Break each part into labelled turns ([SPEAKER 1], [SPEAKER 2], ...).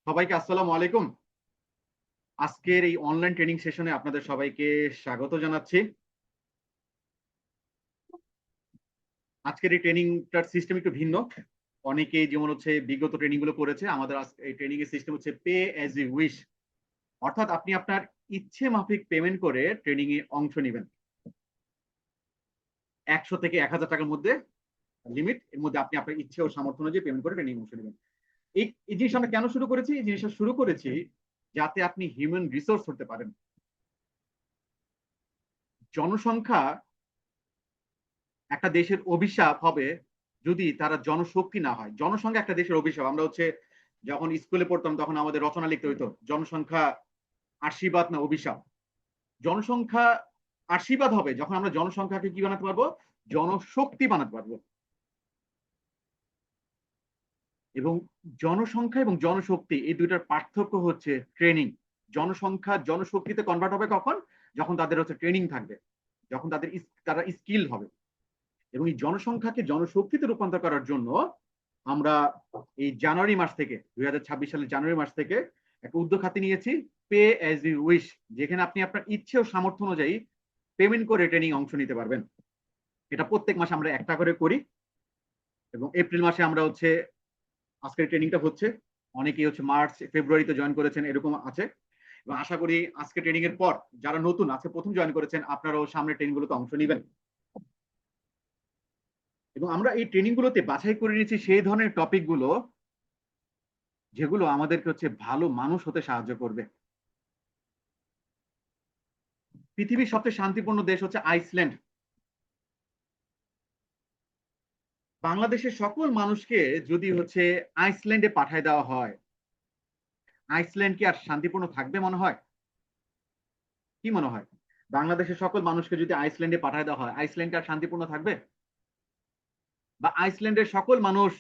[SPEAKER 1] সবাইকে আসসালামু আলাইকুম। আজকের এই অনলাইন ট্রেনিং সেশনে আপনাদের সবাইকে স্বাগত জানাচ্ছি। আজকের এই ট্রেনিংটার সিস্টেম একটু ভিন্ন। অনেকেই যেমন হচ্ছে বিগত ট্রেনিং গুলো করেছে, আমাদের এই ট্রেনিং এর সিস্টেম হচ্ছে পে অ্যাজ ইউ উইশ। অর্থাৎ আপনি আপনার ইচ্ছে মাফিক পেমেন্ট করে ট্রেনিং এ অংশ নিবেন। ১০০ থেকে ১,০০০ টাকার মধ্যে লিমিট। এর মধ্যে আপনি আপনার ইচ্ছে ও সামর্থ্য অনুযায়ী পেমেন্ট করে ট্রেনিং অংশ নিবেন। এই জিনিসটা আমরা কেন শুরু করেছি? এই জিনিসটা শুরু করেছি যাতে আপনি হিউম্যান রিসোর্স হতে পারেন। জনসংখ্যা একটা দেশের অভিশাপ হবে যদি তারা জনশক্তি না হয়। জনসংখ্যা একটা দেশের অভিশাপ। আমরা হচ্ছে যখন স্কুলে পড়তাম তখন আমাদের রচনা লিখতে হইতো। জনসংখ্যা আশীর্বাদ না অভিশাপ। জনসংখ্যা আশীর্বাদ হবে যখন আমরা জনসংখ্যাকে কি বানাতে পারবো? জনশক্তি বানাতে পারবো। এবং জনসংখ্যা এবং জনশক্তি এই ২ টার পার্থক্য হচ্ছে ট্রেনিং। জনসংখ্যা জনশক্তিতে কনভার্ট হবে কখন? যখন তাদের হচ্ছে ট্রেনিং থাকবে। যখন তারা স্কিল হবে। এবং এই জনসংখ্যাকে জনশক্তিতে রূপান্তর করার জন্য আমরা এই জানুয়ারি মাস থেকে ২০২৬ সালের জানুয়ারি মাস থেকে একটা উদ্যোগ হাতে নিয়েছি, পে অ্যাজ ইউ উইশ, যেখানে আপনি আপনার ইচ্ছে ও সামর্থ্য অনুযায়ী পেমেন্ট করে ট্রেনিং অংশ নিতে পারবেন। এটা প্রত্যেক মাসে আমরা একটা করে করি এবং এপ্রিল মাসে আমরা হচ্ছে আজকের ট্রেনিংটা হচ্ছে। অনেকেই হচ্ছে মার্চ ফেব্রুয়ারিতে জয়েন করেছেন, এরকম আছে। এবং আশা করি আজকে ট্রেনিং এর পর যারা নতুন আজকে প্রথম জয়েন করেছেন আপনারাও সামনে ট্রেনিং গুলোতে অংশ নেবেন। এবং আমরা এই ট্রেনিং গুলোতে বাছাই করে নিয়েছি সেই ধরনের টপিক গুলো যেগুলো আমাদেরকে হচ্ছে ভালো মানুষ হতে সাহায্য করবে। পৃথিবীর সবচেয়ে শান্তিপূর্ণ দেশ হচ্ছে আইসল্যান্ড। বাংলাদেশের সকল মানুষকে যদি হচ্ছে আইসল্যান্ডে পাঠায় দেওয়া হয়, আইসল্যান্ড কি আর শান্তিপূর্ণ থাকবে মনে হয়? কি মনে হয়? বাংলাদেশের সকল মানুষকে যদি আইসল্যান্ডে পাঠায় দেওয়া হয়, আইসল্যান্ড কি আর শান্তিপূর্ণ থাকবে? বা আইসল্যান্ডের সকল মানুষ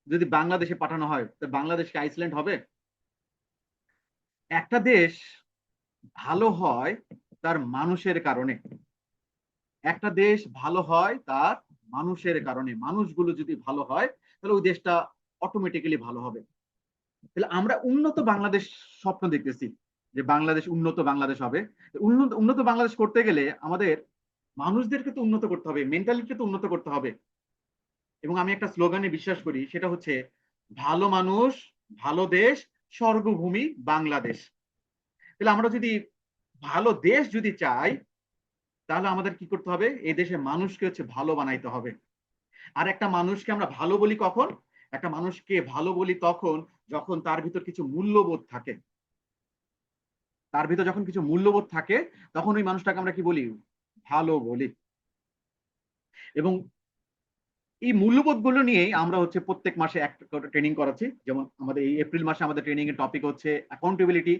[SPEAKER 1] যদি বাংলাদেশে পাঠানো হয়, তো বাংলাদেশ কি আইসল্যান্ড হবে? একটা দেশ ভালো হয় তার মানুষের কারণে। একটা দেশ ভালো হয় তার মানুষের কারণে। মানুষগুলো যদি ভালো হয় তাহলে ওই দেশটা অটোমেটিক্যালি ভালো হবে। তাহলে আমরা উন্নত বাংলাদেশ স্বপ্ন দেখতেছি যে বাংলাদেশ উন্নত বাংলাদেশ হবে। উন্নত উন্নত বাংলাদেশ করতে গেলে আমাদের মানুষদেরকে তো উন্নত করতে হবে, মেন্টালিটি তো উন্নত করতে হবে। এবং আমি একটা স্লোগানে বিশ্বাস করি, সেটা হচ্ছে ভালো মানুষ, ভালো দেশ, স্বর্গভূমি বাংলাদেশ। তাহলে আমরা যদি ভালো দেশ যদি চাই তাহলে আমাদের কি করতে হবে? এই দেশের মানুষকে হচ্ছে ভালো বানাইতে হবে। আর একটা মানুষকে আমরা ভালো বলি কখন? একটা মানুষকে ভালো বলি তখন যখন তার ভিতর কিছু মূল্যবোধ থাকে। তার ভিতর যখন কিছু মূল্যবোধ থাকে তখন ওই মানুষটাকে আমরা কি বলি? ভালো বলি। এবং এই মূল্যবোধ গুলো নিয়েই আমরা হচ্ছে প্রত্যেক মাসে একটা করে ট্রেনিং করাচ্ছি। যেমন আমাদের এই এপ্রিল মাসে আমাদের ট্রেনিং এর টপিক হচ্ছে অ্যাকাউন্টেবিলিটি।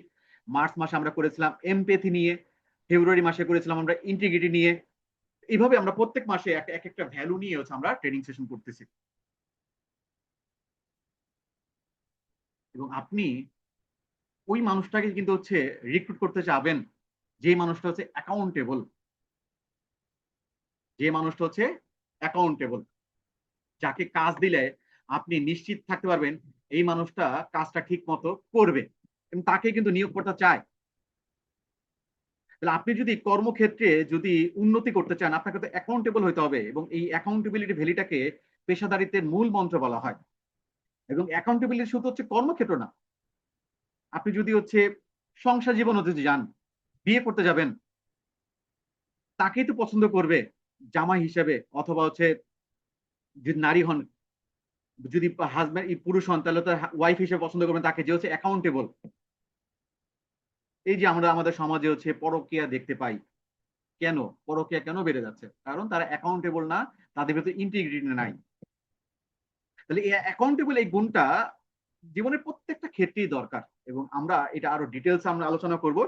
[SPEAKER 1] মার্চ মাসে আমরা করেছিলাম এমপ্যাথি নিয়ে। ফেব্রুয়ারি মাসে করেছিলাম আমরা ইন্টিগ্রিটি নিয়ে। এইভাবে আমরা প্রত্যেক মাসে এক একটা ভ্যালু নিয়ে হচ্ছে আমরা ট্রেনিং সেশন করতেছি। এবং আপনি ওই মানুষটাকে কিন্তু হচ্ছে রিক্রুট করতে চাবেন যে মানুষটা হচ্ছে অ্যাকাউন্টেবল, যে মানুষটা হচ্ছে অ্যাকাউন্টেবল, যাকে কাজ দিলে আপনি নিশ্চিত থাকতে পারবেন এই মানুষটা কাজটা ঠিক মতো করবে এবং তাকে কিন্তু নিয়োগ করতে চায়। তাহলে আপনি যদি কর্মক্ষেত্রে যদি উন্নতি করতে চান আপনাকে তো অ্যাকাউন্টেবল হতে হবে এবং এই অ্যাকাউন্টেবিলিটি ভ্যালিটাকে পেশাদারিত্বের মূল মন্ত্র বলা হয়। এবং অ্যাকাউন্টেবিলিটি শুধু হচ্ছে কর্মক্ষেত্র না, আপনি যদি হচ্ছে সংসার জীবন হতে যান, বিয়ে করতে যাবেন, তাকেই তো পছন্দ করবে জামাই হিসেবে, অথবা হচ্ছে যদি নারী হন, যদি হাজব্যান্ড পুরুষ হন তাহলে তো ওয়াইফ হিসেবে পছন্দ করবেন তাকে যে হচ্ছে অ্যাকাউন্টেবল। এই যে আমরা আমাদের সমাজে হচ্ছে পরকীয়া দেখতে পাই, কেন পরকীয়া কেন বেড়ে যাচ্ছে? কারণ তারা অ্যাকাউন্টেবল না, তাদের ভিতরে ইন্টিগ্রিটি নাই। তাহলে এই অ্যাকাউন্টেবল এই গুণটা জীবনের প্রত্যেকটা ক্ষেত্রেই দরকার। এবং আমরা এটা আরো ডিটেলস আমরা আলোচনা করব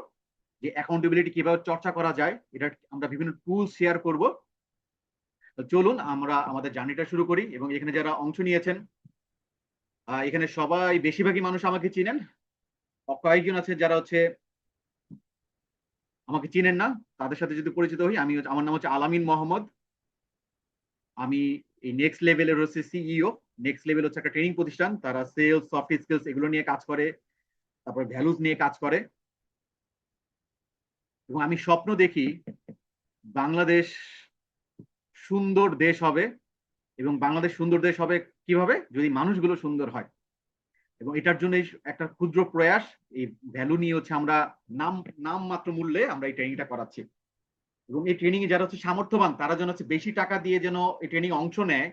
[SPEAKER 1] যে অ্যাকাউন্টেবিলিটি কিভাবে চর্চা করা যায়, এটা আমরা বিভিন্ন টুল শেয়ার করব। চলুন আমরা আমাদের জার্নিটা শুরু করি। এবং এখানে যারা অংশ নিয়েছেন এখানে সবাই বেশিরভাগই মানুষ আমাকে চিনেন। কয়েকজন আছে যারা হচ্ছে আমাকে চিনেন না, তাদের সাথে যদি পরিচিত হই, আমার নাম হচ্ছে আলামিন মোহাম্মদ। আমি এই নেক্সট লেভেলের হচ্ছে সিইও। নেক্সট লেভেল হচ্ছে একটা ট্রেনিং প্রতিষ্ঠান, তারা সেলস সফট স্কিলস এগুলো নিয়ে কাজ করে। তারপরে ভ্যালুজ নিয়ে কাজ করে। এবং আমি স্বপ্ন দেখি বাংলাদেশ সুন্দর দেশ হবে, এবং বাংলাদেশ সুন্দর দেশ হবে কিভাবে, যদি মানুষগুলো সুন্দর হয়। এবং এটার জন্য একটা ক্ষুদ্র প্রয়াস, এই ভ্যালু নিয়ে হচ্ছে আমরা নাম নাম মাত্র মূল্যে আমরা এই ট্রেনিংটা করাচ্ছি। এবং এই ট্রেনিং এ যারা হচ্ছে সামর্থ্যবান তারা যেন হচ্ছে বেশি টাকা দিয়ে যেন এই ট্রেনিং অংশ নেয়,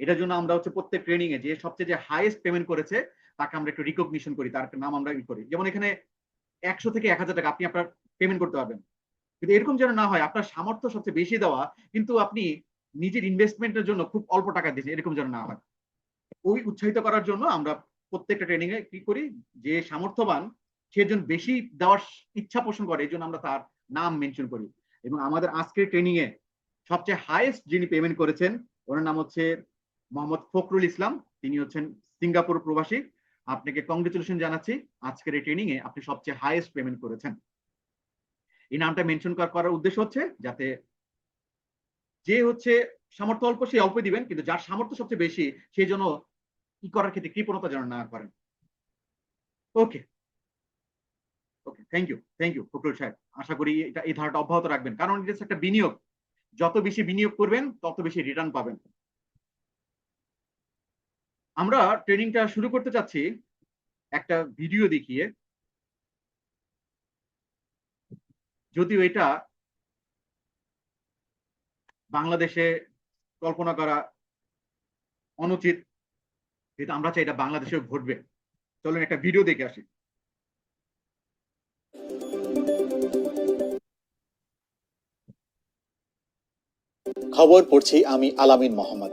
[SPEAKER 1] এটার জন্য আমরা হচ্ছে প্রত্যেক ট্রেনিং এ যে সবচেয়ে যে হাইয়েস্ট পেমেন্ট করেছে তাকে আমরা একটু রিকগনিশন করি, তার একটা নাম আমরা করি। যেমন এখানে 100 থেকে 1000 টাকা আপনি আপনার পেমেন্ট করতে পারবেন, কিন্তু এরকম যেন না হয় আপনার সামর্থ্য সবচেয়ে বেশি দেওয়া কিন্তু আপনি নিজের ইনভেস্টমেন্টের জন্য খুব অল্প টাকা দিয়েছেন, এরকম যেন না হয়। ওই উৎসাহিত করার জন্য আমরা প্রত্যেকটা ট্রেনিং এ কি করি, যে সামর্থ্যবান সেজন বেশি দেওয়ার ইচ্ছা পোষণ করে, এই জন্য আমরা তার নাম মেনশন করি। এবং আমাদের আজকের ট্রেনিং এ সবচেয়ে হাইয়েস্ট যিনি পেমেন্ট করেছেন ওনার নাম হচ্ছে মোহাম্মদ ফখরুল ইসলাম, তিনি হচ্ছেন সিঙ্গাপুর প্রবাসী। আপনাকে কংগ্রেচুলেশন জানাচ্ছি, আজকের এই ট্রেনিং এ আপনি সবচেয়ে হাইয়েস্ট পেমেন্ট করেছেন। এই নামটা মেনশন করার উদ্দেশ্য হচ্ছে যাতে যে হচ্ছে সামর্থ্য অল্প সে অল্প দিবেন, কিন্তু যার সামর্থ্য সবচেয়ে বেশি সেই জন্য কি করার ক্ষেত্রে কৃপণতা যেন না করেন। ওকে, ওকে, থ্যাংক ইউ ফখরুল সাহেব। আশা করি এটা এই ধারাটা অব্যাহত রাখবেন, কারণ এটা একটা বিনিয়োগ, যত বেশি বিনিয়োগ করবেন তত বেশি রিটার্ন পাবেন। আমরা ট্রেনিংটা শুরু করতে চাচ্ছি একটা ভিডিও দেখিয়ে, যদিও এটা বাংলাদেশে কল্পনা করা অনুচিত, যেটা আমরা চাই এটা বাংলাদেশেও ঘটবে। চলুন একটা ভিডিও দেখে আসি।
[SPEAKER 2] খবর পড়ছি আমি আলামিন মোহাম্মদ।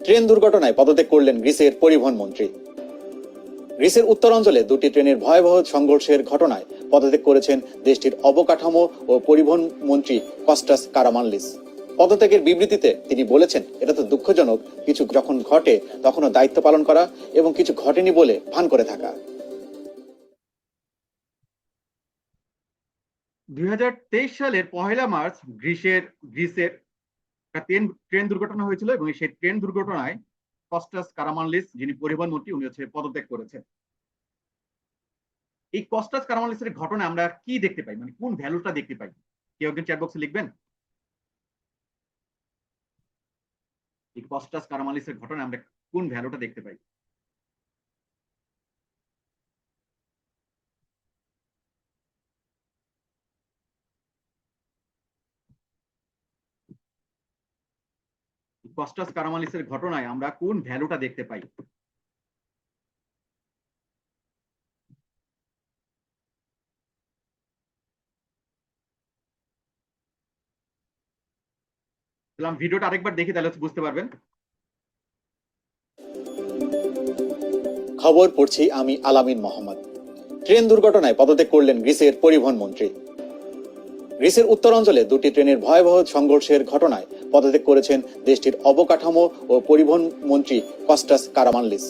[SPEAKER 2] ট্রেন দুর্ঘটনায় পদত্যাগ করলেন গ্রিসের পরিবহন মন্ত্রী। গ্রিসের উত্তরাঞ্চলে দুটি ট্রেনের ভয়াবহ সংঘর্ষের ঘটনায় পদত্যাগ করেছেন দেশটির অবকাঠামো ও পরিবহন মন্ত্রী কস্টাস কারামানলিস। পদত্যাগের বিবৃতিতে তিনি বলেছেন, এটা তো দুঃখজনক, কিছু যখন ঘটে তখনও দায়িত্ব পালন করা এবং কিছু ঘটেনি বলে ভান করে থাকা।
[SPEAKER 1] 2023 সালের 1 মার্চ গ্রিসের একটা ট্রেন দুর্ঘটনা হয়েছিল, এবং সেই ট্রেন দুর্ঘটনায় কস্টাস কারামানলিস যিনি পরিবহন মন্ত্রী উনি হচ্ছে পদত্যাগ করেছেন। এই কস্টাস কারামানলিসের ঘটনায় আমরা কি দেখতে পাই, মানে কোন ভ্যালুটা দেখতে পাই? কেউ একজন চ্যাট বক্সে লিখবেন এই কস্টাস কারামানলিসের ঘটনায় আমরা কোন ভ্যালুটা দেখতে পাই? কস্টাস কারামানলিসের ঘটনায় আমরা কোন ভ্যালুটা দেখতে পাই? ভিডিওটা আরেকবার দেখি, তাহলে বুঝতে পারবেন।
[SPEAKER 2] খবর পড়ছি আমি আলামিন মোহাম্মদ। ট্রেন দুর্ঘটনায় পদত্যাগ করলেন গ্রিসের পরিবহন মন্ত্রী। গ্রিসের উত্তরাঞ্চলে দুটি ট্রেনের ভয়াবহ সংঘর্ষের ঘটনায় পদত্যাগ করেছেন দেশটির অবকাঠামো ও পরিবহন মন্ত্রী কস্টাস কারামানলিস।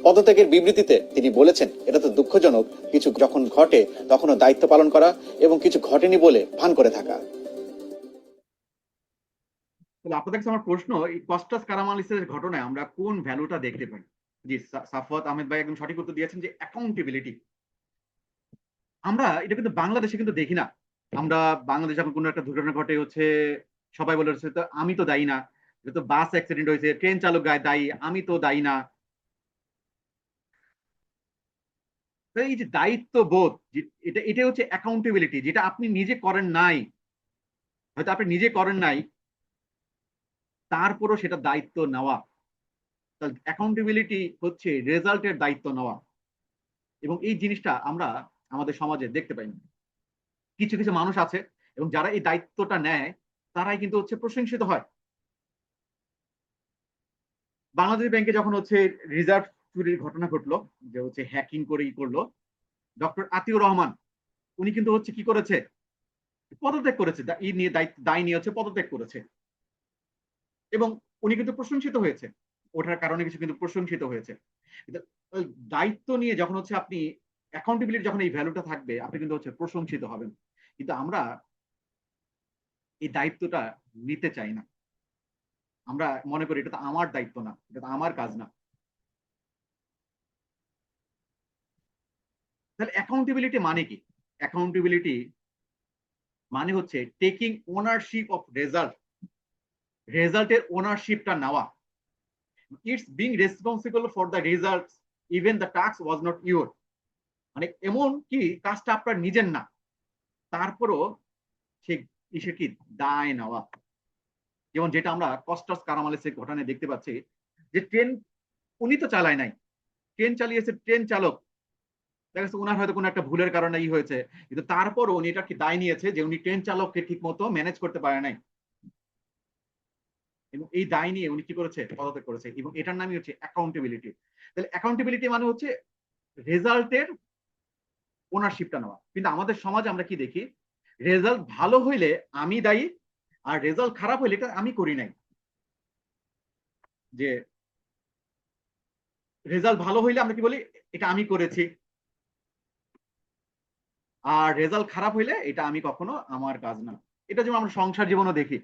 [SPEAKER 2] পদত্যাগের বিবৃতিতে তিনি বলেছেন, এটা তো দুঃখজনক, কিছু যখন ঘটে তখনও দায়িত্ব পালন করা এবং কিছু ঘটেনি বলে ভান করে থাকা।
[SPEAKER 1] আপনাদের কাছে আমার প্রশ্ন, এই কস্টাস কারামানলিসের ঘটনায় আমরা কোন ভ্যালুটা দেখতে পাই? জি, সাফওয়াত আহমেদ ভাই একদম সঠিক উত্তর দিয়েছেন যে অ্যাকাউন্টেবিলিটি। আমরা এটা কিন্তু বাংলাদেশে কিন্তু দেখি না। আমরা বাংলাদেশে যখন কোনো একটা দুর্ঘটনা ঘটে হচ্ছে সবাই বলে হচ্ছে তো আমি তো দায়ী না, এটা তো বাস অ্যাক্সিডেন্ট হয়েছে, ট্রেন চালক দায়ী, আমি তো দায়ী না। তো এই যে দায়িত্ব বোধ, এটা এটা হচ্ছে অ্যাকাউন্টেবিলিটি, যেটা আপনি নিজে করেন নাই, হয়তো আপনি নিজে করেন নাই, তারপরও সেটা দায়িত্ব নেওয়া। অ্যাকাউন্টেবিলিটি হচ্ছে রেজাল্টের দায়িত্ব নেওয়া, এবং এই জিনিসটা আমরা আমাদের সমাজে দেখতে পাই না। কিছু কিছু মানুষ আছে এবং যারা এই দায়িত্বটা নেয় তারাই কিন্তু হচ্ছে প্রশংসিত হয়। বাংলাদেশ ব্যাংকে যখন হচ্ছে রিজার্ভ চুরির ঘটনা ঘটলো, যে হচ্ছে হ্যাকিং করে করলো, ডক্টর আতিউর রহমান উনি কিন্তু হচ্ছে কি করেছে, পদত্যাগ করেছে, এই নিয়ে দায় নিয়ে হচ্ছে পদত্যাগ করেছে, এবং উনি কিন্তু প্রশংসিত হয়েছে, ওঠার কারণে কিছু কিন্তু প্রশংসিত হয়েছে। দায়িত্ব নিয়ে যখন হচ্ছে আপনি অ্যাকাউন্টেবিলিটি, যখন এই ভ্যালুটা থাকবে আপনি কিন্তু হচ্ছে প্রশংসিত হবেন। কিন্তু আমরা এই দায়িত্বটা নিতে চাই না, আমরা মনে করি এটা তো আমার দায়িত্ব না, এটা তো আমার কাজ না। তাহলে অ্যাকাউন্টেবিলিটি মানে কি? অ্যাকাউন্টেবিলিটি মানে হচ্ছে টেকিং ওনারশিপ অফ রেজাল্ট, রেজাল্টের ওনারশিপটা নেওয়া। It's being responsible for the result even the task was not your. মানে এমন কি কাজটা আপনার নিজের না, তারপরও সে ইসে কি দায় নেওয়া। যেমন যেটা আমরা কস্টাস কারামালিসের ঘটনায় দেখতে পাচ্ছি, যে ট্রেন উনি তো চালায় নাই, ট্রেন চালিয়েছে ট্রেন চালক। দেখা যাচ্ছে ওনার হয়তো কোনো একটা ভুলের কারণে হয়েছে, কিন্তু তারপরও উনি এটা কি দায় নিয়েছে যে উনি ট্রেন চালককে ঠিক মতো ম্যানেজ করতে পারে নাই, এবং এই দায় নিয়ে উনি কি করেছে, পদত্যাগ করেছে, এবং এটার নামই হচ্ছে অ্যাকাউন্টেবিলিটি। তাহলে অ্যাকাউন্টেবিলিটি মানে হচ্ছে রেজাল্টের ওনারশিপটা নেওয়া। কিন্তু আমাদের সমাজে আমরা কি দেখি, রেজাল্ট ভালো হইলে আমি দায়ী, আর রেজাল্ট খারাপ হইলে এটা আমি করি নাই। যে রেজাল্ট ভালো হইলে আমরা কি বলি, এটা আমি করেছি, আর রেজাল্ট খারাপ হইলে এটা আমি কখনো আমার কাজ না। এটা যেমন আমরা সংসার জীবনও দেখি,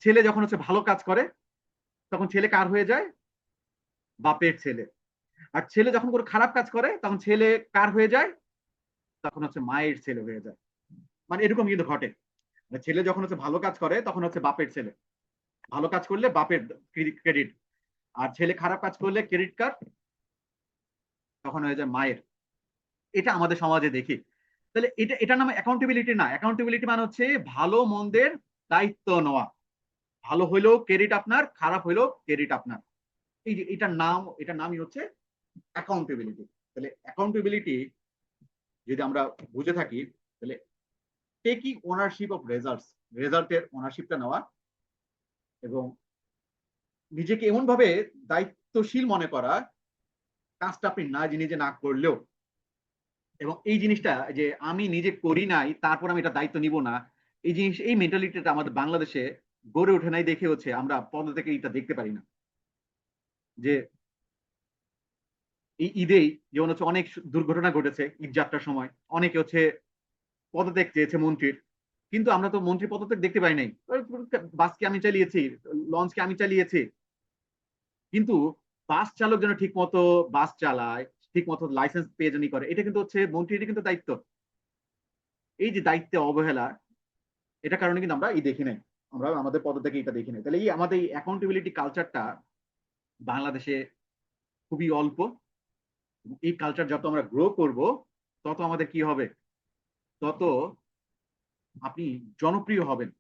[SPEAKER 1] ছেলে যখন হচ্ছে ভালো কাজ করে তখন ছেলে কার হয়ে যায়, বাপের ছেলে। আর ছেলে যখন কোনো খারাপ কাজ করে তখন ছেলে কার হয়ে যায়, তখন হচ্ছে মায়ের ছেলে হয়ে যায়। মানে এরকম কিন্তু ঘটে, মানে ছেলে যখন হচ্ছে ভালো কাজ করে তখন হচ্ছে বাপের ছেলে, ভালো কাজ করলে বাপের ক্রেডিট, আর ছেলে খারাপ কাজ করলে ক্রেডিট কার্ড তখন হয়ে যায় মায়ের। এটা আমাদের সমাজে দেখি। তাহলে এটার নাম অ্যাকাউন্টেবিলিটি না। অ্যাকাউন্টেবিলিটি মানে হচ্ছে ভালো মন্দের দায়িত্ব নেওয়া। ভালো হইলেও ক্রেডিট আপনার, খারাপ হইলেও ক্রেডিট আপনার। এই যে এটার নামই হচ্ছে অ্যাকাউন্টেবিলিটি। তাহলে অ্যাকাউন্টেবিলিটি যদি আমরা বুঝে থাকি, তাহলে টেকিং ওনারশিপ অফ রেজাল্টস, রেজাল্টের ওনারশিপটা নেওয়া, এবং নিজেকে এমন ভাবে দায়িত্বশীল মনে করা, কাজটা আপনি নিজে না করলেও, এবং এই জিনিসটা যে আমি নিজে করি নাই তারপর আমি এটা দায়িত্ব নিব না, এই জিনিস, এই মেন্টালিটিটা আমাদের বাংলাদেশে গড়ে ওঠে নাই দেখে হচ্ছে আমরা পদ থেকে এটা দেখতে পারি না। যে এই ঈদেই যেমন হচ্ছে অনেক দুর্ঘটনা ঘটেছে, ঈদ যাত্রার সময় অনেকে হচ্ছে পদত্যাগ চেয়েছে মন্ত্রীর, কিন্তু আমরা তো মন্ত্রী পদত্যাগ দেখতে পাই নাই। বাসকে আমি চালিয়েছি, লঞ্চকে আমি চালিয়েছি, কিন্তু বাস চালক যেন ঠিক মতো বাস চালায়, ঠিক মতো লাইসেন্স পেয়ে জানি করে, এটা কিন্তু হচ্ছে মন্ত্রীর কিন্তু দায়িত্ব। এই যে দায়িত্বে অবহেলা, এটা কারণে কিন্তু আমরা এই দেখি নাই, আমরা আমাদের পদত্যাগে এটা দেখি নাই। তাহলে এই আমাদের এই অ্যাকাউন্টেবিলিটি কালচারটা বাংলাদেশে খুবই অল্প। এই কালচার যত আমরা গ্রো করব, তত আমাদের কি হবে, তত আপনি জনপ্রিয় হবেন।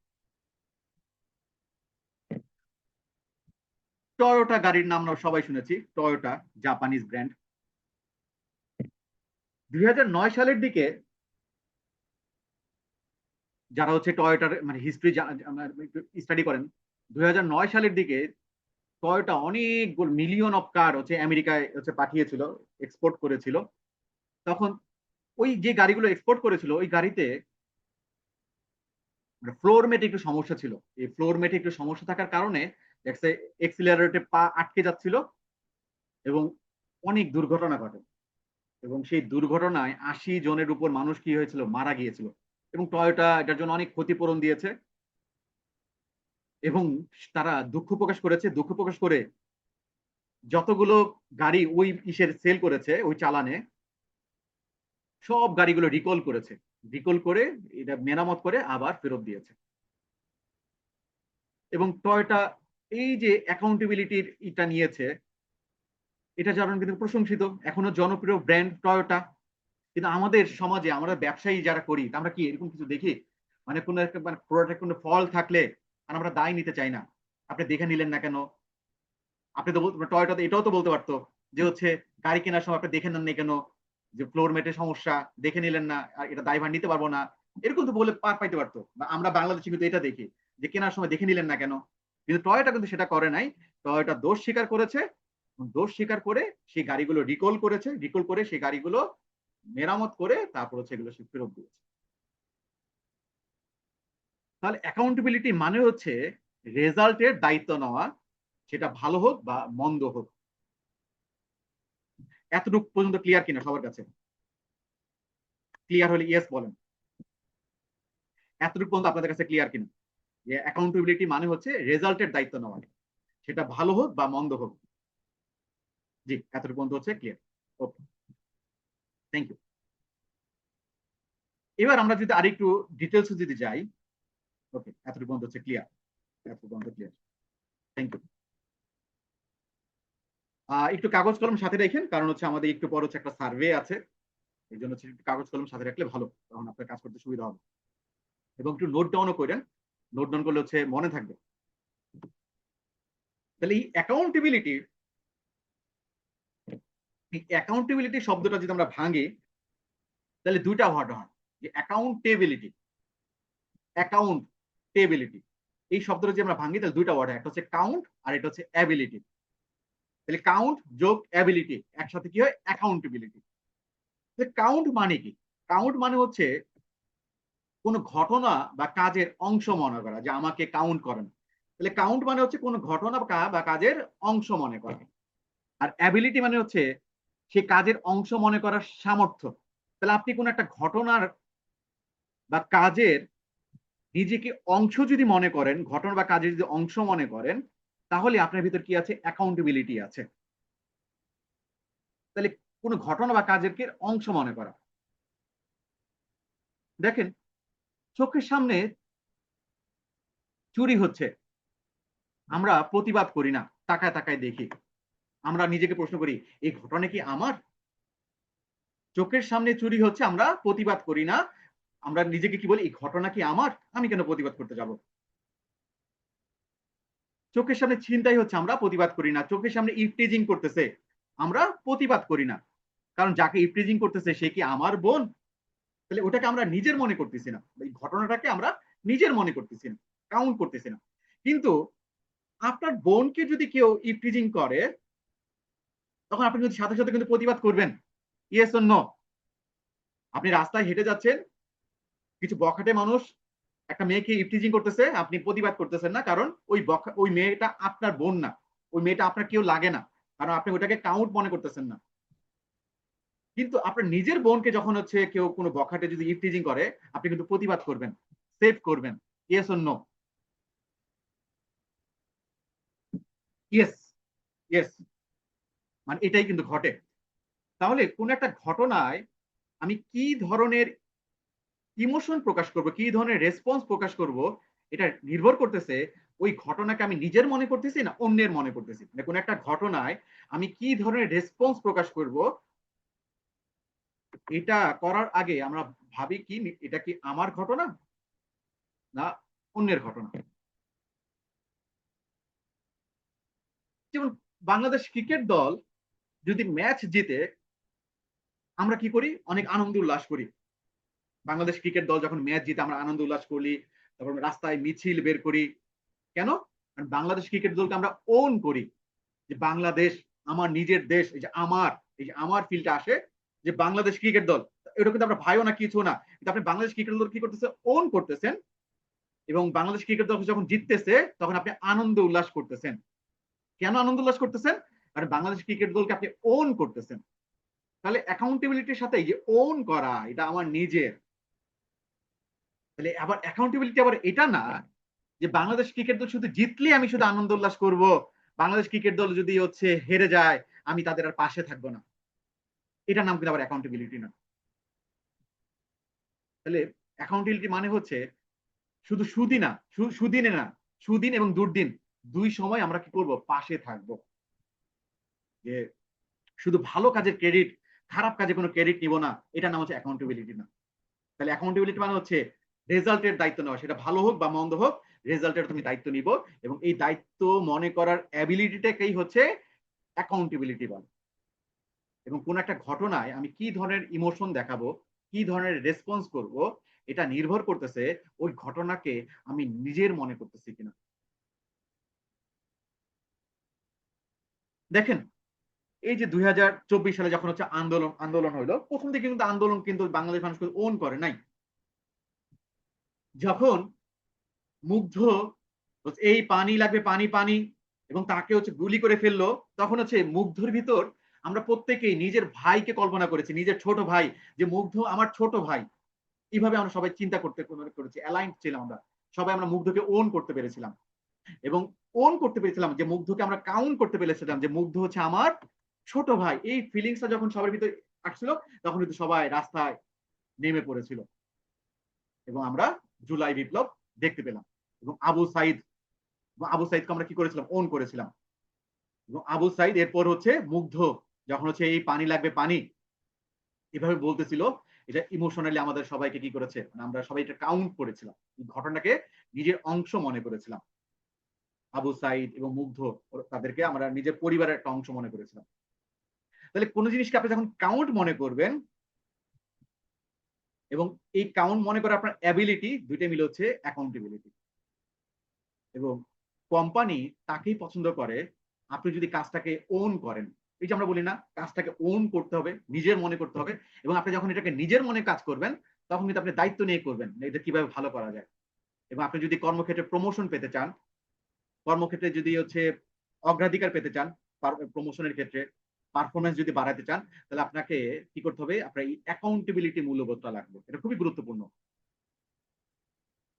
[SPEAKER 1] টয়োটা গাড়ির নাম আমরা সবাই শুনেছি, টয়োটা জাপানিজ ব্র্যান্ড। 2009 সালের দিকে যারা হচ্ছে টয়োটার মানে হিস্ট্রি স্টাডি করেন, 2009 সালের দিকে টয়োটা অনেক মিলিয়ন অফ কার হচ্ছে আমেরিকায় হচ্ছে পাঠিয়েছিল, এক্সপোর্ট করেছিল। তখন ওই যে গাড়িগুলো এক্সপোর্ট করেছিল, ওই গাড়িতে ফ্লোর মেটে একটু সমস্যা ছিল। এই ফ্লোর মেটে একটু সমস্যা থাকার কারণে এক্সিলারেটরে পা আটকে যাচ্ছিল, এবং অনেক দুর্ঘটনা ঘটে, এবং সেই দুর্ঘটনায় 80 জনের উপর মানুষ কি হয়েছিল, মারা গিয়েছিল। এবং টয়োটা এটার জন্য অনেক ক্ষতিপূরণ দিয়েছে, এবং তারা দুঃখ প্রকাশ করেছে। দুঃখ প্রকাশ করে যতগুলো গাড়ি ওই ইসের সেল করেছে ওই চালানে, সব গাড়িগুলো রিকল করেছে, রিকল করে এটা মেরামত করে আবার ফেরত দিয়েছে। এবং টয়োটা এই যে অ্যাকাউন্টেবিলিটির এটা নিয়েছে, এটা কারণ কিন্তু প্রশংসিত, এখনো জনপ্রিয় ব্র্যান্ড টয়োটা। কিন্তু আমাদের সমাজে আমরা ব্যবসায়ী যারা করি, আমরা কি এরকম কিছু দেখি, মানে কোনো একটা মানে প্রোডাক্টে কোনো ফল থাকলে আর আমরা দায় নিতে চাই না, আপনি দেখে নিলেন না কেন। আপনি তো টয়োটা এটাও তো বলতে পারতো যে হচ্ছে গাড়ি কেনার সময় আপনি দেখে নেন না কেন, যে ফ্লোর মেটের সমস্যা দেখে নিলেন না, আর এটা দায়ভার নিতে পারবো না, এরকম তো বলে পার পাইতে পারতো। আমরা বাংলাদেশে কিন্তু এটা দেখি যে কেনার সময় দেখে নিলেন না কেন, কিন্তু টয়োটা কিন্তু সেটা করে নাই। টয়োটা দোষ স্বীকার করেছে, দোষ স্বীকার করে সেই গাড়িগুলো রিকল করেছে, রিকল করে সেই গাড়িগুলো মেরামত করে তারপর হচ্ছে এগুলো সে ফেরত দিয়েছে। তাহলে অ্যাকাউন্টেবিলিটি মানে হচ্ছে রেজাল্টের দায়িত্ব নেওয়া, সেটা ভালো হোক বা মন্দ হোক। এতটুকু পর্যন্ত ক্লিয়ার কিনা সবার কাছে? ক্লিয়ার হলে ইয়েস বলেন। এতটুকু পর্যন্ত আপনাদের কাছে ক্লিয়ার কিনা, যে অ্যাকাউন্টেবিলিটি মানে হচ্ছে রেজাল্টের দায়িত্ব নেওয়া, সেটা ভালো হোক বা মন্দ হোক? জি, এতটুকু পর্যন্ত হচ্ছে ক্লিয়ার। ওকে। Thank you. এবার আমরা যদি আরেকটু ডিটেলস যদি যাই, ওকে, এতটুকু পর্যন্ত হচ্ছে ক্লিয়ার, এতটুকু পর্যন্ত ক্লিয়ার, থ্যাংক ইউ। একটু কাগজ কলম সাথে রাখেন, কারণ হচ্ছে আমাদের একটু পর হচ্ছে একটা সার্ভে আছে, এই জন্য হচ্ছে একটু কাগজ কলম সাথে রাখলে ভালো, তখন আপনার কাজ করতে সুবিধা হবে। এবং একটু নোট ডাউনও করেন, নোট ডাউন করলে হচ্ছে মনে থাকবে। তাহলে এই অ্যাকাউন্টেবিলিটি শব্দটা যদি আমরা ভাঙি, তাহলে দুইটা ওয়ার্ড হয়, যে অ্যাকাউন্টেবিলিটি, অ্যাকাউন্টেবিলিটি এই শব্দটা যদি আমরা ভাঙি তাহলে দুইটা ওয়ার্ড হয়, একটা হচ্ছে কাউন্ট আর এটা হচ্ছে অ্যাবিলিটি। তাহলে কাউন্ট যোগ অ্যাবিলিটি একসাথে কি হয়? অ্যাকাউন্টেবিলিটি। কাউন্ট মানে কি? কাউন্ট মানে হচ্ছে কোন ঘটনা বা কাজের অংশ মনে করা, যে আমাকে কাউন্ট করেন। তাহলে কাউন্ট মানে হচ্ছে কোন ঘটনা বা কাজের অংশ মনে করা। আর অ্যাবিলিটি মানে হচ্ছে সে কাজের অংশ মনে করার সামর্থ্য। তাহলে আপনি কোন একটা ঘটনার বা কাজের নিজেকে অংশ যদি মনে করেন, ঘটনা বা কাজের যদি অংশ মনে করেন, তাহলে আপনার ভিতর কি আছে? অ্যাকাউন্টেবিলিটি আছে। তাহলে কোন ঘটনা বা কাজের অংশ মনে করা। দেখেন, চোখের সামনে চুরি হচ্ছে, আমরা প্রতিবাদ করি না, তাকায় তাকায় দেখি। আমরা নিজেকে প্রশ্ন করি, এই ঘটনা কি আমার? চোখের সামনে চুরি হচ্ছে, আমরা প্রতিবাদ করি না, আমরা নিজেকে কি বলি? এই ঘটনা কি আমার? আমি কেন প্রতিবাদ করতে যাব? চোখের সামনে ছিনতাই হচ্ছে, আমরা প্রতিবাদ করি না। চোখের সামনে ইভটিজিং করতেছে, আমরা প্রতিবাদ করি না, কারণ যাকে ইভটিজিং করতেছে সে কি আমার বোন? তাহলে ওটাকে আমরা নিজের মনে করতেছি না, এই ঘটনাটাকে আমরা নিজের মনে করতেছি না, কাউন্ট করতেছি না। কিন্তু আপনার বোনকে যদি কেউ ইভটিজিং করে, তখন আপনি কিন্তু সাথে সাথে কিন্তু প্রতিবাদ করবেন। Yes or no? আপনি রাস্তায় হেঁটে যাচ্ছেন, কিছু বখাটে মানুষ একটা মেয়েকে ইভটিজিং করতেছে, আপনি প্রতিবাদ করতেছেন না, কারণ ওই মেয়েটা আপনার বোন না, ওই মেয়েটা আপনার কেউ লাগে না, কারণ আপনি ওটাকে কাউন্ট মনে করতেছেন না। কিন্তু আপনার নিজের বোনকে যখন হচ্ছে কেউ কোনো বখাটে যদি ইভটিজিং করে, আপনি কিন্তু প্রতিবাদ করবেন, সেভ করবেন। Yes or no? Yes, yes, মানে এটাই কিন্তু ঘটে। তাহলে কোন একটা ঘটনায় আমি কি ধরনের ইমোশন প্রকাশ করব, কি ধরনের রেসপন্স প্রকাশ করব, এটা নির্ভর করতেছে ওই ঘটনাকে আমি নিজের মনে করতেছি না অন্যের মনে করতেছি। মানে কোন একটা ঘটনায় আমি কি ধরনের রেসপন্স প্রকাশ করব, এটা করার আগে আমরা ভাবি কি এটা কি আমার ঘটনা না অন্যের ঘটনা। যেমন বাংলাদেশ ক্রিকেট দল যদি ম্যাচ জিতে, আমরা কি করি? অনেক আনন্দ উল্লাস করি। বাংলাদেশ ক্রিকেট দল যখন ম্যাচ জিতে আমরা আনন্দ উল্লাস করি, তারপর রাস্তায় মিছিল বের করি। কেন? কারণ বাংলাদেশ ক্রিকেট দলকে আমরা ওন করি, যে বাংলাদেশ আমার নিজের দেশ, এই যে আমার ফিলটা আসে, যে বাংলাদেশ ক্রিকেট দল। এটা কিন্তু আমরা ভাইও না কিছু না, কিন্তু আপনি বাংলাদেশ ক্রিকেট দল কি করতেছে? ওন করতেছেন। এবং বাংলাদেশ ক্রিকেট দল যখন জিততেছে তখন আপনি আনন্দ উল্লাস করতেছেন। কেন আনন্দ উল্লাস করতেছেন? কারণ বাংলাদেশ ক্রিকেট দলকে আপনি ওন করতেছেন। তাহলে অ্যাকাউন্টেবিলিটির সাথে এই যে ওন করা, এটা আমার নিজের। তাহলে আবার অ্যাকাউন্টেবিলিটি আবার এটা না যে বাংলাদেশ ক্রিকেট দল শুধু জিতলে আমি শুধু আনন্দ উল্লাস করব, বাংলাদেশ ক্রিকেট দল যদি হচ্ছে হেরে যায় আমি তাদের আর পাশে থাকবো না। এটার নাম কিন্তু আবার অ্যাকাউন্টেবিলিটি না। তাহলে অ্যাকাউন্টেবিলিটি মানে হচ্ছে শুধু সুদিনে না, সুদিন এবং দুর্দিন দুই সময় আমরা কি করব? পাশে থাকবো। যে শুধু ভালো কাজের ক্রেডিট, খারাপ কাজে কোনো ক্রেডিট নিব না, এটা নাম হচ্ছে অ্যাকাউন্টেবিলিটি না। তাহলে অ্যাকাউন্টেবিলিটি মানে হচ্ছে রেজাল্টের দায়িত্ব নেওয়া, সেটা ভালো হোক বা মন্দ হোক, রেজাল্টের তুমি দায়িত্ব নিব, এবং এই দায়িত্ব মনে করার অ্যাবিলিটিটাকেই হচ্ছে অ্যাকাউন্টেবিলিটি বলে। এবং কোন একটা ঘটনায় আমি কি ধরনের ইমোশন দেখাবো, কি ধরনের রেসপন্স করব, এটা নির্ভর করতেছে ওই ঘটনাকে আমি নিজের মনে করতেছি কিনা। দেখেন, এই যে 2024 সালে যখন হচ্ছে আন্দোলন হইলো, প্রথম দিকে কিন্তু আন্দোলন কিন্তু বাংলাদেশ মানুষ ওন করে নাই। যখন মুগ্ধ এই পানি লাগবে, পানি পানি, এবং তাকে হচ্ছে গুলি করে ফেললো, তখন হচ্ছে মুগ্ধর ভিতর আমরা প্রত্যেকেই নিজের ভাইকে কল্পনা করেছি, নিজের ছোট ভাই, যে মুগ্ধ আমার ছোট ভাই। এইভাবে আমরা সবাই চিন্তা করেছি, অ্যালাইন ছিলাম আমরা সবাই, আমরা মুগ্ধকে ওন করতে পেরেছিলাম। এবং ওন করতে পেরেছিলাম যে মুগ্ধকে আমরা কাউন্ট করতে পেরেছিলাম যে মুগ্ধ হচ্ছে আমার ছোট ভাই। এই ফিলিংসটা যখন সবার ভিতরে আসছিল, তখন কিন্তু সবাই রাস্তায় নেমে পড়েছিল এবং আমরা জুলাই বিপ্লব দেখতে পেলাম। এবং আবু সাইদকে আমরা কি করেছিলাম, ওন করেছিলাম। এবং আবু সাইদ এরপর হচ্ছে মুগ্ধ, যখন হচ্ছে এই পানি লাগবে পানি এভাবে বলতেছিল, এটা ইমোশনালি আমাদের সবাইকে কি করেছে, মানে আমরা সবাই এটা কাউন্ট করেছিলাম, এই ঘটনাকে নিজের অংশ মনে করেছিলাম। আবু সাইদ এবং মুগ্ধ তাদেরকে আমরা নিজের পরিবারের একটা অংশ মনে করেছিলাম। তাহলে কোন জিনিসকে আপনি যখন কাউন্ট মনে করবেন, এবং এই কাউন্ট মনে করা আপনার অ্যাবিলিটি, দুইটা মিলে হচ্ছে অ্যাকাউন্টেবিলিটি। এবং কোম্পানি তাকেই পছন্দ করে আপনি যদি কাজটাকে ওন করেন। এই যে আমরা বলি না, কাজটাকে ওন করতে হবে, নিজের মনে করতে হবে। এবং আপনি যখন এটাকে নিজের মনে কাজ করবেন, তখন কিন্তু আপনি দায়িত্ব নিয়ে করবেন এটা কিভাবে ভালো করা যায়। এবং আপনি যদি কর্মক্ষেত্রে প্রমোশন পেতে চান, কর্মক্ষেত্রে যদি হচ্ছে অগ্রাধিকার পেতে চান, প্রমোশনের ক্ষেত্রে পারফরমেন্স যদি বাড়াতে চান, তাহলে আপনাকে কি করতে হবে, আপনার এই অ্যাকাউন্টেবিলিটি মূল্যবোধটা লাগবে। এটা খুবই গুরুত্বপূর্ণ।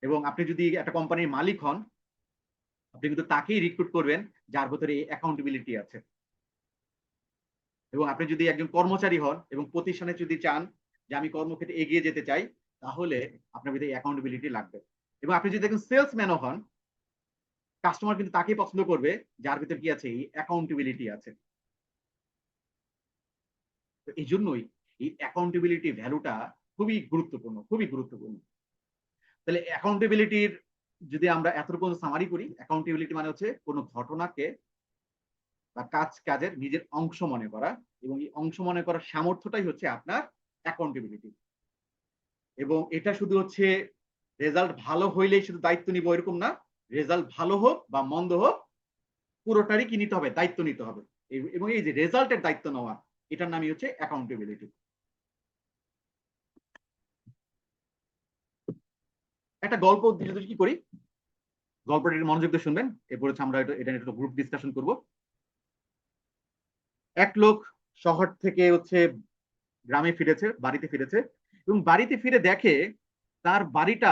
[SPEAKER 1] এবং আপনি যদি একটা কোম্পানির মালিক হন, আপনি কিন্তু তাকেই রিক্রুট করবেন যার ভেতরে এই অ্যাকাউন্টেবিলিটি আছে। এবং আপনি যদি একজন কর্মচারী হন এবং প্রতিষ্ঠানে যদি চান যে আমি কর্মক্ষেত্রে এগিয়ে যেতে চাই, তাহলে আপনার ভিতরে অ্যাকাউন্টেবিলিটি লাগবে। এবং আপনি যদি একজন সেলসম্যানও হন, কাস্টমার কিন্তু তাকেই পছন্দ করবে যার ভিতরে কি আছে, এই অ্যাকাউন্টেবিলিটি আছে। তো এই জন্যই এই অ্যাকাউন্টেবিলিটি ভ্যালুটা খুবই গুরুত্বপূর্ণ, খুবই গুরুত্বপূর্ণ। তাহলে অ্যাকাউন্টেবিলিটির যদি আমরা এতটুকু সামারি করি, অ্যাকাউন্টেবিলিটি মানে হচ্ছে কোনো ঘটনাকে বা কাজের নিজের অংশ মনে করা। এবং এই অংশ মনে করার সামর্থ্যটাই হচ্ছে আপনার অ্যাকাউন্টেবিলিটি। এবং এটা শুধু হচ্ছে রেজাল্ট ভালো হইলেই শুধু দায়িত্ব নিব এরকম না, রেজাল্ট ভালো হোক বা মন্দ হোক, পুরোটারই কি নিতে হবে, দায়িত্ব নিতে হবে। এবং এই যে রেজাল্টের দায়িত্ব নেওয়া, এটার নামই হচ্ছে অ্যাকাউন্টেবিলিটি। একটা গল্প যদি কি করি, গল্পটা একটু মনোযোগ দিয়ে শুনবেন, এরপর হচ্ছে আমরা এটা একটু গ্রুপ ডিসকাশন করব। এক লোক শহর থেকে হচ্ছে গ্রামে ফিরেছে, বাড়িতে ফিরেছে, এবং বাড়িতে ফিরে দেখে তার বাড়িটা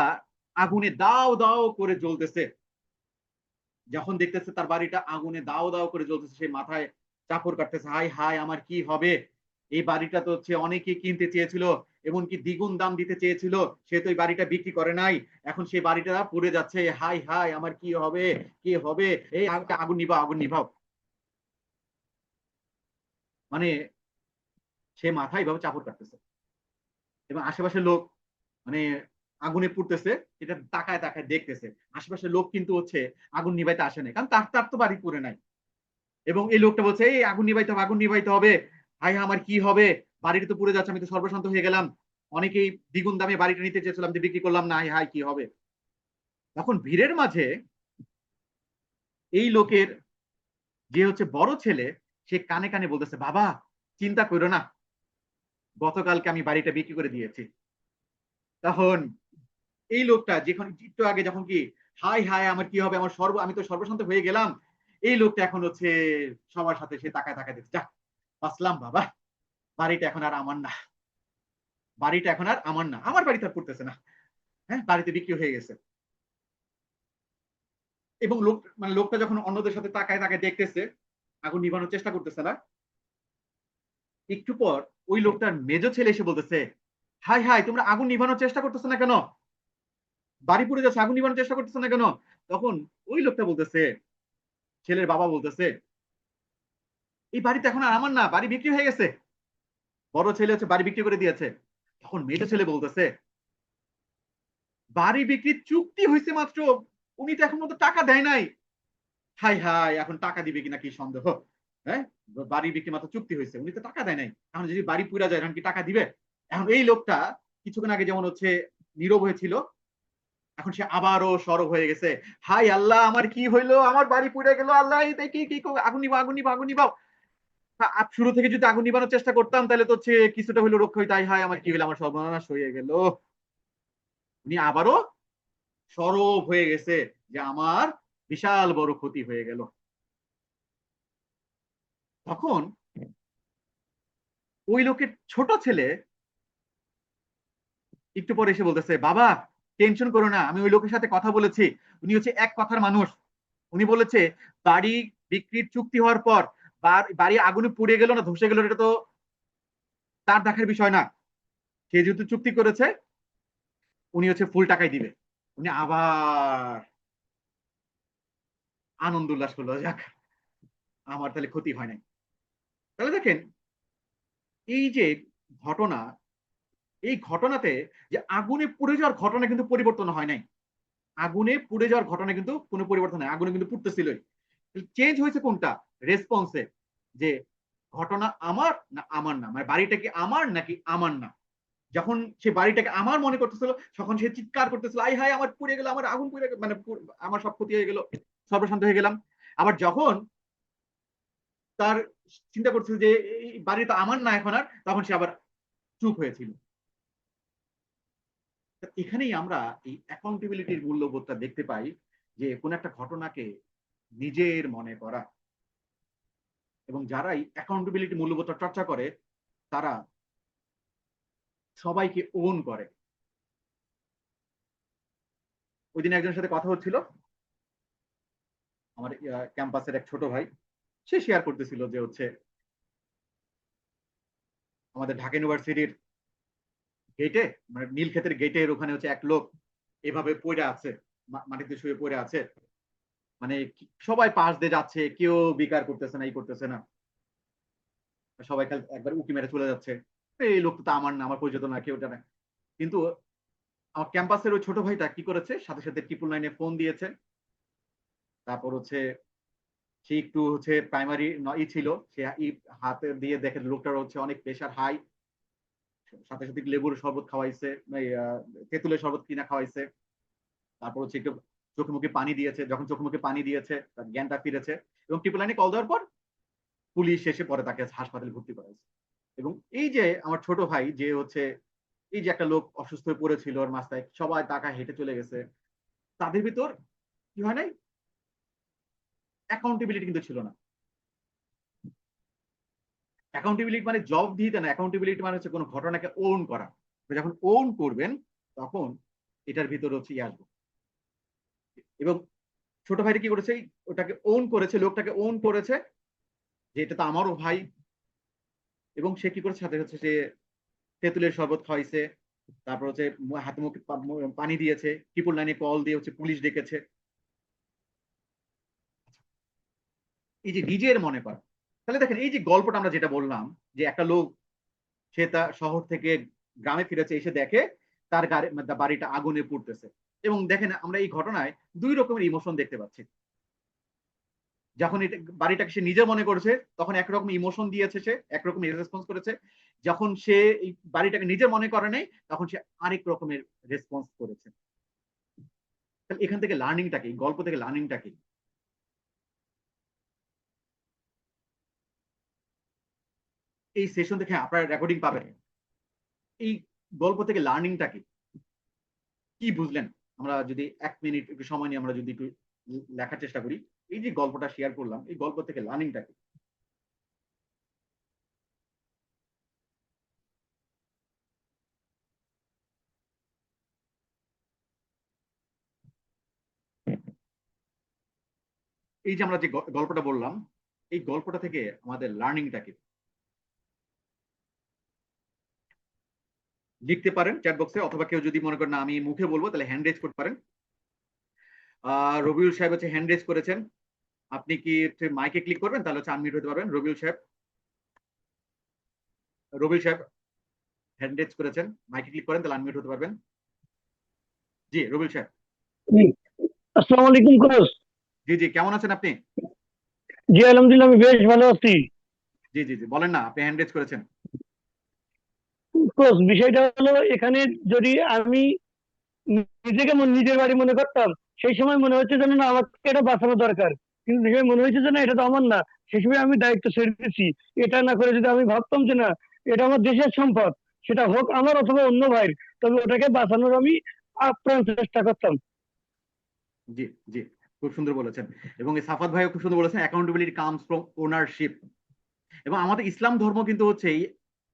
[SPEAKER 1] আগুনে দাও দাও করে জ্বলতেছে। যখন দেখতেছে তার বাড়িটা আগুনে দাও দাও করে জ্বলতেছে, সে মাথায় চাপড় কাটতেছে, হাই হাই আমার কি হবে, এই বাড়িটা তো হচ্ছে অনেকে কিনতে চেয়েছিল, এমনকি দ্বিগুণ দাম দিতে চেয়েছিল, সে তো এই বাড়িটা বিক্রি করে নাই, এখন সেই বাড়িটা পুড়ে যাচ্ছে, হাই হাই আমার কি হবে, কি হবে, এই আগুন নিভাও, আগুন নিভাও। মানে সে মাথায় এভাবে চাপড় কাটতেছে এবং আশেপাশের লোক মানে আগুনে পুড়তেছে, এটা তাকায় তাকায় দেখতেছে। আশেপাশের লোক কিন্তু হচ্ছে আগুন নিভাইতে আসে নাই, কারণ তার তার তো বাড়ি পুড়ে নাই। এবং এই লোকটা বলছে এই আগুন নিভাইতে হবে, আগুন নিভাইতে হবে, হাই আমার কি হবে, বাড়িটা তো পুড়ে যাচ্ছে, আমি তো সর্বশান্ত হয়ে গেলাম, অনেকেই দ্বিগুণ দামে বাড়িটা নিতে চেয়েছিলাম, যে বিক্রি করলাম না, হাই হাই কি হবে। তখন ভিড়ের মাঝে এই লোকের যে হচ্ছে বড় ছেলে, সে কানে কানে বলতেছে, বাবা চিন্তা করো না, গতকালকে আমি বাড়িটা বিক্রি করে দিয়েছি। তখন এই লোকটা যখন একটু আগে যখন কি হাই হাই আমার কি হবে, আমার আমি তো সর্বশান্ত হয়ে গেলাম, এই লোকটা এখন হচ্ছে সবার সাথে সে তাকায় তাকায় দিচ্ছে, যাক বাঁচলাম বাবা, বাড়িটা এখন আর আমার না, বাড়িটা এখন আর আমার না, আমার বাড়িতে আর পড়তেছে না, হ্যাঁ বাড়িতে বিক্রি হয়ে গেছে। এবং লোকটা যখন অন্যদের সাথে তাকায় তাকায় দেখতেছে, আগুন নিভানোর চেষ্টা করতেছে না, একটু পর ওই লোকটার মেজো ছেলে এসে বলতেছে, হাই হাই তোমরা আগুন নিভানোর চেষ্টা করতেছো না কেন, বাড়ি পুড়ে যাচ্ছে, আগুন নিভানোর চেষ্টা করতেছো না কেন। তখন ওই লোকটা বলতেছে, ছেলের বাবা বলতেছে, এই বাড়িতে এখন আর আমার না, বাড়ি বিক্রি হয়ে গেছে, বড় ছেলে হচ্ছে বাড়ি বিক্রি করে দিয়েছে। তখন মেজো ছেলে বলতেছে, বাড়ি বিক্রির চুক্তি হয়েছে মাত্র, উনি তো এখন মতো টাকা দেয় নাই, হাই হাই এখন টাকা দিবে কিনা কি সন্দেহ, হ্যাঁ বাড়ি বিক্রি মাত্র চুক্তি হয়েছে, উনি তো টাকা দেয় নাই, এখন যদি বাড়ি পুরা যায় এখন কি টাকা দিবে। এখন এই লোকটা কিছুক্ষণ আগে যেমন হচ্ছে নীরব হয়েছিল, এখন সে আবারও সরব হয়ে গেছে, হাই আল্লাহ আমার কি হইলো, আমার বাড়ি পুড়ে গেল, আল্লাহ কি কি আগুন নিবাও, আগুন নিবাও, আগুন নিবাও। শুরু থেকে যদি আগুন নিবানোর চেষ্টা করতাম তাহলে তো হচ্ছে কিছুটা হইলো রক্ষা হইতো, হাই আমার কি হইলো, আমার সর্বনাশ হয়ে গেল। উনি আবারও সরব হয়ে গেছে যে আমার বিশাল বড় ক্ষতি হয়ে গেল। তখন ওই লোকের ছোট ছেলে একটু পরে এসে বলতেছে, বাবা টেনশন করো না, আমি ওই লোকের সাথে কথা বলেছি, উনি হচ্ছে এক কথার মানুষ, উনি বলেছে বাড়ি বিক্রির চুক্তি হওয়ার পর বাড়ি আগুনে পুড়ে গেল না ধসে গেল, এটা তো তার দেখার বিষয় না। সে যেহেতু চুক্তি করেছে, উনি হচ্ছে ফুল টাকাই দিবে। উনি আবার আনন্দ উল্লাস করলো, যাক আমার তাহলে ক্ষতি হয় নাই। তাহলে দেখেন এই যে ঘটনা, এই ঘটনাতে যে আগুনে পুড়ে যাওয়ার ঘটনা কিন্তু পরিবর্তন হয় নাই। আগুনে পুড়ে যাওয়ার ঘটনা কিন্তু কোনো পরিবর্তন নাই, আগুনে কিন্তু পুড়তেছিলই। চেঞ্জ হয়েছে কোনটা? রেসপন্সে, যে ঘটনা আমার না আমার না, মানে বাড়িটা কি আমার নাকি আমার না। যখন সে বাড়িটাকে আমার মনে করতেছিল, তখন সে চিৎকার করতেছিল, আই হায় আমার পুড়ে গেল, আমার আগুন পুড়ে মানে আমার সব ক্ষতি হয়ে গেল, সর্বশান্ত হয়ে গেলাম। আবার যখন তার চিন্তা করছিল যে এই বাড়ি তো আমার না এখন আর, তখন সে আবার চুপ হয়েছিল। এখানেই আমরা এই অ্যাকাউন্টেবিলিটির মূল্যবোধটা দেখতে পাই, যে কোন একটা ঘটনাকে নিজের মনে করা। এবং যারা এই অ্যাকাউন্টেবিলিটি মূল্যবোধটা চর্চা করে, তারা সবাইকে ওন করে। ওই দিন একজনের সাথে কথা হচ্ছিল, আমার ক্যাম্পাসের এক ছোট ভাই, সে শেয়ার করতেছিল যে হচ্ছে আমাদের ঢাকা ইউনিভার্সিটির গেটে, মানে নীলক্ষেতের গেটের ওখানে হচ্ছে এক লোক এভাবে পড়ে আছে, মাটিতে শুয়ে পড়ে আছে। মানে সবাই পাশ দিয়ে যাচ্ছে, কেউ বিকার করতেছে না, এই করতেছে না, সবাই খালি একবার উকি মেরে চলে যাচ্ছে। এই লোক তো আমার না, আমার পরিচিত না, কেউ না। কিন্তু আমার ক্যাম্পাসের ওই ছোট ভাইটা কি করেছে, সাথে সাথে 999 ফোন দিয়েছে। তারপর হচ্ছে সে একটু হচ্ছে প্রাইমারি ছিল, সে হাতে দিয়ে দেখে লোকটার হচ্ছে অনেক প্রেশার হাই। সাথে সাথে লেবুর শরবত খাওয়াইছে, তেঁতুলের শরবত কিনা খাওয়াইছে। তারপর হচ্ছে একটু চোখে মুখে পানি দিয়েছে, যখন চোখে মুখে পানি দিয়েছে তার জ্ঞানটা ফিরেছে। এবং 999 কল দেওয়ার পর পুলিশ এসে পরে তাকে হাসপাতালে ভর্তি করাইছে। এবং এই যে আমার ছোট ভাই যে হচ্ছে, এই যে একটা লোক অসুস্থ হয়ে পড়েছিল, ওর মাথায় সবাই টাকা হেঁটে চলে গেছে, তাদের ভিতর কি হয় নাই, অ্যাকাউন্টেবিলিটি কিন্তু ছিল না। অ্যাকাউন্টেবিলিটি মানে জব দিতে না, অ্যাকাউন্টেবিলিটি মানে হচ্ছে কোনো ঘটনাকে ওন করা। যখন ওন করবেন, তখন এটার ভিতরে হচ্ছে আসবে। এবং ছোট ভাইটা কি করেছে, ওটাকে ওন করেছে, লোকটাকে ওন করেছে যে এটা তো আমারও ভাই। এবং সে কি করেছে, সাথে হচ্ছে সে তেঁতুলের শরবত খাওয়াইছে, তারপর হচ্ছে হাতে মুখে পানি দিয়েছে, 999 কল দিয়ে হচ্ছে পুলিশ ডেকেছে। এই যে নিজের মনে করা। তাহলে দেখেন এই যে গল্পটা আমরা যেটা বললাম, যে একটা লোক সে তার শহর থেকে গ্রামে ফিরেছে, এসে দেখে তার বাড়িটা আগুনে পুড়তেছে। এবং দেখেন আমরা এই ঘটনায় দুই রকমের ইমোশন দেখতে পাচ্ছি। যখন এটা বাড়িটাকে সে নিজে মনে করেছে, তখন একরকম ইমোশন দিয়েছে, সে একরকম রেসপন্স করেছে। যখন সে এই বাড়িটাকে নিজে মনে করে নেই, তখন সে আরেক রকমের রেসপন্স করেছে। তাহলে এখান থেকে লার্নিংটা কি, গল্প থেকে লার্নিংটা কি? এই সেশন দেখে আপনারা রেকর্ডিং পাবেন। এই গল্প থেকে লার্নিংটা কি, কি বুঝলেন? আমরা যদি 1 মিনিট একটু সময় নিয়ে আমরা যদি একটু লেখার চেষ্টা করি, এই যে গল্পটা শেয়ার করলাম, এই গল্প থেকে লার্নিংটা কি? এই যে আমরা যে গল্পটা বললাম, এই গল্পটা থেকে আমাদের লার্নিংটা কি? লিখতে পারেন চ্যাট বক্সে, অথবা কেউ যদি মনে করেন না আমি মুখে বলবো, তাহলে হ্যান্ড রেজ করতে পারেন। রবিউল সাহেব হচ্ছে হ্যান্ড রেজ করেছেন। আপনি কি মাইকে ক্লিক করবেন, তাহলে হচ্ছে আনমিউট হতে পারবেন। রবিউল সাহেব, রবিউল সাহেব হ্যান্ড রেজ করেছেন, মাইকে ক্লিক করেন, তাহলে আনমিউট হতে পারবেন। জি রবিউল সাহেব।
[SPEAKER 3] জি, আসসালামু আলাইকুম কোচ।
[SPEAKER 1] জি জি, কেমন আছেন আপনি?
[SPEAKER 3] জি আলহামদুলিল্লাহ, আমি বেশ ভালো আছি।
[SPEAKER 1] জি জি জি, বলেন না, আপনি হ্যান্ড রেজ করেছেন।
[SPEAKER 3] কোচ, বিষয়টা হলো এখানে যদি আমি নিজেকে নিজের বাড়ি মনে করতাম, সেই সময় মনে হচ্ছে যেন না আমাকে এটা বাঁচানো দরকার। কিন্তু বিষয় মনে হয়েছে যে না, এটা তো আমার না। সেই সময় আমি দায়িত্ব ছেড়ে দিচ্ছি। এটা না করে যদি আমি ভাবতাম যে না, এটা আমার দেশের সম্পদ, সেটা হোক আমার অথবা অন্য ভাইয়ের, তবে ওটাকে বাঁচানোর আমি আপ্রাণ চেষ্টা করতাম।
[SPEAKER 1] জি জি, খুব সুন্দর বলেছেন। এবং এই সাফাত ভাইও খুব সুন্দর বলেছেন, অ্যাকাউন্টেবিলিটি কামস ফ্রম ওনারশিপ। এবং আমাদের ইসলাম ধর্ম কিন্তু হচ্ছে এই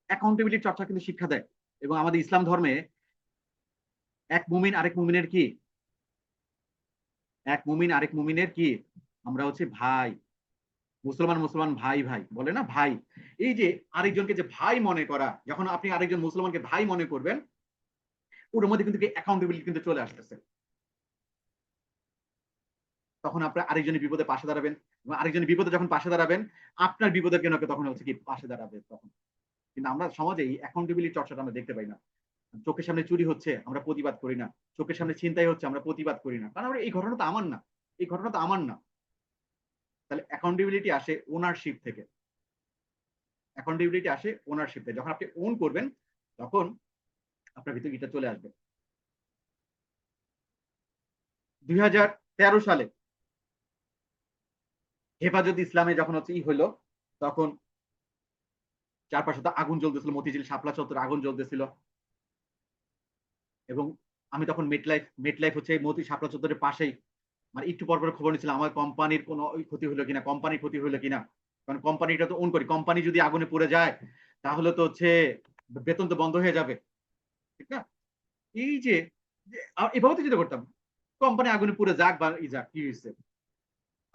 [SPEAKER 1] অ্যাকাউন্টেবিলিটি চর্চা কিন্তু শিক্ষা দেয়। এবং আমাদের ইসলাম ধর্মে এক মুমিন আরেক মুমিনের কি, এক মুমিন আরেক মুমিনের কি, আমরা হচ্ছে ভাই। মুসলমান মুসলমান ভাই ভাই বলে না, ভাই। এই যে আরেকজনকে যে ভাই মনে করা, যখন আপনি আরেকজন মুসলমানকে ভাই মনে করবেন, ওর মধ্যে কিন্তু অ্যাকাউন্টেবিলিটি কিন্তু চলে আসতেছে। তখন আপনার আরেকজনের বিপদে পাশে দাঁড়াবেন, এবং আরেকজনের বিপদে যখন পাশে দাঁড়াবেন, আপনার বিপদের কেন তখন হচ্ছে কি পাশে দাঁড়াবে তখন। কিন্তু আমরা সমাজে এই অ্যাকাউন্টেবিলিটি চর্চাটা আমরা দেখতে পাই না। চোখের সামনে চুরি হচ্ছে, আমরা প্রতিবাদ করি না। চোখের সামনে ছিনতাই হচ্ছে, আমরা প্রতিবাদ করি না, কারণ এই ঘটনা তো আমার না, এই ঘটনা তো আমার না। তাহলে অ্যাকাউন্টেবিলিটি আসে ওনারশিপ থেকে। অ্যাকাউন্টেবিলিটি আসে ওনারশিপ থেকে। যখন আপনি ওন করবেন, তখন আপনার ভিতরে এটা চলে আসবে। 2013 সালে হেফাজত ইসলামে যখন হচ্ছে হইলো, তখন চারপাশে তো আগুন জ্বলতেছিল, মতিঝিল শাপলা চত্বরে আগুন জ্বলতেছিল। এবং আমি তখন মেটলাইফ হচ্ছে মতি শাপলা চত্বরের পাশেই, মানে একটু পর পর খবর নিচ্ছিলাম আমার কোম্পানির কোনো ক্ষতি হলো কিনা, কোম্পানির ক্ষতি হলো কিনা। কারণ কোম্পানিটা তো ওন করি, কোম্পানি যদি আগুনে পড়ে যায় তাহলে তো হচ্ছে বেতন তো বন্ধ হয়ে যাবে, ঠিক না? এই যে এভাবে তো চিন্তা করতাম, কোম্পানি আগুনে পুড়ে যাক বা যাক, কি হয়েছে,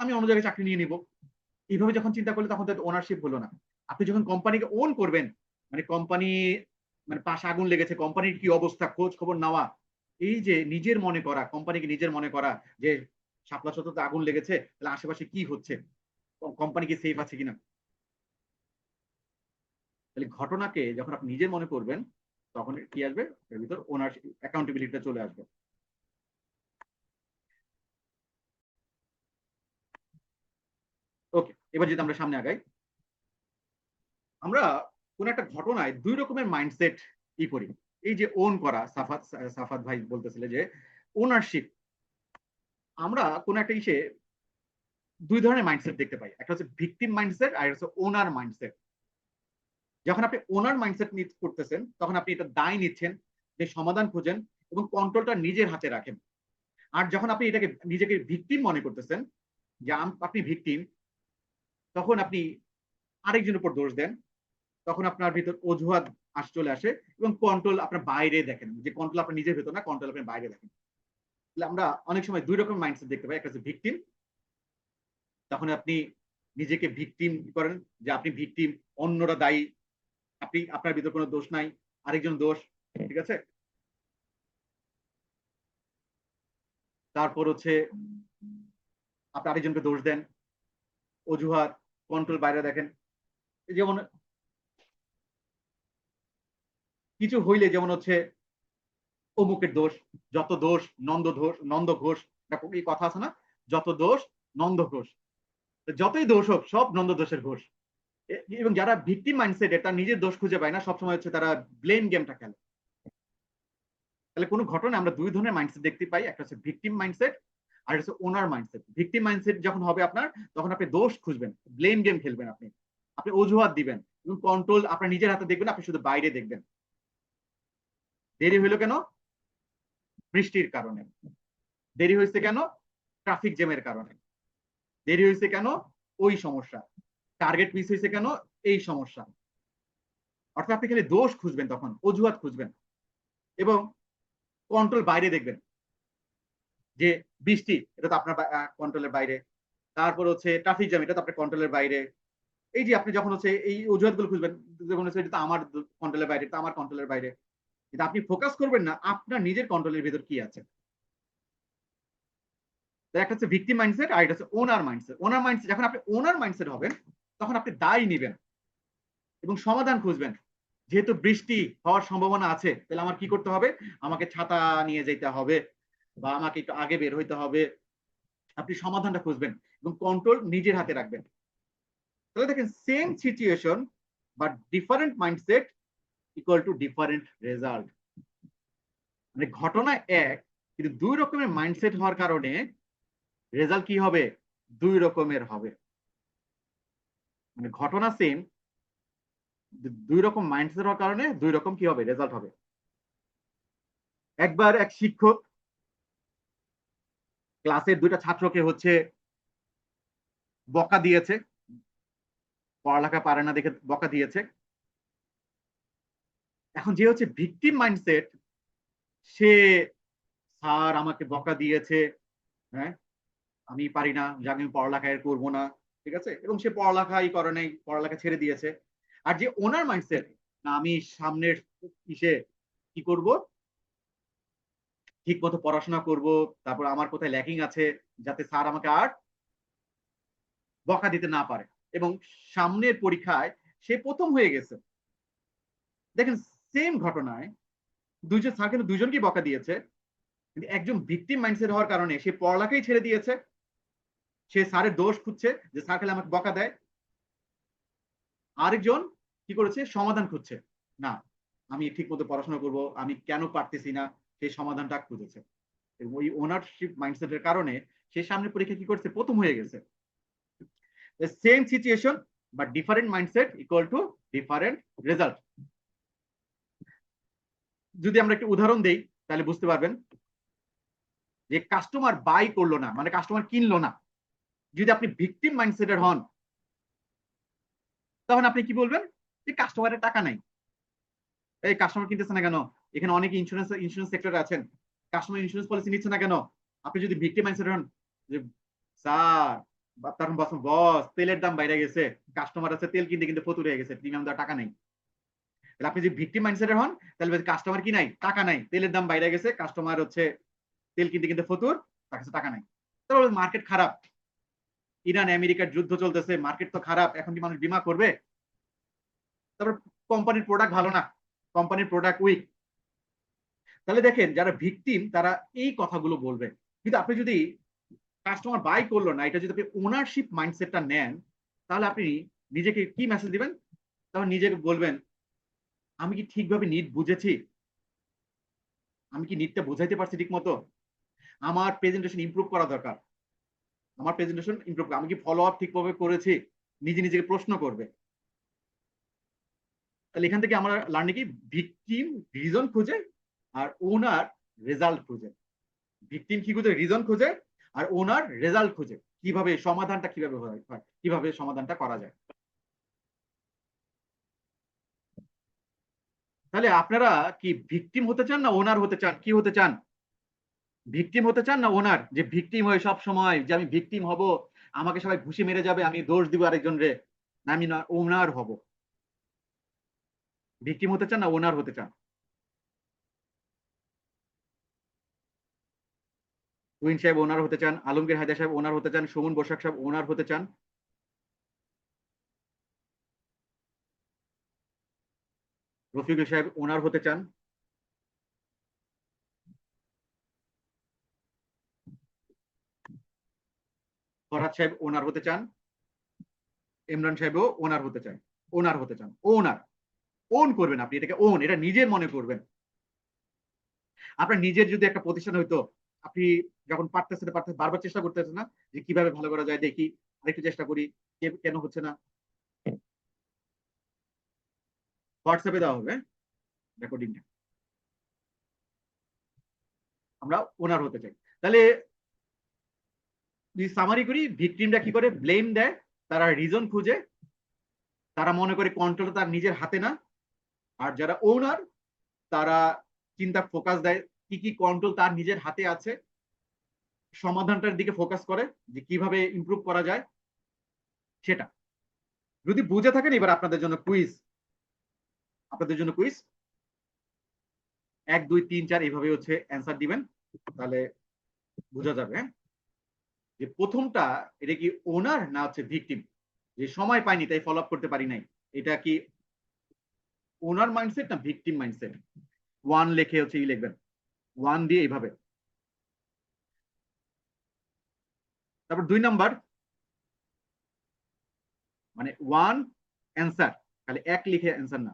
[SPEAKER 1] আমি অন্য জায়গায় চাকরি নিয়ে নিব। এইভাবে যখন চিন্তা করলে তখন তো ওনারশিপ হলো না। আপনি যখন কোম্পানিকে ওন করবেন, মানে কোম্পানি, মানে পাশে আগুন লেগেছে, কোম্পানির কি অবস্থা খোঁজ খবর নেওয়া, এই যে নিজের মনে করা, কোম্পানিকে নিজের মনে করা যে শাপলা চত্বরে আগুন লেগেছে, তাহলে আশেপাশে কি হচ্ছে, কোম্পানি কি সেফ আছে কিনা। তাহলে ঘটনাকে যখন আপনি নিজের মনে করবেন, তখন কি আসবে এর ভিতর, ওনারশিপ, অ্যাকাউন্টেবিলিটিটা চলে আসবে। ওকে, এবার যদি আমরা সামনে আগাই, আমরা কোন একটা ঘটনায় দুই রকমের মাইন্ডসেট করি। এই যে ওন করা, সাফাত ভাই বলতেছিল যে ওনারশিপ, আমরা কোন একটা দুই ধরনের মাইন্ডসেট দেখতে পাই। একটা হচ্ছে ভিকটিম মাইন্ডসেট, আর হচ্ছে ওনার মাইন্ডসেট। যখন আপনি ওনার মাইন্ডসেট করতেছেন, তখন আপনি এটা দায় নিচ্ছেন, যে সমাধান খুঁজেন এবং কন্ট্রোলটা নিজের হাতে রাখেন। আর যখন আপনি এটাকে নিজেকে ভিকটিম মনে করতেছেন, যে আপনি ভিকটিম, তখন আপনি আরেকজনের উপর দোষ দেন। তখন আপনার ভিতর অজুহাত চলে আসে, এবং কন্ট্রোল আপনার বাইরে দেখেন, যে কন্ট্রোল আপনার নিজের ভেতর না, কন্ট্রোল আপনার বাইরে দেখেন। আমরা অনেক সময় দুই রকম মাইন্ডসেট দেখতে পাই। একটা হচ্ছে ভিকটিম, তখন আপনি নিজেকে ভিকটিম করেন, যে আপনি ভিকটিম, অন্যরা দায়ী, আপনি, আপনার ভিতর কোনো দোষ নাই, আরেকজন দোষ, ঠিক আছে। তারপর হচ্ছে আপনি আরেকজনকে দোষ দেন, অজুহাত, কন্ট্রোল বাইরে দেখেন। যেমন কিছু হইলে, যেমন হচ্ছে অমুকের দোষ, যত দোষ নন্দ ঘোষ, এই কথা আছে না, যত দোষ নন্দ ঘোষ, যতই দোষ হোক সব নন্দ দোষের ঘোষ। এবং যারা ভিকটিম মাইন্ডসেট, তার নিজের দোষ খুঁজে পায় না, সবসময় হচ্ছে তারা ব্লেম গেমটা খেলে। তাহলে কোনো ঘটনা আমরা দুই ধরনের মাইন্ডসেট দেখতে পাই, একটা হচ্ছে ভিকটিম মাইন্ডসেট, আর হচ্ছে ওনার মাইন্ডসেট। ভিকটিম মাইন্ডসেট যখন হবে আপনার, তখন আপনি দোষ খুঁজবেন, ব্লেম গেম খেলবেন, আপনি আপনি অজুহাত দিবেন, এবং কন্ট্রোল আপনার নিজের হাতে দেখবেন, আপনি শুধু বাইরে দেখবেন। দেরি হইলো কেন? বৃষ্টির কারণে। দেরি হয়েছে কেন? ট্রাফিক জ্যামের কারণে। দেরি হয়েছে কেন? ওই সমস্যা। টার্গেট মিস হয়েছে কেন? এই সমস্যা। অর্থাৎ আপনি খালি দোষ খুঁজবেন, তখন অজুহাত খুঁজবেন, এবং কন্ট্রোল বাইরে দেখবেন, যে বৃষ্টি, এটা তো আপনার কন্ট্রোলের বাইরে। তারপর হচ্ছে ট্রাফিক জ্যাম, এটা তো আপনার কন্ট্রোলের বাইরে। এই যে আপনি যখন হচ্ছে এই অজুহাতগুলো খুঁজবেন, যখন হচ্ছে এটা তো আমার কন্ট্রোলের বাইরে, এটা আমার কন্ট্রোলের বাইরে, কিন্তু আপনি ফোকাস করবেন না আপনার নিজের কন্ট্রোলের ভিতর কি আছে। একটা হচ্ছে ভিকটিম মাইন্ডসেট, আর এটা হচ্ছে ওনার মাইন্ডসেট। ওনার মাইন্ডসেট, যখন আপনি ওনার মাইন্ডসেট হবেন, তখন আপনি দায় নিবেন এবং সমাধান খুঁজবেন। যেহেতু বৃষ্টি হওয়ার সম্ভাবনা আছে, তাহলে আমার কি করতে হবে? আমাকে ছাতা নিয়ে যেতে হবে, বা আমাকে একটু আগে বের হইতে হবে। আপনি সমাধানটা খুঁজবেন এবং কন্ট্রোল নিজের হাতে রাখবেন। তাহলে দেখেন, same situation but different mindset equal to different result. মানে ঘটনা এক, কিন্তু দুই রকমের মাইন্ডসেট হওয়ার কারণে রেজাল্ট কি হবে? দুই রকমের হবে। মানে ঘটনা সেম, দুই রকম মাইন্ডসেট হওয়ার কারণে দুই রকম কি হবে? রেজাল্ট হবে। একবার এক শিক্ষক ক্লাসের দুইটা ছাত্রকে হচ্ছে বকা দিয়েছে, পড়ালেখা পারে না দেখে বকা দিয়েছে। এখন যে হচ্ছে ভিকটিম মাইন্ডসেট, সে, স্যার আমাকে বকা দিয়েছে, হ্যাঁ, আমি পারি না, যে আমি পড়ালেখা করবো না, ঠিক আছে, এবং সে পড়ালেখাই করে নাই, পড়ালেখা ছেড়ে দিয়েছে। আর যে ওনার মাইন্ডসেট, না আমি সামনের ইসে কি করব, ঠিক মতো পড়াশোনা করব, তারপর আমার কোথায় ল্যাকিং আছে যাতে স্যার আমাকে আর বকা দিতে না পারে, এবং সামনের পরীক্ষায় সে প্রথম হয়ে গেছে। দেখেন সেম ঘটনায় দুইজন স্যার কিন্তু দুইজনকেই বকা দিয়েছে, কিন্তু একজন ভিকটিম মাইন্ডসেট হওয়ার কারণে সে পড়ালেখাই ছেড়ে দিয়েছে, সে স্যারের দোষ খুঁজছে যে স্যার খেলে আমাকে বকা দেয়। আরেকজন কি করেছে, সমাধান খুঁজছে, না আমি ঠিক মতো পড়াশোনা করব, আমি কেন পারতেছি না, সেই সমাধানটা খুঁজেছে। এবং ওই ওনারশিপ মাইন্ডসেটের কারণে সে সামনে পরীক্ষা কি করছে, প্রথম হয়ে গেছে। Same situation but different mindset equal to different result. যদি আমরা একটু উদাহরণ দেই তাহলে বুঝতে পারবেন যে কাস্টমার বাই করলো না, মানে কাস্টমার কিনলো না, যদি আপনি ভিকটিম মাইন্ডসেটের হন তখন আপনি কি বলবেন, যে কাস্টমারের টাকা নাই, এই কাস্টমার কিনতেছে না কেন, এখানে অনেকে ইন্স্যুরেন্স সেক্টরে আছেন, কাস্টমার ইন্স্যুরেন্স পলিসি নিচ্ছে না কেন। আপনি যদি ভিকটিম মাইন্ডসেট হন যে স্যার, তখন বস তেলের দাম বাইরে গেছে, কাস্টমার আছে তেল কিনতে কিনতে ফতুর হয়ে গেছে, প্রিমিয়াম দেওয়ার টাকা নাই। তাহলে আপনি যদি ভিকটিম মাইন্ডসেটের হন তাহলে কাস্টমার কি নাই, টাকা নাই, তেলের দাম বাইরে গেছে, কাস্টমার হচ্ছে তেল কিনতে কিনতে ফতুর, তার কাছে টাকা নাই। তাহলে মার্কেট খারাপ, ইরান আমেরিকার যুদ্ধ চলতেছে, মার্কেট তো খারাপ, এখন কি মানুষ বীমা করবে। তারপর কোম্পানির প্রোডাক্ট ভালো না, কোম্পানির প্রোডাক্ট উইক। তাহলে দেখেন যারা ভিকটিম তারা এই কথাগুলো বলবে। কিন্তু আপনি যদি কাস্টমার বাই করলো না, এটা যদি আপনি ওনারশিপ মাইন্ডসেটটা নেন, তাহলে আপনি নিজেকে কি মেসেজ দিবেন, তখন নিজেকে বলবেন আমি কি ঠিকভাবে নিড বুঝেছি, আমি কি নিডটা বোঝাইতে পারছি ঠিক মতো, আমার প্রেজেন্টেশন ইমপ্রুভ করা দরকার, আমার প্রেজেন্টেশন ইমপ্রুভ, আমি কি ফলো আপ ঠিকভাবে করেছি, নিজে নিজেকে প্রশ্ন করবে। তাহলে এখান থেকে আমরা লার্নিং কি, ভিকটিম রিজন খুঁজে আর ওনার রেজাল্ট খুঁজে। ভিকটিম কি খুঁজে, রিজন খুঁজে, আর ওনার রেজাল্ট খুঁজে, কিভাবে সমাধানটা কিভাবে হয়, কিভাবে সমাধানটা করা যায়। তাহলে আপনারা কি ভিকটিম হতে চান না ওনার হতে চান, কি হতে চান, ভিকটিম হতে চান না ওনার, যে ভিকটিম হয়ে সব সময় যে আমি ভিকটিম হব, আমাকে সবাই ঘুষি মেরে যাবে, আমি দোষ দিব আরেকজন রে, না আমি না ওনার হব। ভিকটিম হতে চান না ওনার হতে চান। তুহিন সাহেব ওনার হতে চান, আলমগীর হায়দার সাহেব ওনার হতে চান, সুমন বসাক সাহেব ওনার হতে চান, রফিকুল সাহেব ওনার হতে চান, ফরহাদ সাহেব ওনার হতে চান, ইমরান সাহেবও ওনার হতে চান, ওনার হতে চান, ওনার ওন করবেন আপনি এটাকে, ওন, এটা নিজের মনে করবেন। আপনার নিজের যদি একটা প্রতিষ্ঠান হইতো, আপনি যখন পারতেছেন বারবার চেষ্টা করতেছেন না যে কিভাবে ভালো করা যায়, দেখি আরেকটু চেষ্টা করি, কেন হচ্ছে না, হোয়াটসঅ্যাপে দেওয়া হবে রেকর্ডিংটা, আমরা ওনার হতে চাই। তাহলে যদি সামারি করি, ভিকটিমটা কি করে, ব্লেম দেয়, তারা রিজন খুঁজে, তারা মনে করে কন্ট্রোল তার নিজের হাতে না। আর যারা ওনার, তারা চিন্তা ফোকাস দেয় কি কি কন্ট্রোল তার নিজের হাতে আছে, সমাধানটার দিকে ফোকাস করে যে কিভাবে ইমপ্রুভ করা যায় সেটা। যদি বুঝে থাকেন, এবার আপনাদের জন্য কুইজ, আপনাদের জন্য কুইজ 1 2 3 4 এইভাবে হচ্ছে অ্যান্সার দিবেন, তাহলে বোঝা যাবে যে প্রথমটা এটা কি ওনার না হচ্ছে ভিকটিম, যে সময় পাইনি তাই ফলো আপ করতে পারি নাই, এটা কি ওনার মাইন্ডসেট না ভিকটিম মাইন্ডসেট। 1 লিখে হচ্ছে লিখবেন, 1 দিয়ে এইভাবে। তারপর 2 নাম্বার, মানে 1 অ্যান্সার, খালি 1 লিখে অ্যান্সার না,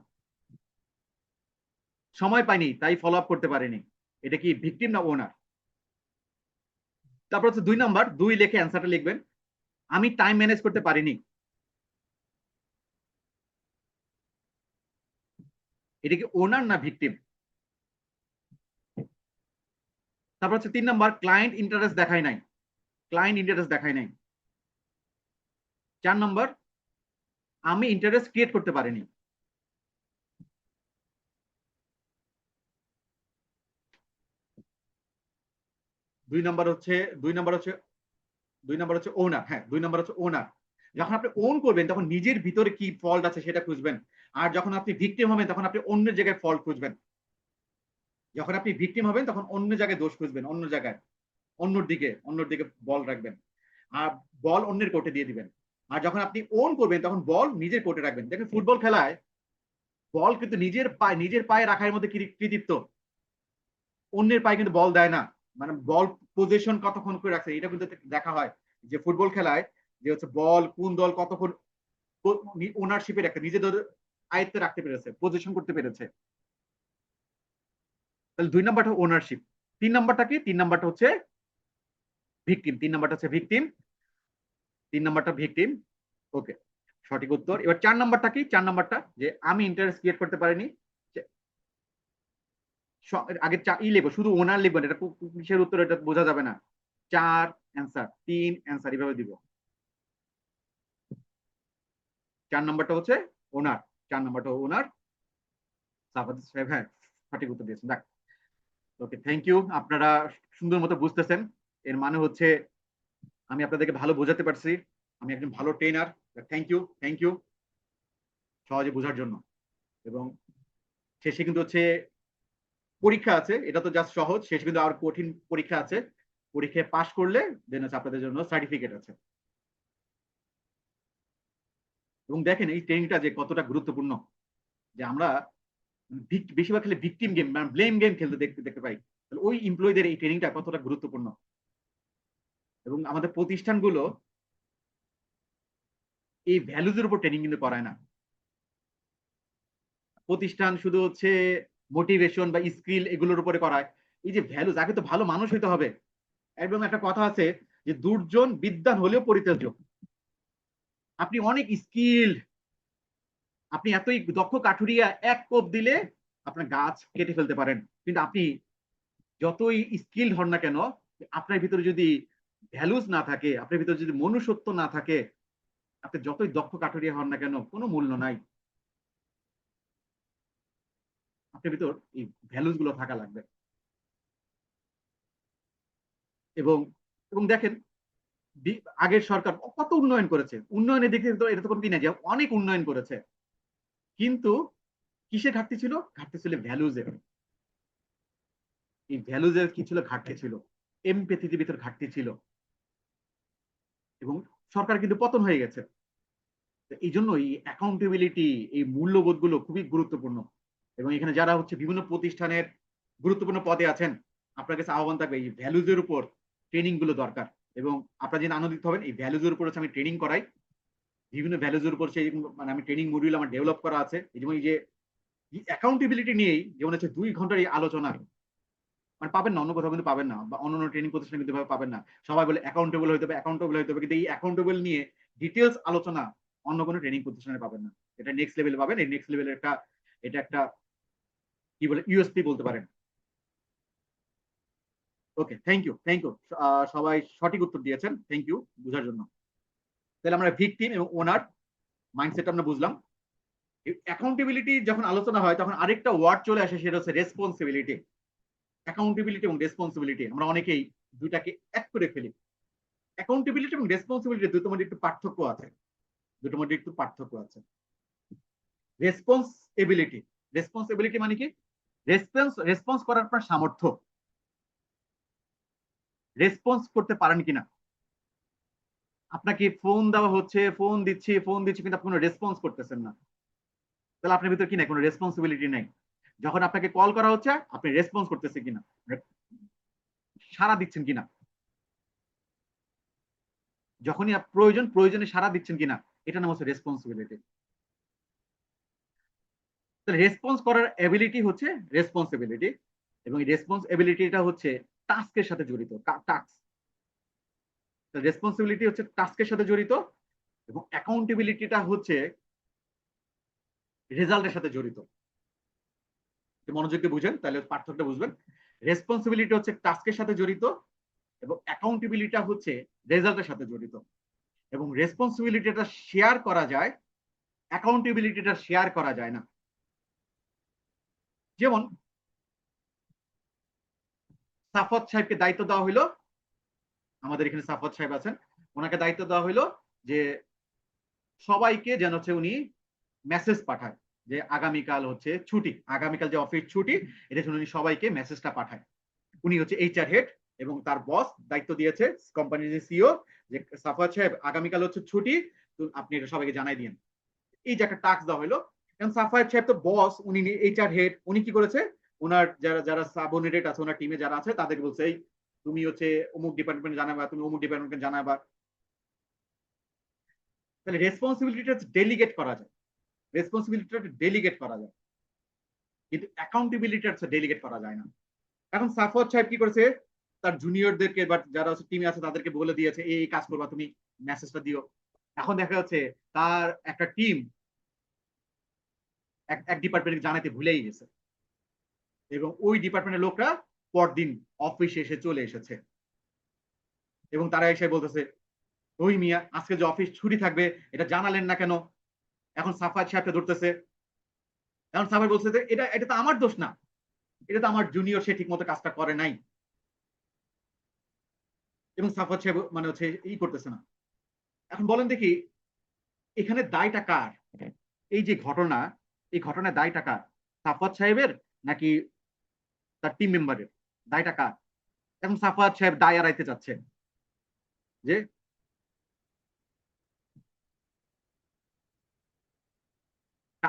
[SPEAKER 1] সময় পাইনি তাই ফলো আপ করতে পারিনি, এটা কি ভিকটিম না ওনার। তারপর হচ্ছে 2 নাম্বার, 2 লিখে অ্যান্সারটা লিখবেন, আমি টাইম ম্যানেজ করতে পারিনি, এটা কি ওনার না ভিকটিম। তারপর হচ্ছে 3 নাম্বার, ক্লায়েন্ট ইন্টারেস্ট দেখায় নাই, ক্লায়েন্ট ইন্টারেস্ট দেখায় নাই। 4 নাম্বার, আমি ইন্টারেস্ট ক্রিয়েট করতে পারিনি। 2 নাম্বার হচ্ছে 2 নাম্বার হচ্ছে 2 নাম্বার হচ্ছে ওনার, হ্যাঁ 2 নাম্বার হচ্ছে ওনার, যখন আপনি ওন করবেন তখন নিজের ভিতরে কি ফল্ট আছে সেটা খুঁজবেন, আর যখন আপনি ভিকটিম হবেন তখন আপনি অন্য জায়গায় ফল্ট খুঁজবেন। যখন আপনি ভিকটিম হবেন তখন অন্য জায়গায় দোষ খুঁজবেন, অন্য জায়গায় অন্যর দিকে বল রাখবেন, আর বল অন্যের কোর্টে দিয়ে দিবেন। আর যখন আপনি ওন করবেন তখন বল নিজের কোর্টে রাখবেন। দেখেন ফুটবল খেলায় বল কিন্তু নিজের পায়ে রাখার মধ্যে কৃতিত্ব, অন্যের পায়ে কিন্তু বল দেয় না। মানে বল পজিশন কতক্ষণ করে রাখছে এটা কিন্তু দেখা হয়, যে ফুটবল খেলায় যে হচ্ছে বল কোন দল কতক্ষণ ওনারশিপে রাখতে, নিজেদের আয়ত্তে রাখতে পেরেছে, পজিশন করতে পেরেছে। তাহলে 2 নাম্বারটা ওনারশিপ। 3 নাম্বারটা কি? 3 নাম্বারটা হচ্ছে ভিকটিম। 3 নাম্বারটা হচ্ছে ভিকটিম। 3 নাম্বারটা ভিকটিম। ওকে, সঠিক উত্তর। এবার 4 নাম্বারটা কি? 4 নাম্বারটা যে আমি ইন্টারেস্ট ক্রিয়েট করতে পারিনি। আগে লিখবো, শুধু ওনার লিখবেন, এটা কিসের উত্তর এটা বোঝা যাবে না। 4 অ্যান্সার, 3 অ্যান্সার, এইভাবে দিব। 4 নাম্বারটা হচ্ছে ওনার। 4 নাম্বারটা ওনার। সাফাত সাহেব, হ্যাঁ সঠিক উত্তর দিয়েছেন। দেখ, ওকে, থ্যাংক ইউ। আপনারা সুন্দর মতো বুঝতেছেন, এর মানে হচ্ছে আমি আপনাদেরকে ভালো বোঝাতে পারছি, আমি একজন ভালো trainer. Thank you, thank you সহজে বোঝার জন্য। এবং শেষে কিন্তু হচ্ছে পরীক্ষা আছে, এটা তো জাস্ট সহজ, শেষে কিন্তু আর কঠিন পরীক্ষা আছে। পরীক্ষায় পাশ করলে দেন হচ্ছে আপনাদের জন্য সার্টিফিকেট আছে। এবং দেখেন এই ট্রেনিংটা যে কতটা গুরুত্বপূর্ণ, যে আমরা বেশিরভাগ খেলে ভিকটিম গেম মানে ব্লেম গেম খেলতে দেখতে পাই। তাহলে ওই এমপ্লয়ীদের এই ট্রেনিংটা কতটা গুরুত্বপূর্ণ। এবং আমাদের প্রতিষ্ঠানগুলো এই ভ্যালুজের উপর ট্রেনিং কিন্তু করায় না। প্রতিষ্ঠান শুধু হচ্ছে মোটিভেশন বা স্কিল এগুলোর উপরে করায়। এই যে ভ্যালুজ, আগে তো ভালো মানুষ হইতে হবে। এবং একটা কথা আছে যে দুর্জন বিদ্বান হলেও পরিত্যাজ্য। আপনি অনেক স্কিল, আপনি এতই দক্ষ কাঠুরিয়া, এক কোপ দিলে আপনার গাছ কেটে ফেলতে পারেন। কিন্তু আপনি যতই স্কিল হন না কেন, আপনার ভিতরে যদি ভ্যালুজ না থাকে, আপনার ভিতরে যদি মনুষ্যত্ব না থাকে, আপনি যতই দক্ষ কাঠুরিয়া হন না কেন, কোনো মূল্য নাই। আপনার ভিতর এই ভ্যালুজ গুলো থাকা লাগবে। এবং এবং দেখেন আগের সরকার কত উন্নয়ন করেছে, উন্নয়নের দিকে তো এটা তো কোনো কি না যে অনেক উন্নয়ন করেছে, কিন্তু কিসে ঘাটতি ছিল? ঘাটতি ছিল ভ্যালুজের। এই ভ্যালুজের কি ছিল? ঘাটতি ছিল। এমপ্যাথির ভিতর ঘাটতি ছিল। এবং সরকার কিন্তু পতন হয়ে গেছে। এই জন্য এই অ্যাকাউন্টেবিলিটি, এই মূল্যবোধ গুলো খুবই গুরুত্বপূর্ণ। এবং এখানে যারা হচ্ছে বিভিন্ন প্রতিষ্ঠানের গুরুত্বপূর্ণ পদে আছেন, আপনার কাছে আহ্বান থাকবে এই ভ্যালুজের উপর ট্রেনিং গুলো দরকার। এবং আপনারা যেন আনন্দিত হবেন, এই ভ্যালুজের উপর আমি ট্রেনিং করাই, বিভিন্ন ভ্যালুজের উপর সেই মানে আমি ট্রেনিং মডিউল আমার ডেভেলপ করা আছে। এই যে অ্যাকাউন্টেবিলিটি নিয়েই যেমন হচ্ছে 2 ঘন্টার এই আলোচনা, মানে পাবেন না, অন্য কোথাও কিন্তু পাবেন না, বা অন্য ট্রেনিং প্রতিষ্ঠানে কিন্তু পাবেন না। সবাই বলে অ্যাকাউন্টেবল হইতে হবে, অ্যাকাউন্টেবল হইতে হবে, কিন্তু এই অ্যাকাউন্টেবল নিয়ে ডিটেলস আলোচনা অন্য কোনো ট্রেনিং প্রতিষ্ঠানে পাবেন না। এটা নেক্সট লেভেলে পাবেন। এই নেক্সট লেভেলের এটা একটা কি বলে ইউএসপি বলতে পারেন। ওকে, থ্যাংক ইউ, থ্যাংক ইউ। সবাই সঠিক উত্তর দিয়েছেন, থ্যাংক ইউ বোঝার জন্য। তাহলে আমরা ভিকটিম এবং ওনার মাইন্ডসেট আমরা বুঝলাম। অ্যাকাউন্টেবিলিটি যখন আলোচনা হয় তখন আরেকটা ওয়ার্ড চলে আসে, সেটা হচ্ছে রেসপন্সিবিলিটি। অ্যাকাউন্টেবিলিটি এবং রেসপন্সিবিলিটি আমরা অনেকেই দুইটাকে এক করে ফেলি। অ্যাকাউন্টেবিলিটি এবং রেসপন্সিবিলিটি দুটোর মধ্যে একটু পার্থক্য আছে, দুটোর মধ্যে একটু পার্থক্য আছে। রেসপন্সিবিলিটি, রেসপন্সিবিলিটি মানে কি? রেসপন্স করার পর সামর্থ্য, রেসপন্স করতে পারেন কিনা। আপনাকে ফোন দেওয়া হচ্ছে, ফোন দিচ্ছি কিন্তু আপনি কোনো রেসপন্স করতেছেন না, তাহলে আপনার ভিতরে কি নাই? কোনো রেসপন্সিবিলিটি নাই। যখন আপনাকে কল করা হচ্ছে, আপনি রেসপন্স করতেছেন কিনা, সাড়া দিচ্ছেন কিনা। যখনই প্রয়োজনে সাড়া দিচ্ছেন কিনা, এটা নাম হচ্ছে রেসপন্সিবিলিটি। তাহলে রেসপন্স করার এবিলিটি হচ্ছে রেসপন্সিবিলিটি, এবং এই রেসপন্সিবিলিটিটা হচ্ছে টাস্কের সাথে জড়িত। টাস্ক, রেসপন্সিবিলিটি হচ্ছে টাস্কের সাথে জড়িত, এবং অ্যাকাউন্টেবিলিটিটা হচ্ছে রেজাল্টের সাথে জড়িত। মনোযোগ দিয়ে বুঝেন তাহলে পার্থক্যটা বুঝবেন। রেসপন্সিবিলিটি হচ্ছে টাস্কের সাথে জড়িত, এবং অ্যাকাউন্টেবিলিটিটা হচ্ছে রেজাল্টের সাথে জড়িত। এবং রেসপন্সিবিলিটিটা শেয়ার করা যায়, অ্যাকাউন্টেবিলিটিটা শেয়ার করা যায় না। যেমন সাফত সাহেবকে দায়িত্ব দেওয়া হইলো, আমাদের এখানে সাফত সাহেব আছেন, ওনাকে দায়িত্ব দেওয়া হইলো যে সবাইকে যেন হচ্ছে উনি মেসেজ পাঠায় যে আগামীকাল হচ্ছে ছুটি, আগামীকাল যে অফিস ছুটি, এটা জন্য উনি সবাইকে মেসেজটা পাঠায়। উনি হচ্ছে এইচআর হেড এবং তার বস দায়িত্ব দিয়েছে কোম্পানির যে সিও যে সাফওয়াত সাহেব আগামীকাল হচ্ছে ছুটি, তো আপনি এটা সবাইকে জানাই দিন। এই যে একটা টাস্ক দেওয়া হলো। এখন সাফওয়াত সাহেব তো বস, উনি এইচআর হেড, উনি কি করেছে ওনার যারা যারা সাবঅর্ডিনেট আছে ওনার টিমে যারা আছে তাদেরকে বলছে এই তুমি হচ্ছে অমুক ডিপার্টমেন্ট জানাবা, তুমি অমুক ডিপার্টমেন্টকে জানাবা। তাহলে রেসপন্সিবিলিটিটা ডেলিগেট করা যায়, রেসপন্সিবিলিটিটা ডেলিগেট করা যায়, কিন্তু অ্যাকাউন্টেবিলিটি ডেলিগেট করা যায় না। এখন সাফওয়াত সাহেব কি করেছে, তার জুনিয়রদেরকে বা যারা টিমে আছে তাদেরকে বলে দিয়েছে এই কাজ করবা, তুমি মেসেজটা দিও। এখন দেখা যাচ্ছে তার একটা টিম এক ডিপার্টমেন্টে জানাতে ভুলেই গেছে এবং ওই ডিপার্টমেন্টের লোকরা পরদিন অফিসে এসে চলে এসেছে এবং তারা এসে বলতেছে ওই মিয়া আজকে যে অফিস ছুটি থাকবে এটা জানালেন না কেন। এখন সাফওয়াত সাহেবকে ধরতেছে। এখন সাফওয়াত বলছে যে এটা এটা তো আমার দোষ না, এটা তো আমার জুনিয়র, সে ঠিক মতো কাজটা করে নাই। এবং সাফওয়াত সাহেব মানে হচ্ছে করতেছে না। এখন বলেন দেখি এখানে দায়টা কার? এই যে ঘটনা, এই ঘটনায় দায়টা কার? সাফওয়াত সাহেবের নাকি তার টিম মেম্বারের? দায়টা কার? এখন সাফওয়াত সাহেব দায় এড়াইতে চাচ্ছে যে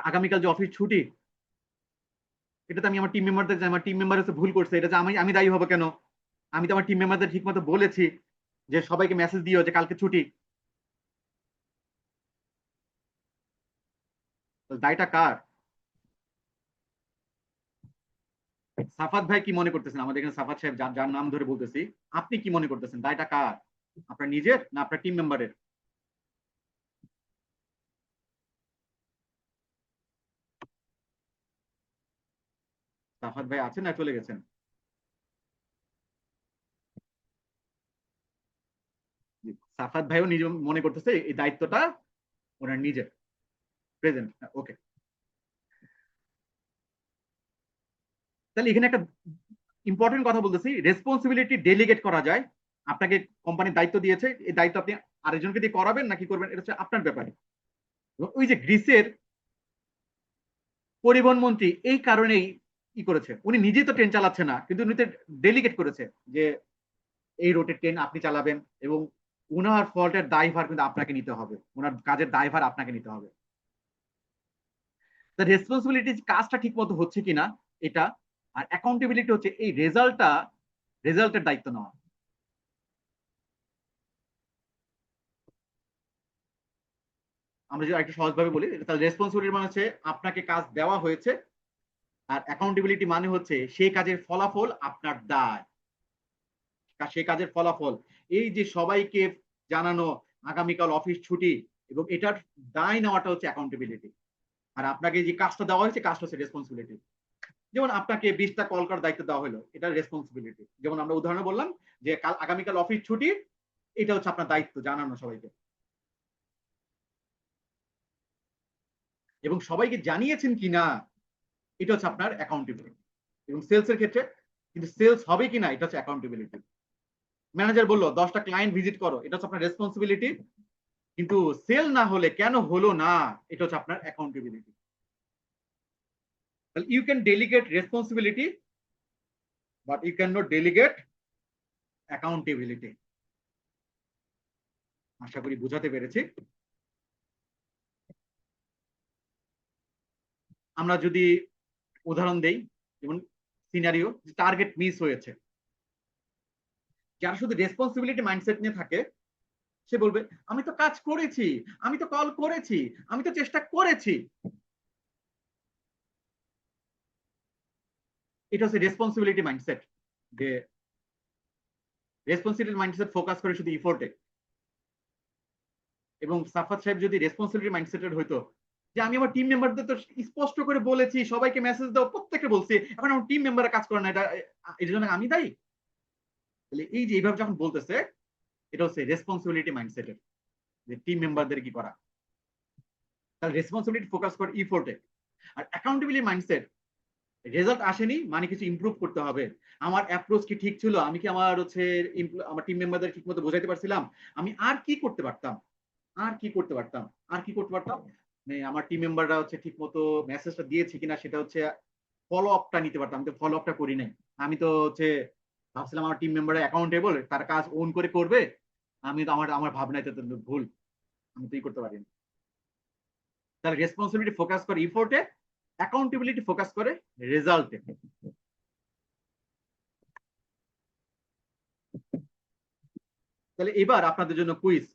[SPEAKER 1] আগামীকাল যে অফিস ছুটি, এটা তো আমি আমার টিম মেম্বারদের, আমার টিম মেম্বার হচ্ছে ভুল করছে, এটা যে আমি আমি দায়ী হবো কেন? আমি তো আমার টিম মেম্বারদের ঠিক মতো বলেছি যে সবাইকে মেসেজ দিও যে কালকে ছুটি। দায়টা কার? সাফাত ভাই কি মনে করতেছেন? আমাদের এখানে সাফাত সাহেব যার যার নাম ধরে বলতেছি, আপনি কি মনে করতেছেন দায়টা কার? আপনার নিজের না আপনার টিম মেম্বারের? সাফাত ভাই আছেন না চলে গেছেন? সাফাত ভাইও নিজে মনে করতেছে এই দায়িত্বটা ওনার নিজের। প্রেজেন্ট, ওকে। তাহলে এখানে একটা ইম্পর্টেন্ট কথা বলতেছি, রেসপন্সিবিলিটি ডেলিগেট করা যায়। আপনাকে কোম্পানির দায়িত্ব দিয়েছে, এই দায়িত্ব আপনি আরেকজনকে দিয়ে করাবেন নাকি করবেন এটা হচ্ছে আপনার ব্যাপারে। ওই যে গ্রিসের পরিবহন মন্ত্রী এই কারণেই করেছে, উনি নিজেই তো ট্রেন চালাচ্ছে না, কিন্তু উনি তো ডেলিগেট করেছে যে এই রোডের ট্রেন আপনি চালাবেন এবং উনার ফল্টের দায়ভার কিন্তু আপনাকে নিতে হবে, উনার কাজের দায়ভার আপনাকে নিতে হবে। রেসপন্সিবিলিটি কাজটা ঠিক মতো হচ্ছে কিনা এটা, আর অ্যাকাউন্টেবিলিটি হচ্ছে এই রেজাল্টের দায়িত্ব নেওয়া। আমরা যদি একটু সহজভাবে বলি তাহলে রেসপন্সিবিলিটি মানে হচ্ছে আপনাকে কাজ দেওয়া হয়েছে, আর অ্যাকাউন্টেবিলিটি মানে হচ্ছে সেই কাজের ফলাফল আপনার দায়। সেই কাজের ফলাফল এই যে সবাইকে জানানো আগামীকাল অফিস ছুটি এবং এটার দায় নেওয়াটা হচ্ছে অ্যাকাউন্টেবিলিটি। আর আপনাকে যে কাজটা দেওয়া হয়েছে কাজটা হচ্ছে রেসপন্সিবিলিটি। যেমন আপনাকে 20টা কল করার দায়িত্ব দেওয়া হলো, এটা রেসপন্সিবিলিটি। যেমন আমরা উদাহরণে বললাম যে আগামীকাল অফিস ছুটি, এটা হচ্ছে আপনার দায়িত্ব জানানো সবাইকে এবং সবাইকে জানিয়েছেন কিনা এটা হচ্ছে আপনার অ্যাকাউন্টেবিলিটি। এবং সেলস এর ক্ষেত্রে কিন্তু সেলস হবে কিনা এটা হচ্ছে অ্যাকাউন্টেবিলিটি। ম্যানেজার বললো 10টা ক্লায়েন্ট ভিজিট করো, এটা হচ্ছে আপনার রেসপন্সিবিলিটি, কিন্তু সেল না হলে কেন হলো না এটা হচ্ছে আপনার অ্যাকাউন্টেবিলিটি। তাহলে you can delegate responsibility but you can not delegate accountability. আশা করি বুঝাতে পেরেছি। আমরা যদি উদাহরণ দেই, যেমন সিনারিও টার্গেট মিস হয়েছে, যারা শুধু রেসপন্সিবিলিটি মাইন্ডসেট নিয়ে থাকে সে বলবে আমি তো কাজ করেছি, আমি তো কল করেছি, আমি তো চেষ্টা করেছি। এটা হচ্ছে রেসপন্সিবিলিটি মাইন্ডসেট, যে রেসপন্সিবিলিটি মাইন্ডসেট ফোকাস করে শুধু ইফোর্টে। এবং সাফাত সাহেব যদি রেসপন্সিবিলিটি মাইন্ডসেটের হইতো যে আমি আমার টিম মেম্বারদের তো স্পষ্ট করে বলেছি সবাইকে মেসেজ দাও, প্রত্যেককে বলছি, এখন আমার টিম মেম্বাররা কাজ করে না, এটা এর জন্য আমি দায়ী। তাহলে এই যে এইভাবে যখন বলতেছে এটা হচ্ছে রেসপন্সিবিলিটি মাইন্ডসেটের, যে টিম মেম্বারদের কি করা। তাহলে রেসপন্সিবিলিটি ফোকাস করে ইফোর্টে। আর অ্যাকাউন্টেবিলিটি মাইন্ডসেট রেজাল্ট আসেনি মানে কিছু ইমপ্রুভ করতে হবে, আমার অ্যাপ্রোচ কি ঠিক ছিল, আমি কি আমার হচ্ছে আমার টিম মেম্বারদের ঠিক মতো বোঝাইতে পারছিলাম, আমি আর কি করতে পারতাম, আর কি করতে পারতাম, আর কি করতে পারতাম, মানে আমার টিম মেম্বাররা হচ্ছে ঠিক মতো মেসেজটা দিয়েছে কিনা সেটা হচ্ছে ফলো আপটা নিতে পারতাম। আমি তো ফলো আপটা করি নাই। আমি তো হচ্ছে ভাবছিলাম আমার টিম মেম্বার অ্যাকাউন্টেবল, তার কাজ ওন করে করবে। আমি তো আমার আমার ভাবনায় তো ভুল, আমি তো ই করতে পারি না। তাহলে রেসপন্সিবিলিটি ফোকাস করে ইফোর্টে, অ্যাকাউন্টেবিলিটি ফোকাস করে রেজাল্টে। তাহলে এবার আপনাদের জন্য কুইজ।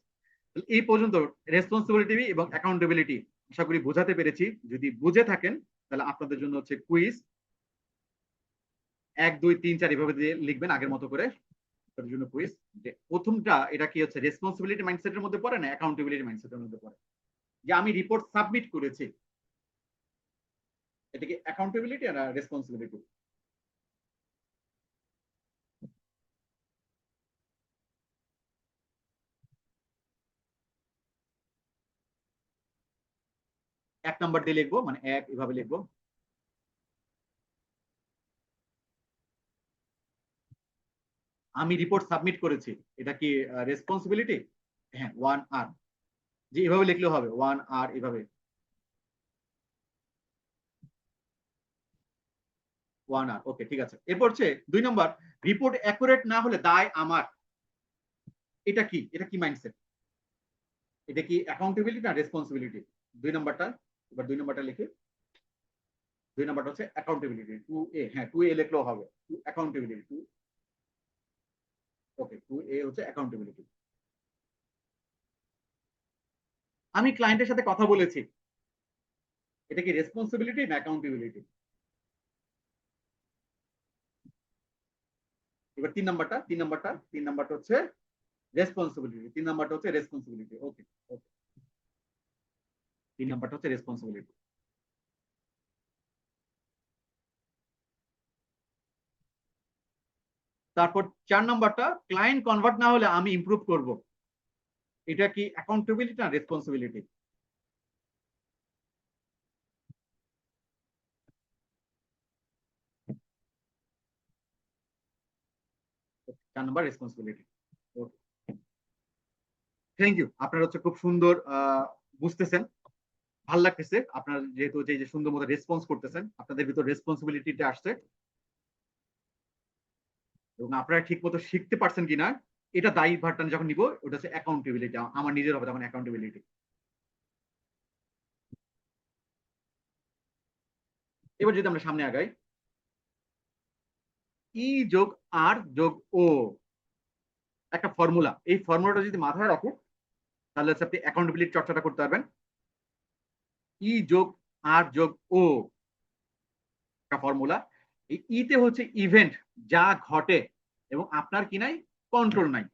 [SPEAKER 1] এই পর্যন্ত রেসপন্সিবিলিটি এবং অ্যাকাউন্টেবিলিটি আশা করি বোঝাতে পেরেছি। যদি বুঝে থাকেন তাহলে আপনাদের জন্য হচ্ছে কুইজ। 1 2 3 4 এভাবে দিয়ে লিখবেন আগের মতো করে। আপনাদের জন্য কুইজ যে প্রথমটা, এটা কি হচ্ছে রেসপন্সিবিলিটি মাইন্ডসেটের মধ্যে পড়ে না অ্যাকাউন্টেবিলিটি মাইন্ডসেটের মধ্যে পড়ে? যে আমি রিপোর্ট সাবমিট করেছি, এটা কি অ্যাকাউন্টেবিলিটি আর রেসপন্সিবিলিটি? এক নাম্বার দিয়ে লিখবো, মানে এক এভাবে লিখবো। আমি রিপোর্ট সাবমিট করেছি, এটা কি রেসপন্সিবিলিটি? হ্যাঁ, 1 আর, যে এভাবে লিখলেও হবে 1 আর, এভাবে 1 আর। ওকে, ঠিক আছে। এরপর হচ্ছে 2 নম্বর, রিপোর্ট অ্যাকুরেট না হলে দায় আমার। এটা কি, এটা কি মাইন্ডসেট? এটা কি অ্যাকাউন্টেবিলিটি না রেসপন্সিবিলিটি? 2 নম্বরটা, এবার 2 নম্বরটা লিখি। 2 নম্বরটা হচ্ছে অ্যাকাউন্টেবিলিটি, 2A। হ্যাঁ, 2A লিখলেও হবে, অ্যাকাউন্টেবিলিটি 2। ওকে, 2A হচ্ছে অ্যাকাউন্টেবিলিটি। আমি ক্লায়েন্টের সাথে কথা বলেছি, এটা কি রেসপন্সিবিলিটি না অ্যাকাউন্টেবিলিটি? এবার 3 নম্বরটা হচ্ছে রেসপন্সিবিলিটি। 3 নম্বরটা হচ্ছে রেসপন্সিবিলিটি। ওকে, ওকে, 3 নম্বরটা হচ্ছে রেসপন্সিবিলিটি। তারপর 4 নম্বরটা, ক্লায়েন্ট কনভার্ট না হলে আমি ইমপ্রুভ করব। এটা কি অ্যাকাউন্টেবিলিটি না রেসপন্সিবিলিটি? চার নম্বর রেসপন্সিবিলিটি। Okay, thank you. আপনারা হচ্ছে খুব সুন্দর বুঝতেছেন, ভাল লাগতেছে আপনারা যেহেতু যে সুন্দর মতো রেসপন্স করতেছেন, আপনাদের ভিতর রেসপন্সিবিলিটিটা আসছে এবং আপনারা ঠিক মতো শিখতে পারছেন কিনা এটা দায়ী ভারটা যখন নিব, ওটা হচ্ছে অ্যাকাউন্টেবিলিটি, আমার নিজের হবে তখন অ্যাকাউন্টেবিলিটি। এবার যদি আমরা সামনে আগাই, ই যোগ আর যোগ ও একটা ফর্মুলা, এই ফর্মুলাটা যদি মাথায় রাখেন তাহলে হচ্ছে আপনি অ্যাকাউন্টেবিলিটি চর্চাটা করতে পারবেন। ই যোগ আর যোগ ও একটা ফর্মুলা। এই ইতে হচ্ছে ইভেন্ট, যা ঘটে এবং আপনার কি নাই, কন্ট্রোল নাই।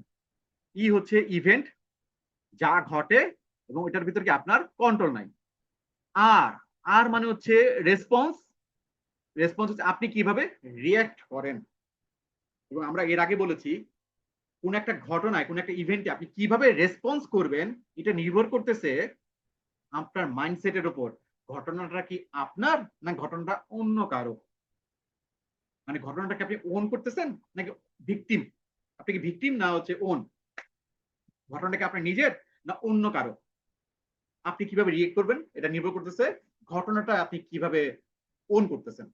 [SPEAKER 1] ই হচ্ছে ইভেন্ট, যা ঘটে এবং এটার ভিতর কি আপনার কন্ট্রোল নাই। আর আর মানে হচ্ছে রেসপন্স। রেসপন্স হচ্ছে আপনি কিভাবে রিয়াক্ট করেন। এবং আমরা এর আগে বলেছি কোন একটা ঘটনায়, কোন একটা ইভেন্টে আপনি কিভাবে রেসপন্স করবেন, এটা নির্ভর করতেছে আপনার মাইন্ডসেটের উপর। ঘটনাটা কি আপনার না ঘটনাটা অন্য কারো? মানে ঘটনাটাকে আপনি ওন করতেছেন নাকি ভিকটিম? আপনি কি ভিকটিম না হচ্ছে ওন? ঘটনাটাকে আপনার নিজের না অন্য কারো? আপনি কিভাবে রিয়েক্ট করবেন এটা নির্ভর করতেছে ঘটনাটা আপনি কিভাবে ওন করতেছেন।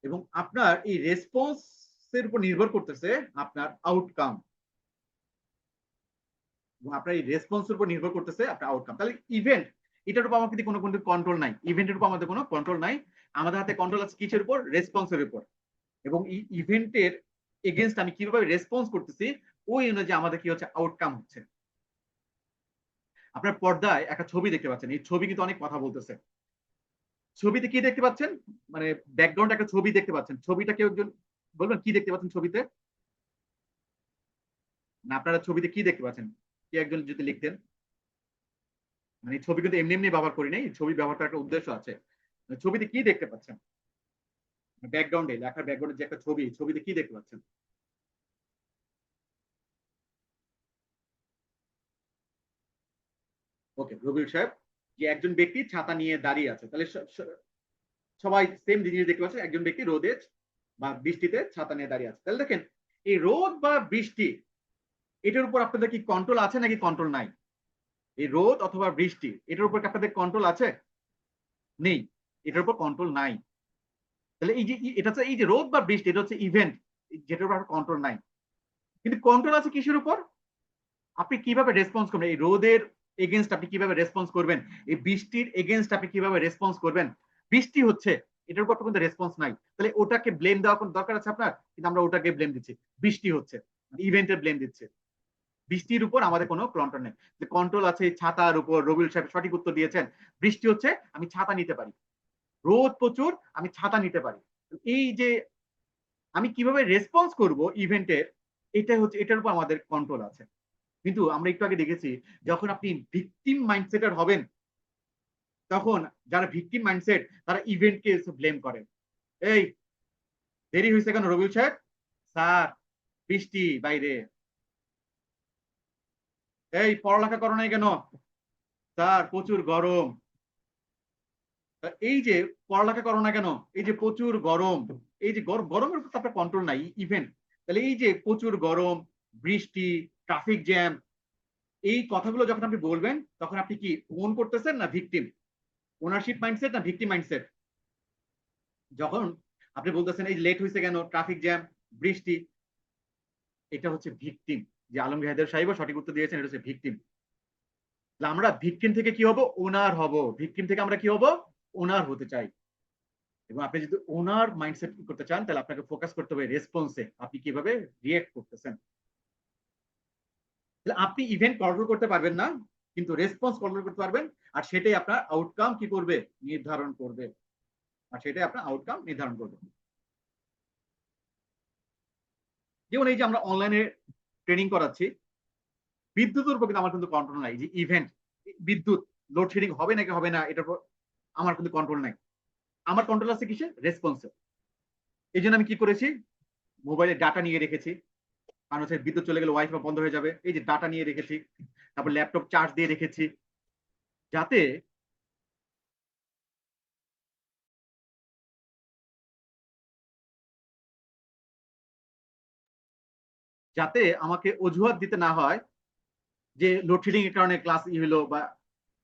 [SPEAKER 1] এবং আপনার এই রেসপন্সের উপর নির্ভর করতেছে আপনার আউটকাম। এবং আপনার এই রেসপন্সের উপর নির্ভর করতেছে আপনার আউটকাম। তাহলে ইভেন্ট, এটার উপর আমাদের কোনো কন্ট্রোল নাই। ইভেন্টের উপর আমাদের কোনো কন্ট্রোল নাই। আমাদের হাতে কন্ট্রোল আছে কিসের উপর? রেসপন্সের উপর। এবং এই ইভেন্টের এগেইনস্ট আমি কিভাবে রেসপন্স করতেছি, ওই অনুযায়ী আমাদের কি হচ্ছে আউটকাম হচ্ছে। আপনার পর্দায় একটা ছবি দেখতে পাচ্ছেন, এই ছবি কিন্তু অনেক কথা বলতেছে। ছবিতে কি দেখতে পাচ্ছেন? মানে ব্যাকগ্রাউন্ড একটা ছবি দেখতে পাচ্ছেন, ছবিটা কেউ একজন বলবেন কি দেখতে পাচ্ছেন ছবিতে? না আপনারা ছবিতে কি দেখতে পাচ্ছেন, কি একজন যদি লিখতেন। মানে ছবি কিন্তু এমনি এমনি ব্যবহার করি নাই, ছবি ব্যবহার করার একটা উদ্দেশ্য আছে। ছবিতে কি দেখতে পাচ্ছেন? ব্যাকগ্রাউন্ডে, লেখার ব্যাকগ্রাউন্ডে যে একটা ছবি, ছবিতে কি দেখতে পাচ্ছেন? ওকে, রবিউল সাহেব, যে একজন ব্যক্তি ছাতা নিয়ে দাঁড়িয়ে আছে, তাহলে সবাই সেম জিনিস দেখতে পাচ্ছে, একজন ব্যক্তি রোদে বা বৃষ্টিতে ছাতা নিয়ে দাঁড়িয়ে আছে। তাহলে দেখেন এই রোদ বা বৃষ্টি, এটার উপর আপনাদের কি কন্ট্রোল আছে নাকি কন্ট্রোল নাই? এই রোদ অথবা বৃষ্টি, এটার উপর কি আপনাদের কন্ট্রোল আছে? নেই, এটার উপর কন্ট্রোল নাই। তাহলে এই যে এটা হচ্ছে এই যে রোদ বা বৃষ্টি, এটা হচ্ছে ইভেন্ট যেটার উপর কন্ট্রোল নাই। কিন্তু কন্ট্রোল আছে কিসের উপর? আপনি কিভাবে রেসপন্স করবেন? এই রোদের এগেনস্ট আপনি কিভাবে রেসপন্স করবেন? এই বৃষ্টির এগেনস্ট আপনি কিভাবে রেসপন্স করবেন? বৃষ্টি হচ্ছে, এটার উপর কিন্তু রেসপন্স নাই, তাহলে ওটাকে ব্লেম দেওয়ার কোনো দরকার আছে আপনার? কিন্তু আমরা ওটাকে ব্লেম দিচ্ছি, বৃষ্টি হচ্ছে ইভেন্টের ব্লেম দিচ্ছে, বৃষ্টির উপর আমাদের কোনো কন্ট্রোল নেই। যে কন্ট্রোল আছে ছাতার উপর, রবিউল সাহেব সঠিক উত্তর দিয়েছেন, বৃষ্টি হচ্ছে আমি ছাতা নিতে পারি, রোদ প্রচুর আমি ছাতা নিতে পারি। এই যে আমি কিভাবে রেসপন্স করব ইভেন্টের, এটা হচ্ছে এটার উপর আমাদের কন্ট্রোল আছে। কিন্তু আমরা একটু আগে দেখেছি, যখন আপনি ভিকটিম মাইন্ডসেটের হবেন, তখন যারা ভিকটিম মাইন্ডসেট তারা ইভেন্টকে ব্লেম করে। এই দেরি হয়েছে কেন রবিউল সাহেব? স্যার বৃষ্টি বাইরে। এই পড়ালেখা করো নাই কেন? স্যার প্রচুর গরম। এই যে পড়ালেখা করো না কেন? এই যে প্রচুর গরম। এই যে গরমের উপর তো আপনার কন্ট্রোল নাই, ইভেন্ট। তাহলে এই যে প্রচুর গরম, বৃষ্টি, ট্রাফিক জ্যাম, এই কথাগুলো যখন আপনি বলবেন, তখন আপনি কি ওন করতেছেন না ভিকটিম? ওনারশিপ মাইন্ডসেট না ভিকটিম মাইন্ডসেট? যখন আপনি বলতেছেন এই লেট হয়েছে কেন, ট্রাফিক জ্যাম, বৃষ্টি, এটা হচ্ছে ভিকটিম। যে আলমগীর হায়দার সাহেব সঠিক উত্তর দিয়েছেন, এটা হচ্ছে ভিকটিম। আমরা ভিকটিম থেকে কি হব? ওনার হব। ভিকটিম থেকে আমরা কি হব? ওনার হতে চাই। এবং আপনি যদি ওনার মাইন্ডসেট করতে চান, তাহলে আপনাকে ফোকাস করতে হবে রেসপন্সে, আপনি কিভাবে রিয়েক্ট করতেছেন। তাহলে আপনি ইভেন্ট কন্ট্রোল করতে পারবেন না, কিন্তু রেসপন্স কন্ট্রোল করতে পারবেন। আর সেটাই আপনার আউটকাম কি করবে? নির্ধারণ করবে। আর সেটাই আপনার আউটকাম নির্ধারণ করবে। যেমন এই যে আমরা অনলাইনে ট্রেনিং করাচ্ছি, বিদ্যুতের উপর কিন্তু আমার কিন্তু কন্ট্রোল নাই। যে ইভেন্ট, বিদ্যুৎ লোডশেডিং হবে নাকি হবে না, এটার উপর আমার কিন্তু কন্ট্রোল নাই। আমার কন্ট্রোল আছে কিসে? রেসপন্সে। এই জন্য আমি কি করেছি? মোবাইলে ডাটা নিয়ে রেখেছি, কারণ হচ্ছে বিদ্যুৎ চলে গেলে ওয়াইফাই বন্ধ হয়ে যাবে। এই যে ডাটা নিয়ে রেখেছি, তারপর ল্যাপটপ চার্জ দিয়ে রেখেছি, যাতে যাতে আমাকে অজুহাত দিতে না হয় যে লোডশেডিং এর কারণে ক্লাস হলো বা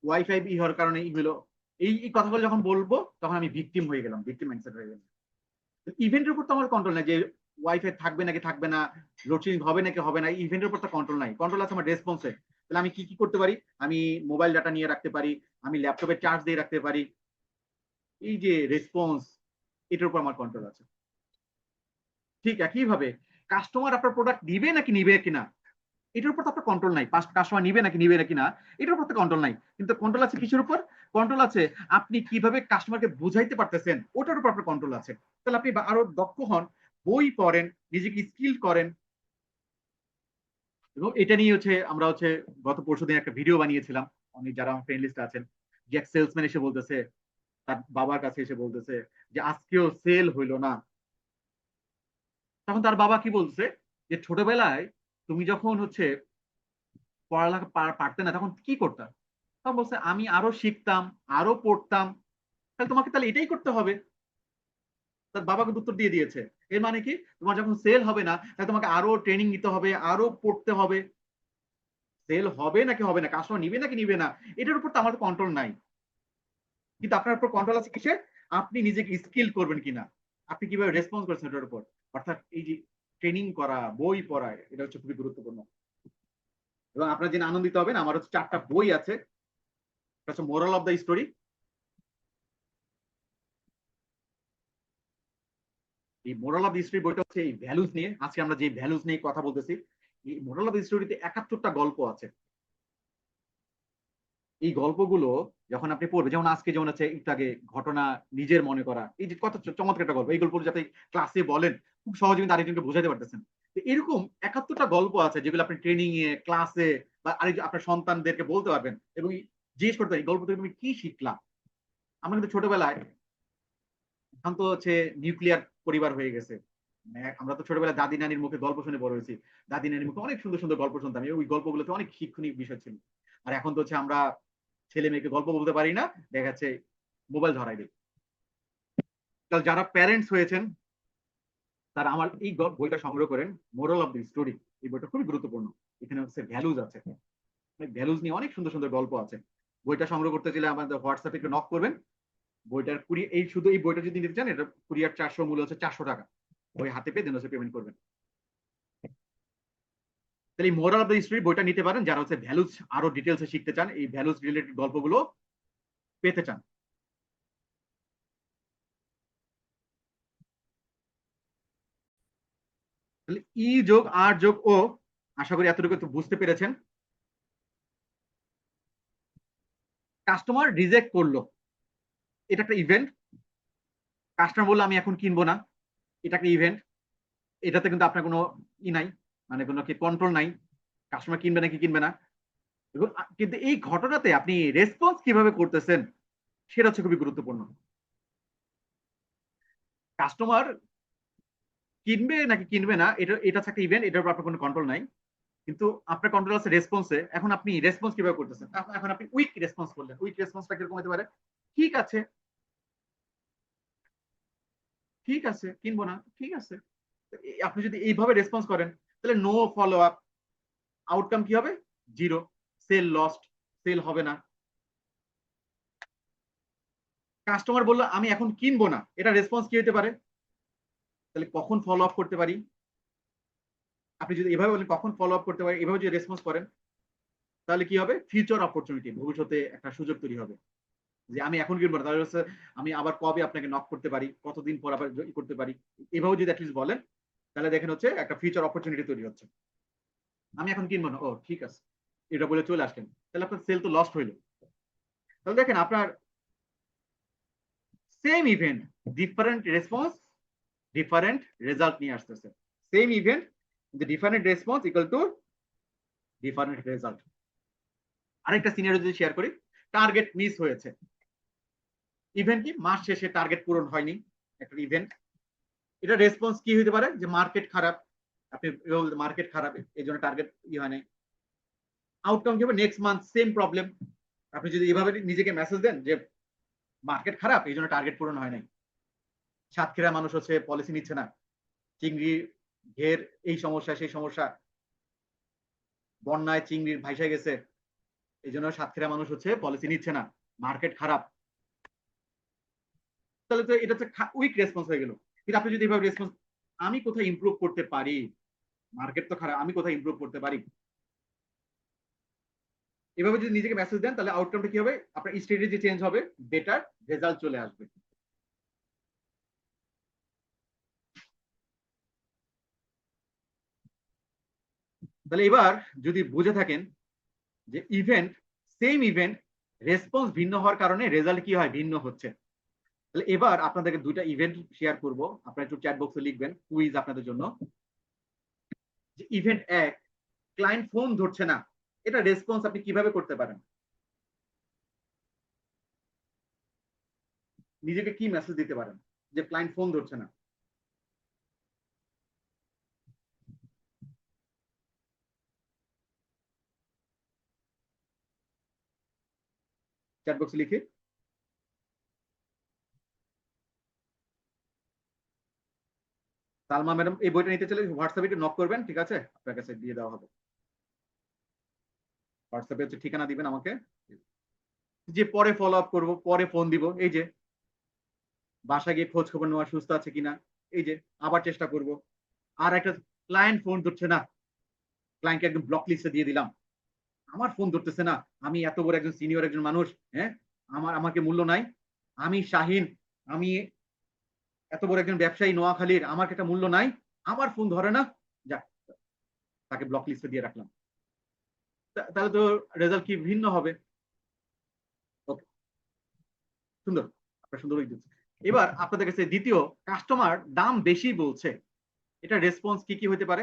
[SPEAKER 1] ওয়াইফাই হওয়ার কারণে হলো। এই কথাগুলো যখন বলবো, তখন আমি ভিকটিম হয়ে গেলাম, ভিকটিম মাইন্ডসেট হয়ে গেলাম। ইভেন্টের উপর তো আমার কন্ট্রোল নাই যে ওয়াইফাই থাকবে নাকি থাকবে না, লোডশেডিং হবে নাকি হবে না, ইভেন্টের উপর তো কন্ট্রোল নাই। কন্ট্রোল আছে আমার রেসপন্সে। তাহলে আমি কি কি করতে পারি? আমি মোবাইল ডাটা নিয়ে রাখতে পারি, আমি ল্যাপটপে চার্জ দিয়ে রাখতে পারি। এই যে রেসপন্স, এটার উপর আমার কন্ট্রোল আছে। ঠিক একইভাবে কাস্টমার আপনার প্রোডাক্ট নিবে নাকি নিবে কিনা, এটার উপর তো আপনার কন্ট্রোল নাই। কাস্টমার নিবে নাকি নিবে নাকি না, এটার উপর তো কন্ট্রোল নাই। কিন্তু কন্ট্রোল আছে কিসের উপর? কন্ট্রোল আছে আপনি কিভাবে কাস্টমারকে বুঝাইতে পারতেছেন, ওটার উপর আপনার কন্ট্রোল আছে। তাহলে আপনি আরো দক্ষ হন, বই পড়েন, নিজেকে স্কিল করেন। এবং এটা নিয়ে হচ্ছে আমরা হচ্ছে গত পরশুদিন একটা ভিডিও বানিয়েছিলাম। অনেক যারা আমার ফ্রেন্ড লিস্টে আছেন, যে এক সেলসম্যান এসে বলতেছে, তার বাবার কাছে এসে বলতেছে যে আজকেও সেল হইলো না। তখন তার বাবা কি বলছে, যে ছোটবেলায় তুমি যখন হচ্ছে পড়ালেখা পারতে না, তখন কি করতাম? তখন বলছে আমি আরো শিখতাম, আরো পড়তাম। তাহলে তোমাকে তাহলে এটাই করতে হবে। তার বাবা কিন্তু উত্তর দিয়ে দিয়েছে, এর মানে কি, তোমার যখন সেল হবে না, তাহলে তোমাকে আরো ট্রেনিং নিতে হবে, আরো পড়তে হবে। সেল হবে নাকি হবে না, কাস্টমার নিবে নাকি নিবে না, এটার উপর তো আমাদের কন্ট্রোল নাই। কিন্তু আপনার উপর কন্ট্রোল আছে কিসে? আপনি নিজেকে স্কিল করবেন কিনা, আপনি কিভাবে রেসপন্স করছেন এটার উপর। অর্থাৎ এই যে ট্রেনিং করা, বই পড়া, এটা হচ্ছে খুবই গুরুত্বপূর্ণ। এবং আপনার জেনে আনন্দিত হবেন, আমার হচ্ছে 4টা বই আছে। একটা হচ্ছে মোরাল অফ দ্য স্টোরি। এই মোরাল অফ দ্য স্টোরি বইটা হচ্ছে এই ভ্যালুজ নিয়ে, আজকে আমরা যে ভ্যালুজ নিয়ে কথা বলতেছি। এই মোরাল অফ দ্য স্টোরিতে 71টা গল্প আছে। এই গল্পগুলো যখন আপনি পড়বেন, যেমন আজকে যেমন আছে একটু আগে ঘটনা নিজের মনে করা, এই যে কত চমৎকার একটা গল্প, এই গল্পগুলো যাতে ক্লাসে বলেন, খুব সহজে কিন্তু আরেকজনকে বোঝাতে পারতেছেন। এরকম 71টা গল্প আছে যেগুলো আপনি ট্রেনিং এ, ক্লাসে বা আরেক আপনার সন্তানদেরকে বলতে পারবেন এবং জিজ্ঞেস করতে পারেন, এই গল্প থেকে তুমি কি শিখলা। আমরা কিন্তু ছোটবেলায়, এখন তো হচ্ছে নিউক্লিয়ার পরিবার হয়ে গেছে, মানে আমরা তো ছোটবেলায় দাদি নানির মুখে গল্প শুনে বড় হয়েছি। দাদি নানির মুখে অনেক সুন্দর সুন্দর গল্প শুনতাম, ওই গল্পগুলোতে অনেক শিক্ষণীয় বিষয় ছিল। আর এখন তো হচ্ছে আমরা ছেলে মেয়েকে গল্প বলতে পারি না, দেখা যাচ্ছে মোবাইল ধরাই দিই। তাহলে যারা প্যারেন্টস হয়েছেন, তারা আমার এই বইটা সংগ্রহ করেন, মোরাল অফ দি স্টোরি। এই বইটা খুবই গুরুত্বপূর্ণ, এখানে হচ্ছে ভ্যালুজ আছে। ভ্যালুজ নিয়ে অনেক সুন্দর সুন্দর গল্প আছে। বইটা সংগ্রহ করতে চাইলে আমাদের হোয়াটসঅ্যাপে একটু নক করবেন। বইটার এই শুধু এই বইটা যদি নিতে চান, এটা কুরিয়ার 400, মূল্য হচ্ছে 400 টাকা। বই হাতে পেয়ে দেন হচ্ছে পেমেন্ট করবেন। তাহলে এই মোরাল অফ দ্য স্টোরি বইটা নিতে পারেন যারা হচ্ছে ভ্যালুজ আরো ডিটেলসে শিখতে চান, এই ভ্যালুজ রিলেটেড গল্পগুলো পেতে চান। তাহলে ই যোগ আর যোগ ও, আশা করি এতটুকু একটু বুঝতে পেরেছেন। কাস্টমার রিজেক্ট করলো, এটা একটা ইভেন্ট। কাস্টমার বললো আমি এখন কিনবো না, এটা একটা ইভেন্ট। এটাতে কিন্তু আপনার কোনো নাই, মানে কোনো কি কন্ট্রোল নাই, কাস্টমার কিনবে নাকি কিনবে না। এবং কিন্তু এই ঘটনাতে আপনি রেসপন্স কিভাবে করতেছেন সেটা হচ্ছে খুবই গুরুত্বপূর্ণ। কাস্টমার কিনবে নাকি কিনবে না, এটা হচ্ছে একটা ইভেন্ট, এটার উপর আপনার কোনো কন্ট্রোল নাই। কিন্তু আপনার কন্ট্রোল আছে রেসপন্সে। এখন আপনি রেসপন্স কিভাবে করতেছেন, এখন আপনি উইক রেসপন্স করলেন। উইক রেসপন্সটা কিরকম হতে পারে? ঠিক আছে, ঠিক আছে, কিনবো না, ঠিক আছে। আপনি যদি এইভাবে রেসপন্স করেন তাহলে নো ফলো আপ, আউটকাম কি হবে? জিরো, সেল লস্ট, সেল হবে না। কাস্টমার বললো আমি এখন কিনবো না, এটা রেসপন্স কি হতে পারে? তাহলে কখন ফলো আপ করতে পারি? আপনি যদি এভাবে বলেন কখন ফলো আপ করতে পারি, এভাবে যদি রেসপন্স করেন তাহলে কি হবে? ফিউচার অপরচুনিটি, ভবিষ্যতে একটা সুযোগ তৈরি হবে যে আমি এখন কিনবো না, তাহলে হচ্ছে আমি আবার কবে আপনাকে নক করতে পারি, কতদিন পর আবার করতে পারি। এভাবে যদি অ্যাটলিস্ট বলেন তাহলে দেখেন হচ্ছে একটা ফিউচার অপরচুনিটি তৈরি হচ্ছে। আমি এখন কিনবো না, ও ঠিক আছে, এটা বলে চলে আসলেন, তাহলে আপনার সেল তো লস্ট হইলো। তাহলে দেখেন আপনার same event, different response, different result নিয়ে আসতেছে। সেম ইভেন্ট কিন্তু different response equal to different result. আরেকটা সিনারিও যদি শেয়ার করি, টার্গেট মিস হয়েছে। ইভেন্ট কি? মাস শেষে টার্গেট পূরণ হয়নি, একটা ইভেন্ট। এটা রেসপন্স কি হতে পারে? যে মার্কেট খারাপ, আপনি মার্কেট খারাপ এই জন্য টার্গেট হয় নাই। আউটকাম কি হবে? Next month same problem. আপনি যদি এভাবে নিজেকে মেসেজ দেন যে মার্কেট খারাপ এই জন্য টার্গেট পূরণ হয় নাই, সাতক্ষীরা মানুষ হচ্ছে পলিসি নিচ্ছে না, চিংড়ি ঘের এই সমস্যা সেই সমস্যা, বন্যায় চিংড়ির ভাইসা গেছে, এই জন্য সাতক্ষীরা মানুষ হচ্ছে পলিসি নিচ্ছে না, মার্কেট খারাপ। তাহলে তো এটা হচ্ছে উইক রেসপন্স হয়ে গেল। কিন্তু আপনি যদি এভাবে রেসপন্স, আমি কোথায় ইমপ্রুভ করতে পারি, মার্কেট তো খারাপ, আমি কোথায় ইমপ্রুভ করতে পারি, এভাবে যদি নিজেকে মেসেজ দেন তাহলে আউটকামটা কি হবে? আপনার স্ট্র্যাটেজি চেঞ্জ হবে, বেটার রেজাল্ট চলে আসবে। তাহলে এবার যদি বুঝে থাকেন যে ইভেন্ট, সেম ইভেন্ট, রেসপন্স ভিন্ন হওয়ার কারণে রেজাল্ট কি হয়? ভিন্ন হচ্ছে। তাহলে এবার আপনাদেরকে দুইটা ইভেন্ট শেয়ার করব, আপনারা একটু চ্যাট বক্সে লিখবেন, কুইজ আপনাদের জন্য। যে ইভেন্ট 1, ক্লায়েন্ট ফোন ধরছে না, এটা রেসপন্স আপনি কিভাবে করতে পারেন? নিজেকে কি মেসেজ দিতে পারেন যে ক্লায়েন্ট ফোন ধরছে না? চ্যাট বক্সে লিখে। সালমা ম্যাডাম এই বইটা নিতে চাইলে হোয়াটসঅ্যাপে একটু নক করবেন, ঠিক আছে, আপনার কাছে দিয়ে দেওয়া হবে। হোয়াটসঅ্যাপে হচ্ছে ঠিকানা দিবেন আমাকে, যে পরে ফলো আপ করবো, পরে ফোন দিব, এই যে বাসা গিয়ে খোঁজ খবর নেওয়া সুস্থ আছে কিনা, এই যে আবার চেষ্টা করব। আর একটা, ক্লায়েন্ট ফোন ধরছে না, ক্লায়েন্টকে একদম ব্লক লিস্টে দিয়ে দিলাম, আমার ফোন ধরতেছে না, আমি এত বড় একজন সিনিয়র একজন মানুষ, হ্যাঁ, আমাকে মূল্য নাই, আমি শাহিন, আমি এত বড় একজন ব্যবসায়ী নোয়াখালীর, আমার একটা মূল্য নাই, আমার ফোন ধরে না, যাক, তাকে ব্লক লিস্টে দিয়ে রাখলাম। তাহলে তো রেজাল্ট কি ভিন্ন হবে? ওকে, সুন্দর, আপনার সুন্দর দিচ্ছে। এবার আপনাদের কাছে দ্বিতীয়, কাস্টমার দাম বেশি বলছে, এটা রেসপন্স কি কি হতে পারে?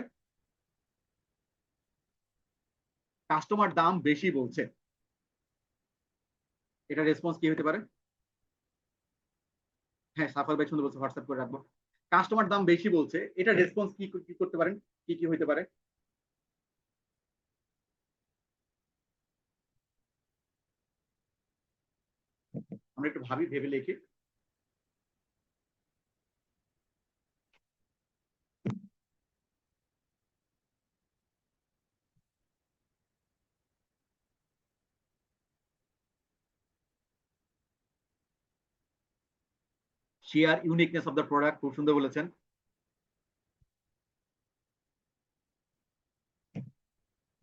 [SPEAKER 1] কাস্টমার দাম বেশি বলছে, এটা রেসপন্স কি হতে পারে? হ্যাঁ, সাফার ভাই সুন্দর বলছে, হোয়াটসঅ্যাপ করে রাখবো। কাস্টমার দাম বেশি বলছে, এটা রেসপন্স কি কি করতে পারেন, কি কি হতে পারে? আমরা একটু ভাবি, ভেবে লিখি। Share uniqueness of the product, খুব সুন্দর বলেছেন।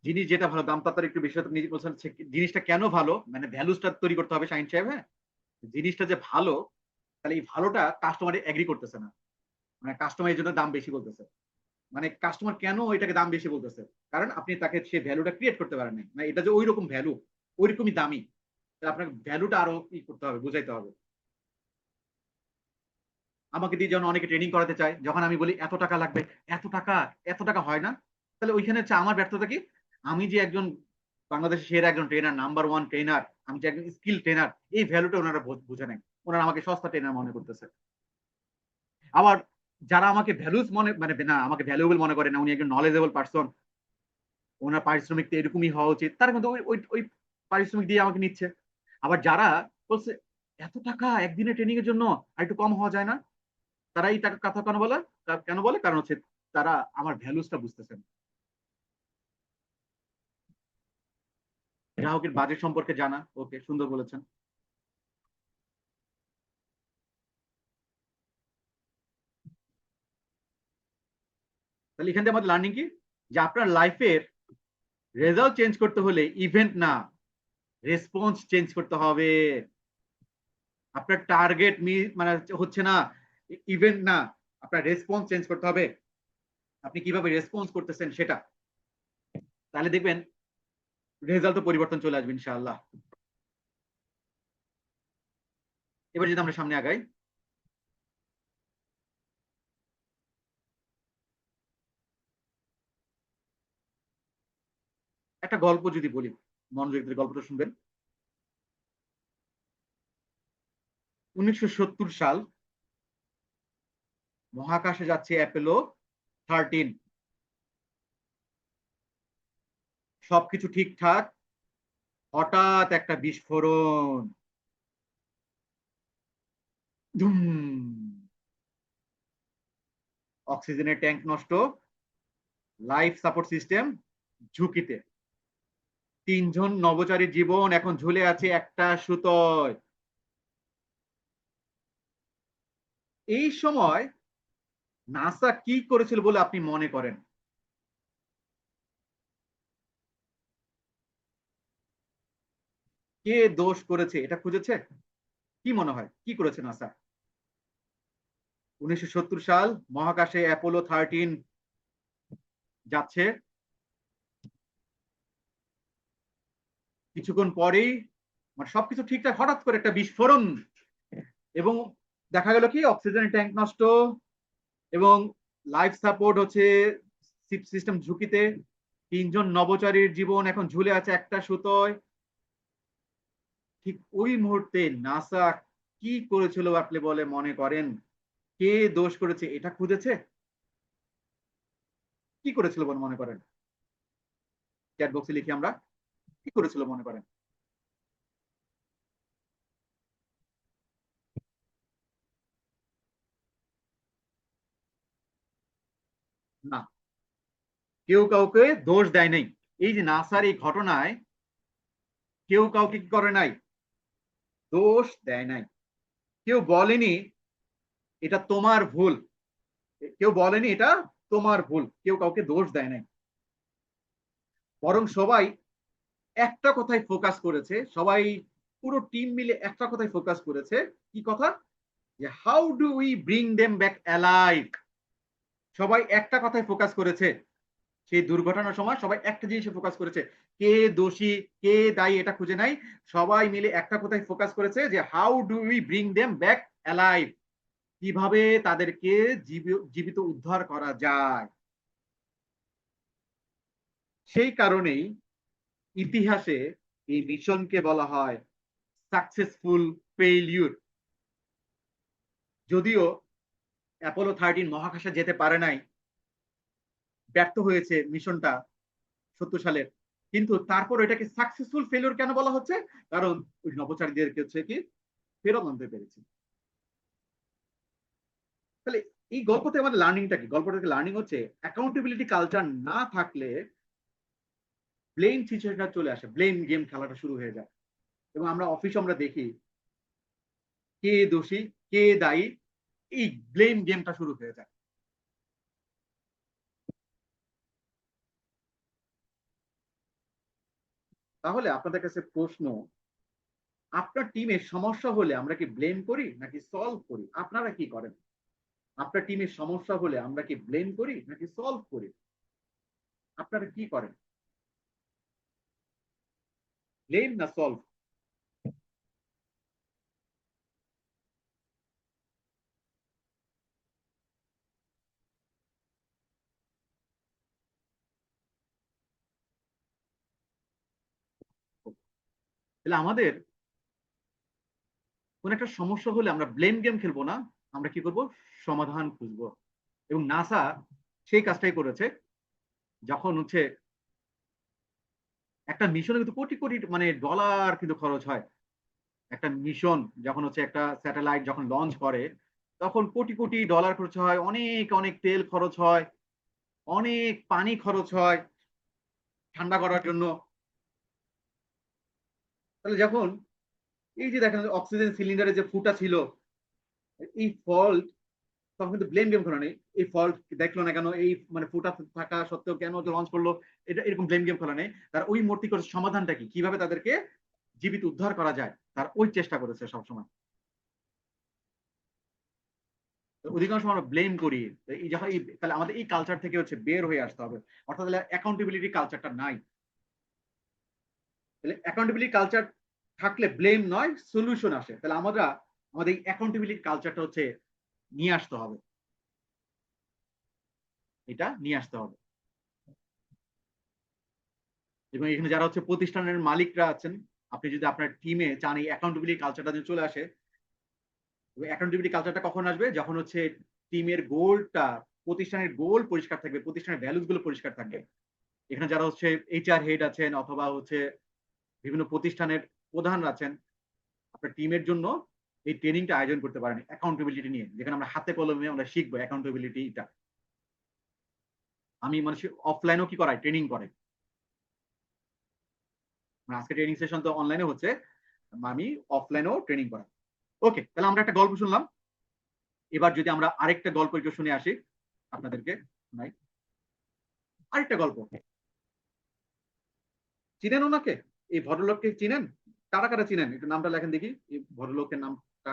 [SPEAKER 1] জিনিস যেটা ভালো, দাম তার একটু বেশি, নিজে বলছেন জিনিসটা কেন ভালো, মানে ভ্যালুসটা তৈরি করতে হবে শাহিন সাহেব। হ্যাঁ, জিনিসটা যে ভালো, তাহলে এই ভালোটা কাস্টমার এগ্রি করতেছে না, মানে কাস্টমার এই জন্য দাম বেশি বলতেছে। মানে কাস্টমার কেন এটাকে দাম বেশি বলতেছে, কারণ আপনি তাকে সে ভ্যালুটা ক্রিয়েট করতে পারেন নাই, মানে এটা যে ওই রকম ভ্যালু, ওই রকমই দামি, আপনাকে ভ্যালুটা আরো ই করতে হবে, বুঝাইতে হবে। আমাকে দিয়ে যখন অনেকে ট্রেনিং করাতে চায়, যখন আমি বলি এত টাকা লাগবে, এত টাকা, এত টাকা হয় না, তাহলে ওইখানে হচ্ছে আমার ব্যর্থতা কি, আমি যে একজন বাংলাদেশের সেরা একজন ট্রেনার, নাম্বার ওয়ান ট্রেনার, আমি যে একজন স্কিল ট্রেনার, এই ভ্যালুটা ওনারা বুঝে নেয়, ওনারা আমাকে সস্তা ট্রেনার মনে করতেছে। আবার যারা আমাকে ভ্যালুস মনে, মানে না আমাকে ভ্যালুয়েবল মনে করে না, উনি একজন নলেজেবল পার্সন, ওনার পারিশ্রমিক তো এরকমই হওয়া উচিত, তারা কিন্তু ওই ওই ওই পারিশ্রমিক দিয়ে আমাকে নিচ্ছে। আবার যারা বলছে এত টাকা একদিনে ট্রেনিং এর জন্য, আর একটু কম হওয়া যায় না, তারা এই টাকা কথা কেন বলে, কেন বলে, কারণ হচ্ছে তারা আমার ভ্যালুসটা বুঝতেছেন। গ্রাহকের বাজেট সম্পর্কে জানা, ওকে, সুন্দর বলেছেন। তাহলে এখান থেকে আমাদের লার্নিং কি, যে আপনার লাইফের রেজাল্ট চেঞ্জ করতে হলে ইভেন্ট না, রেসপন্স চেঞ্জ করতে হবে। আপনার টার্গেট মানে হচ্ছে না ইভেন্ট না, আপনার রেসপন্স চেঞ্জ করতে হবে, আপনি কিভাবে রেসপন্স করতেছেন সেটা, তাহলে দেখবেন রেজাল্ট পরিবর্তন চলে আসবে ইনশাআল্লাহ। এবার যদি আমরা সামনে আগাই, একটা গল্প যদি বলি, মনোযোগ দিয়ে গল্পটা শুনবেন। 1970 সাল, মহাকাশে যাচ্ছে অ্যাপোলো 13, সবকিছু ঠিকঠাক, হঠাৎ একটা বিস্ফোরণ, ধুম, অক্সিজেনের ট্যাঙ্ক নষ্ট, লাইফ সাপোর্ট সিস্টেম ঝুঁকিতে, 3 জন নভোচারীর জীবন এখন ঝুলে আছে একটা সুতোয়। এই সময় নাসা কি করেছিল বলে আপনি মনে করেন? কে দোষ করেছে এটা খুঁজেছে? কি মনে হয় কি করেছে নাসা? 1970 সাল, মহাকাশে অ্যাপোলো 13 যাচ্ছে, কিছুক্ষণ পরেই মানে সবকিছু ঠিকঠাক, হঠাৎ করে একটা বিস্ফোরণ, এবং দেখা গেল কি অক্সিজেন ট্যাঙ্ক নষ্ট, এবং লাইফ সাপোর্ট হচ্ছে সিস্টেম ঝুঁকিতে, 3 জন নভোচারীর জীবন এখন ঝুলে আছে একটা সুতোয়। ঠিক ওই মুহূর্তে নাসা কি করেছিল আপনি বলে মনে করেন? কে দোষ করেছে এটা খুঁজেছে? কি করেছিল বলে মনে করেন? চ্যাট বক্সে লিখি আমরা, কি করেছিল মনে করেন? না, কেউ কাউকে দোষ দেয় নাই। এই যে নাসার এই ঘটনায় কেউ কাউকে কি করে নাই, দোষ দেয় নাই। কেউ বলেনি এটা তোমার ভুল, কেউ বলেনি এটা তোমার ভুল, কেউ কাউকে দোষ দেয় নাই। বরং সবাই একটা কথায় ফোকাস করেছে, সবাই পুরো টিম মিলে একটা কথায় ফোকাস করেছে। কি কথা? যে how do we bring them back alive. সবাই একটা কথায় ফোকাস করেছে, সেই দুর্ঘটনার সময় সবাই একটা জিনিসে ফোকাস করেছে, কে দোষী কে দায়ী এটা খুঁজে নাই, সবাই মিলে একটা কথায় ফোকাস করেছে যে how do we bring them back alive, কিভাবে তাদেরকে জীবিত উদ্ধার করা যায়। সেই কারণেই ইতিহাসে এই মিশনকে বলা হয় সাকসেসফুল ফেইলিউর। যদিও অ্যাপোলো 13 মহাকাশে যেতে পারে নাই, ব্যর্থ হয়েছে মিশনটা 70 সালের, কিন্তু তারপর এটাকে সাকসেসফুল ফেলিউর কেন বলা হচ্ছে? কারণ ওই নভোচারীদেরকে হচ্ছে কি ফেরত আনতে পেরেছে। তাহলে এই গল্পতে আমাদের লার্নিংটা কি? গল্প থেকে লার্নিং হচ্ছে অ্যাকাউন্টেবিলিটি কালচার না থাকলে ব্লেম সিচুয়েশনটা চলে আসে, ব্লেম গেম খেলাটা শুরু হয়ে যায়, এবং আমরা অফিসে আমরা দেখি কে দোষী কে দায়ী, এই ব্লেম গেমটা শুরু হয়ে যায়। তাহলে আপনাদের কাছে প্রশ্ন, আপনার টিমের সমস্যা হলে আমরা কি ব্লেম করি নাকি সলভ করি? আপনারা কি করেন? আপনার টিমের সমস্যা হলে আমরা কি ব্লেম করি নাকি সলভ করি? আপনারা কি করেন? ব্লেম না সলভ? তাহলে আমাদের কোন একটা সমস্যা হলে আমরা ব্লেম গেম খেলবো না, আমরা কি করব? সমাধান খুঁজবো। এবং নাসা সেই কাজটাই করেছে। যখন হচ্ছে একটা মিশনে কিন্তু কোটি কোটি মানে ডলার কিন্তু খরচ হয়। একটা মিশন যখন হচ্ছে একটা স্যাটেলাইট যখন লঞ্চ করে, তখন কোটি কোটি ডলার খরচ হয়, অনেক অনেক তেল খরচ হয়, অনেক পানি খরচ হয় ঠান্ডা করার জন্য। তাহলে যখন এই যে দেখেন অক্সিজেন সিলিন্ডারে যে ফুটা ছিল, এই ফল্ট, তখন কিন্তু ব্লেম গেম খেলা নেই। এই ফল্ট দেখলো না কেন, এই মানে ফুটা থাকা সত্ত্বেও কেন লঞ্চ করলো, এটা এরকম ব্লেম গেম খেলা নেই। তার ওই মূর্তি করে সমাধানটা কি, কিভাবে তাদেরকে জীবিত উদ্ধার করা যায়, তার ওই চেষ্টা করেছে সবসময়। অধিকাংশ আমরা ব্লেম করি। এই যখন তাহলে আমাদের এই কালচার থেকে হচ্ছে বের হয়ে আসতে হবে। অর্থাৎ অ্যাকাউন্টেবিলিটি কালচারটা নাই। তাহলে অ্যাকাউন্টেবিলিটি কালচার থাকলে ব্লেম নয়, সলিউশন আসে। তাহলে আমরা আমাদের এই অ্যাকাউন্টেবিলিটি কালচারটা হচ্ছে নিয়ে আসতে হবে, এটা নিয়ে আসতে হবে। এবং এখানে যারা হচ্ছে প্রতিষ্ঠানের মালিকরা আছেন, আপনি যদি আপনার টিমে চান এই অ্যাকাউন্টেবিলিটি কালচারটা যদি চলে আসে, অ্যাকাউন্টেবিলিটি কালচারটা কখন আসবে? যখন হচ্ছে টিমের গোলটা, প্রতিষ্ঠানের গোল পরিষ্কার থাকবে, প্রতিষ্ঠানের ভ্যালুস গুলো পরিষ্কার থাকবে। এখানে যারা হচ্ছে এইচআর হেড আছেন অথবা হচ্ছে বিভিন্ন প্রতিষ্ঠানের প্রধান আছেন, আপনার টিমের জন্য এই ট্রেনিংটা আয়োজন করতে পারেন অ্যাকাউন্টেবিলিটি নিয়ে, যেখানে আমরা হাতে কলমে আমরা শিখবো অ্যাকাউন্টেবিলিটিটা। আমি মানুষ অফলাইনেও কি করাই, ট্রেনিং করে। আজকে ট্রেনিং সেশন তো অনলাইনে হচ্ছে, আমি অফলাইনেও ট্রেনিং করাই। ওকে, তাহলে আমরা একটা গল্প শুনলাম। এবার যদি আমরা আরেকটা গল্প একটু শুনে আসি আপনাদেরকে। নাই, আরেকটা গল্প। চিনেন ওনাকে? এই ভদ্রলোককে চিনেন? কারা কারা চিনেন? একটু নামটা লেখেন দেখি, এই ভদ্রলোকের নামটা।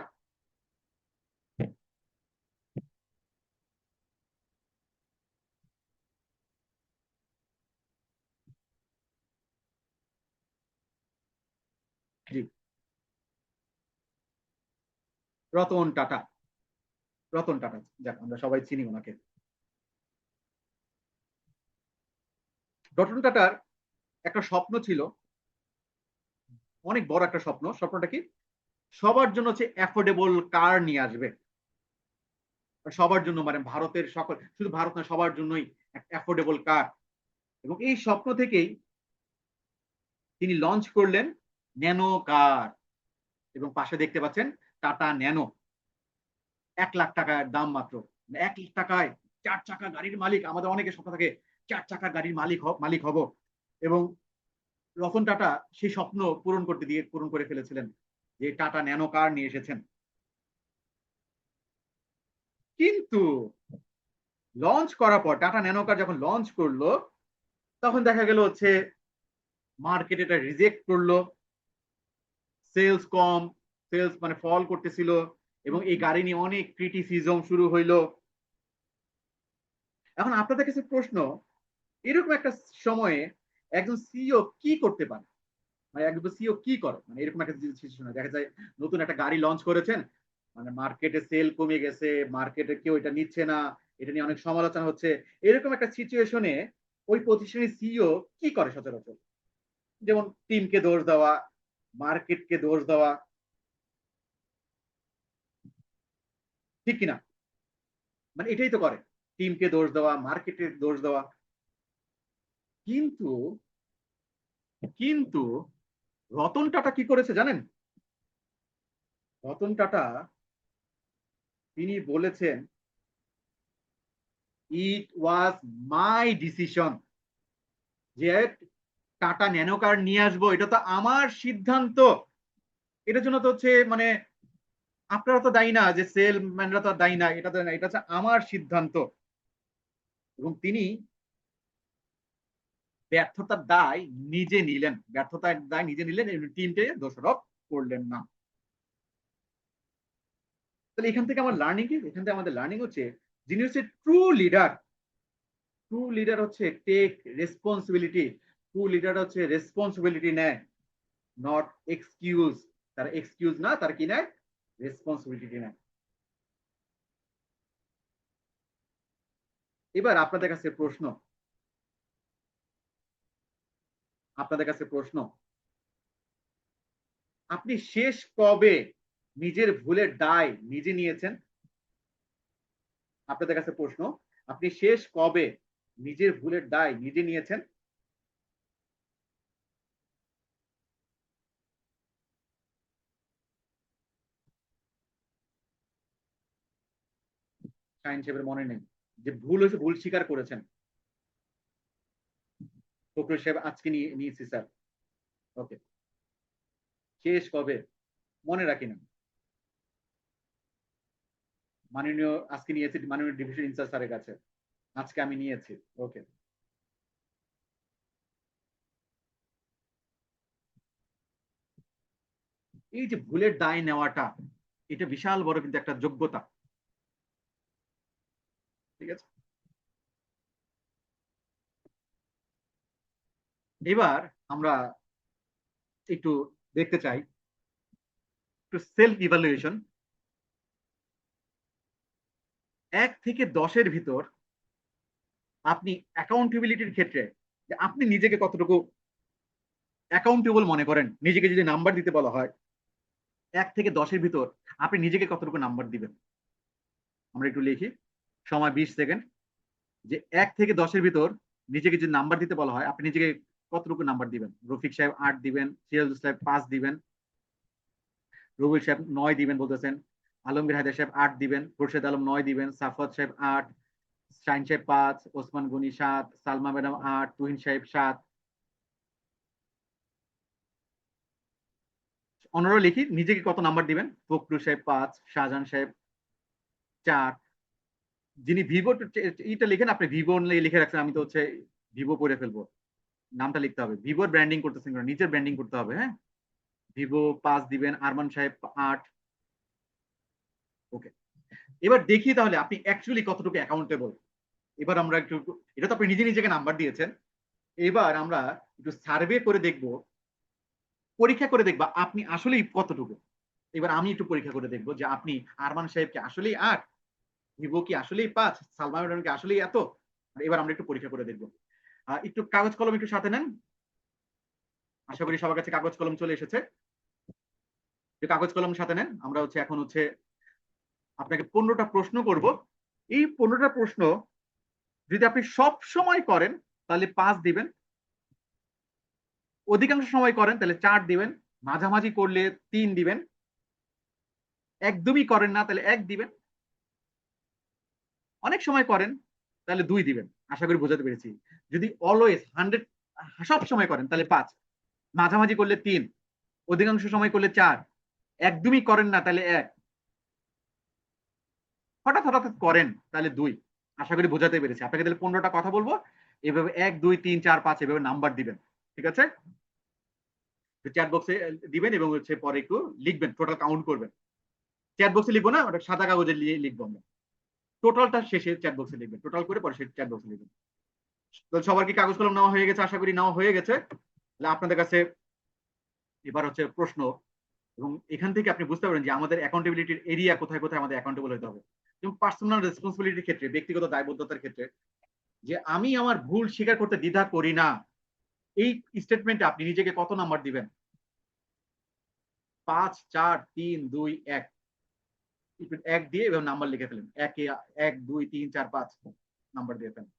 [SPEAKER 1] জি, রতন টাটা। রতন টাটা, যাক আমরা সবাই চিনি ওনাকে। রতন টাটার একটা স্বপ্ন ছিল, অনেক বড় একটা স্বপ্ন। স্বপ্নটা কি? সবার জন্য হচ্ছে অ্যাফোর্ডেবল কার নিয়ে আসবে। সবার জন্য মানে ভারতের সকল, শুধু ভারত না, সবার জন্যই অ্যাফোর্ডেবল কার। এবং এই স্বপ্ন থেকেই তিনি লঞ্চ করলেন ন্যানো কার। এবং পাশে দেখতে পাচ্ছেন টাটা ন্যানো। 1 লাখ টাকার দাম মাত্র। 1 লাখ টাকায় 4 চাকা গাড়ির মালিক। আমাদের অনেকে স্বপ্ন থাকে 4 চাকা গাড়ির মালিক হব। এবং রতন টাটা সেই স্বপ্ন পূরণ করে ফেলেছিলেন, যে টাটা ন্যানো কার নিয়ে এসেছেন। কিন্তু লঞ্চ করার পর, টাটা ন্যানো কার যখন লঞ্চ করলো, তখন দেখা গেল হচ্ছে মার্কেট এটা রিজেক্ট করলো। সেলস কম, সেলস মানে ফল করতেছিল। এবং এই গাড়ি নিয়ে অনেক ক্রিটিসিজম শুরু হইলো। এখন আপনাদের কাছে প্রশ্ন, এরকম একটা সময়ে একজন সিইও কি করতে পারে? মানে একজন সিইও কি করে, মানে এরকম একটা সিচুয়েশনে দেখা যায় নতুন একটা গাড়ি লঞ্চ করেছেন, মানে মার্কেটে সেল কমে গেছে, মার্কেটে কেউ এটা নিচ্ছে না, এটা নিয়ে অনেক সমালোচনা হচ্ছে। এরকম একটা সিচুয়েশনে ওই প্রতিষ্ঠানের সিইও কি করে সচরাচর? যেমন টিমকে দোষ দেওয়া, মার্কেটকে দোষ দেওয়া, ঠিক কিনা? মানে এটাই তো করে, টিমকে দোষ দেওয়া, মার্কেটে দোষ দেওয়া। কিন্তু কিন্তু রতন টাটা কি করেছে জানেন? রতন টাটা তিনি বলেছেন, ইট ওয়াজ মাই ডিসিশন, যে টাটা ন্যানো কার নিয়ে আসবো, এটা তো আমার সিদ্ধান্ত। এটার জন্য তো হচ্ছে মানে আপনারা তো দায়ী না, যে সেলম্যানরা তো আর দায়ী না, এটা তো না, এটা হচ্ছে আমার সিদ্ধান্ত। এবং তিনি ব্যর্থতার দায় নিজে নিলেন, ব্যর্থতার দায় নিজে নিলেন, টিমকে দোষারোপ করলেন না। তাহলে এখান থেকে আমার লার্নিং কি? এখান থেকে আমাদের লার্নিং হচ্ছে, যিনি হচ্ছে ট্রু লিডার, ট্রু লিডার হচ্ছে টেক রেসপন্সিবিলিটি, ট্রু লিডার হচ্ছে রেসপন্সিবিলিটি নেয়, নট এক্সকিউজ। তারা এক্সকিউজ না, তারা কি নেয়? রেসপন্সিবিলিটি নেয়। এবার আপনাদের কাছে প্রশ্ন, আপনাদের কাছে প্রশ্ন, আপনি শেষ কবে নিজের ভুলের দায় নিজে নিয়েছেন? আপনাদের কাছে প্রশ্ন, আপনি শেষ কবে নিজের ভুলের দায় নিজে নিয়েছেন? শাহিন সাহেবের মনে নেই যে ভুল হয়েছে, ভুল স্বীকার করেছেন। ফখরুল সাহেব আজকে নিয়েছি স্যার। ওকে, শেষ কবে মনে রাখি না। মাননীয় আজকে নিয়েছি, মাননীয় ডিভিশন ইনচার্জ স্যারের কাছে আজকে আমি নিয়েছি। ওকে, এই যে ভুলের দায় নেওয়াটা, এটা বিশাল বড় কিন্তু একটা যোগ্যতা। ঠিক আছে, এবার আমরা একটু দেখতে চাই একটু সেলফ ইভালুয়েশন। 1 থেকে 10-এর ভিতর আপনি অ্যাকাউন্টেবিলিটির ক্ষেত্রে যে আপনি নিজেকে কতটুকু অ্যাকাউন্টেবল মনে করেন, নিজেকে যদি নাম্বার দিতে বলা হয় 1 থেকে 10-এর ভিতর আপনি নিজেকে কতটুকু নাম্বার দিবেন? আমরা একটু লিখি, সময় 20 সেকেন্ড। যে 1 থেকে 10-এর ভিতর নিজেকে যদি নাম্বার দিতে বলা হয়, আপনি নিজেকে কতটুকু নাম্বার দিবেন? রফিক সাহেব 8 দিবেন, সিরাজুল সাহেব 5 দিবেন, রুবেল সাহেব 9 দিবেন বলতেছেন, আলমগীর হায়দার সাহেব 8 দিবেন, খোরশেদ আলম 9 দিবেন, সাফাত সাহেব 8, শাহিন সাহেব 5, ওসমান গনি 7, সালমা ম্যাডাম 8, তুহিন সাহেব 7। অন্যরা লিখি নিজেকে কত নাম্বার দিবেন। ফখরুল সাহেব 5, শাহজাহান সাহেব 4। যিনি ভিভো এটা লিখেন, আপনি ভিভো লিখে রাখছেন, আমি তো হচ্ছে ভিভো করে ফেলবো, নামটা লিখতে হবে। ভিভোর ব্র্যান্ডিং করতেছেন, নিজের ব্র্যান্ডিং করতে হবে। হ্যাঁ, ভিভো 5 দিবেন, আরমান সাহেব 8। ওকে, এবার দেখি তাহলে আপনি অ্যাকচুয়ালি কতটুকু অ্যাকাউন্টেবল। এবার আমরা একটু, এটা তো আপনি নিজে নিজেকে নাম্বার দিয়েছেন, এবার আমরা একটু সার্ভে করে দেখব, পরীক্ষা করে দেখবা আপনি আসলেই কতটুকু। এবার আমি একটু পরীক্ষা করে দেখবো যে আপনি আরমান সাহেবকে আসলেই 8, ভিভো কি আসলেই 5, সালমা ম্যাডাম কি আসলেই এত। এবার আমরা একটু পরীক্ষা করে দেখবো। একটু কাগজ কলম একটু সাথে নেন, আশা করি সবার কাছে কাগজ কলম চলে এসেছে। কাগজ কলম সাথে নেন, আমরা হচ্ছে এখন হচ্ছে আপনাকে 15টা প্রশ্ন করব। এই 15টা প্রশ্ন যদি আপনি সব সময় করেন তাহলে 5 দিবেন, অধিকাংশ সময় করেন তাহলে 4 দিবেন, মাঝামাঝি করলে 3 দিবেন, একদমই করেন না তাহলে 1 দিবেন, অনেক সময় করেন তাহলে 2 দিবেন। আশা করি বোঝাতে পেরেছি। যদি অলওয়েজ 100 সব সময় করেন তাহলে 5, মাঝামাঝি করলে 3, অধিকাংশ সময় করলে 4, একদমই করেন না তাহলে 1, হঠাৎ হঠাৎ করেন তাহলে 2। আশা করি বোঝাতে পেরেছি আপনাকে। তাহলে 15টা কথা বলবো, এভাবে 1, 2, 3, 4, 5 এভাবে নাম্বার দিবেন। ঠিক আছে, চ্যাট বক্সে দিবেন এবং হচ্ছে পরে একটু লিখবেন, টোটাল কাউন্ট করবেন। চ্যাট বক্সে লিখবো না, ওটা সাদা কাগজে লিখবো আমরা, টোটালটা শেষে চ্যাট বক্সে লিখবেন, টোটাল করে পরে চ্যাট বক্সে লিখবেন। তো সবার কি কাগজ কলম নেওয়া হয়ে গেছে? আশা করি নেওয়া হয়ে গেছে। তাহলে আপনাদের কাছে এবার হচ্ছে প্রশ্ন, এবং এখান থেকে আপনি বুঝতে পারবেন যে আমাদের অ্যাকাউন্টেবিলিটির এরিয়া কোথায় কোথায় আমাদের অ্যাকাউন্টেবল হতে হবে। যেমন পার্সোনাল রেসপন্সিবিলিটির ক্ষেত্রে, ব্যক্তিগত দায়বদ্ধতার ক্ষেত্রে, যে আমি আমার ভুল স্বীকার করতে দ্বিধা করি না, এই স্টেটমেন্টে আপনি নিজেকে কত নাম্বার দিবেন? 5, 4, 3, 2, 1। 1 দিয়ে এবং নাম্বার লিখে ফেলেন, 1, 2, 3, 4, 5 নাম্বার দিয়ে ফেলেন।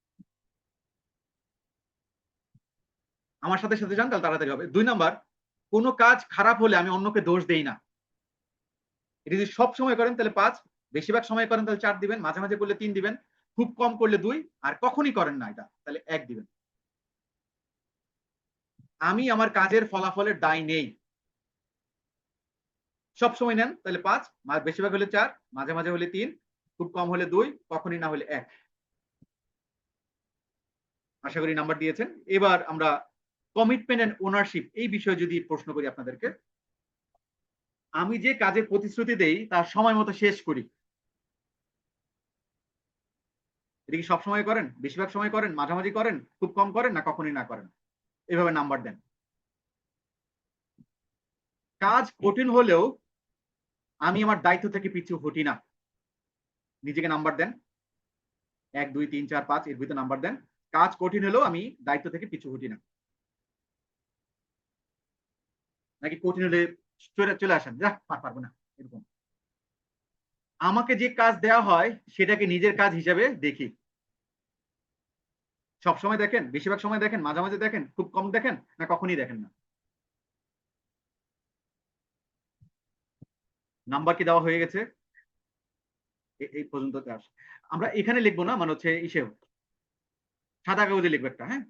[SPEAKER 1] আমার সাথে সাথে যান, তাহলে তাড়াতাড়ি হবে। 2 নাম্বার, কোনো কাজ খারাপ হলে আমি অন্যকে দোষ দেই না। এটা যদি সব সময় করেন তাহলে 5, বেশিরভাগ সময় করেন তাহলে 4 দিবেন, মাঝে মাঝে করলে 3 দিবেন, খুব কম করলে 2, আর কখনই করেন না এটা তাহলে 1 দিবেন। আমি আমার কাজের ফলাফলের দায় নেই। সব সময় নেন তাহলে 5, বেশিরভাগ হলে 4, মাঝে মাঝে হলে 3, খুব কম হলে 2, কখনই না হলে 1। আশা করি নাম্বার দিয়েছেন। এবার আমরা কমিটমেন্ট এন্ড ওনারশিপ এই বিষয়ে যদি প্রশ্ন করি আপনাদেরকে, আমি যে কাজের প্রতিশ্রুতি দেই তার সময় মতো শেষ করি, এটা কি সবসময় করেন, বেশিরভাগ সময় করেন, মাঝামাঝি করেন, খুব কম করেন, না কখনই না করেন? এভাবে নাম্বার দেন। কাজ কঠিন হলেও আমি আমার দায়িত্ব থেকে পিছু হটি না, নিজেকে নাম্বার দেন। 1, 2, 3, 4, 5 এর ভিতরে নাম্বার দেন। কাজ কঠিন হলেও আমি দায়িত্ব থেকে পিছু হটি না, নাকি কঠিন হলে চলে চলে আসেন, যা পারবো না এরকম? আমাকে যে কাজ দেওয়া হয় সেটাকে নিজের কাজ হিসাবে দেখি। সব সময় দেখেন, বেশিরভাগ সময় দেখেন, মাঝামাঝি দেখেন, খুব কম দেখেন, না কখনই দেখেন না? নাম্বার কি দেওয়া হয়ে গেছে? এই পর্যন্ত আমরা এখানে লিখবো না, মানে হচ্ছে ইসে সাদা কাগজে লিখবো একটা, হ্যাঁ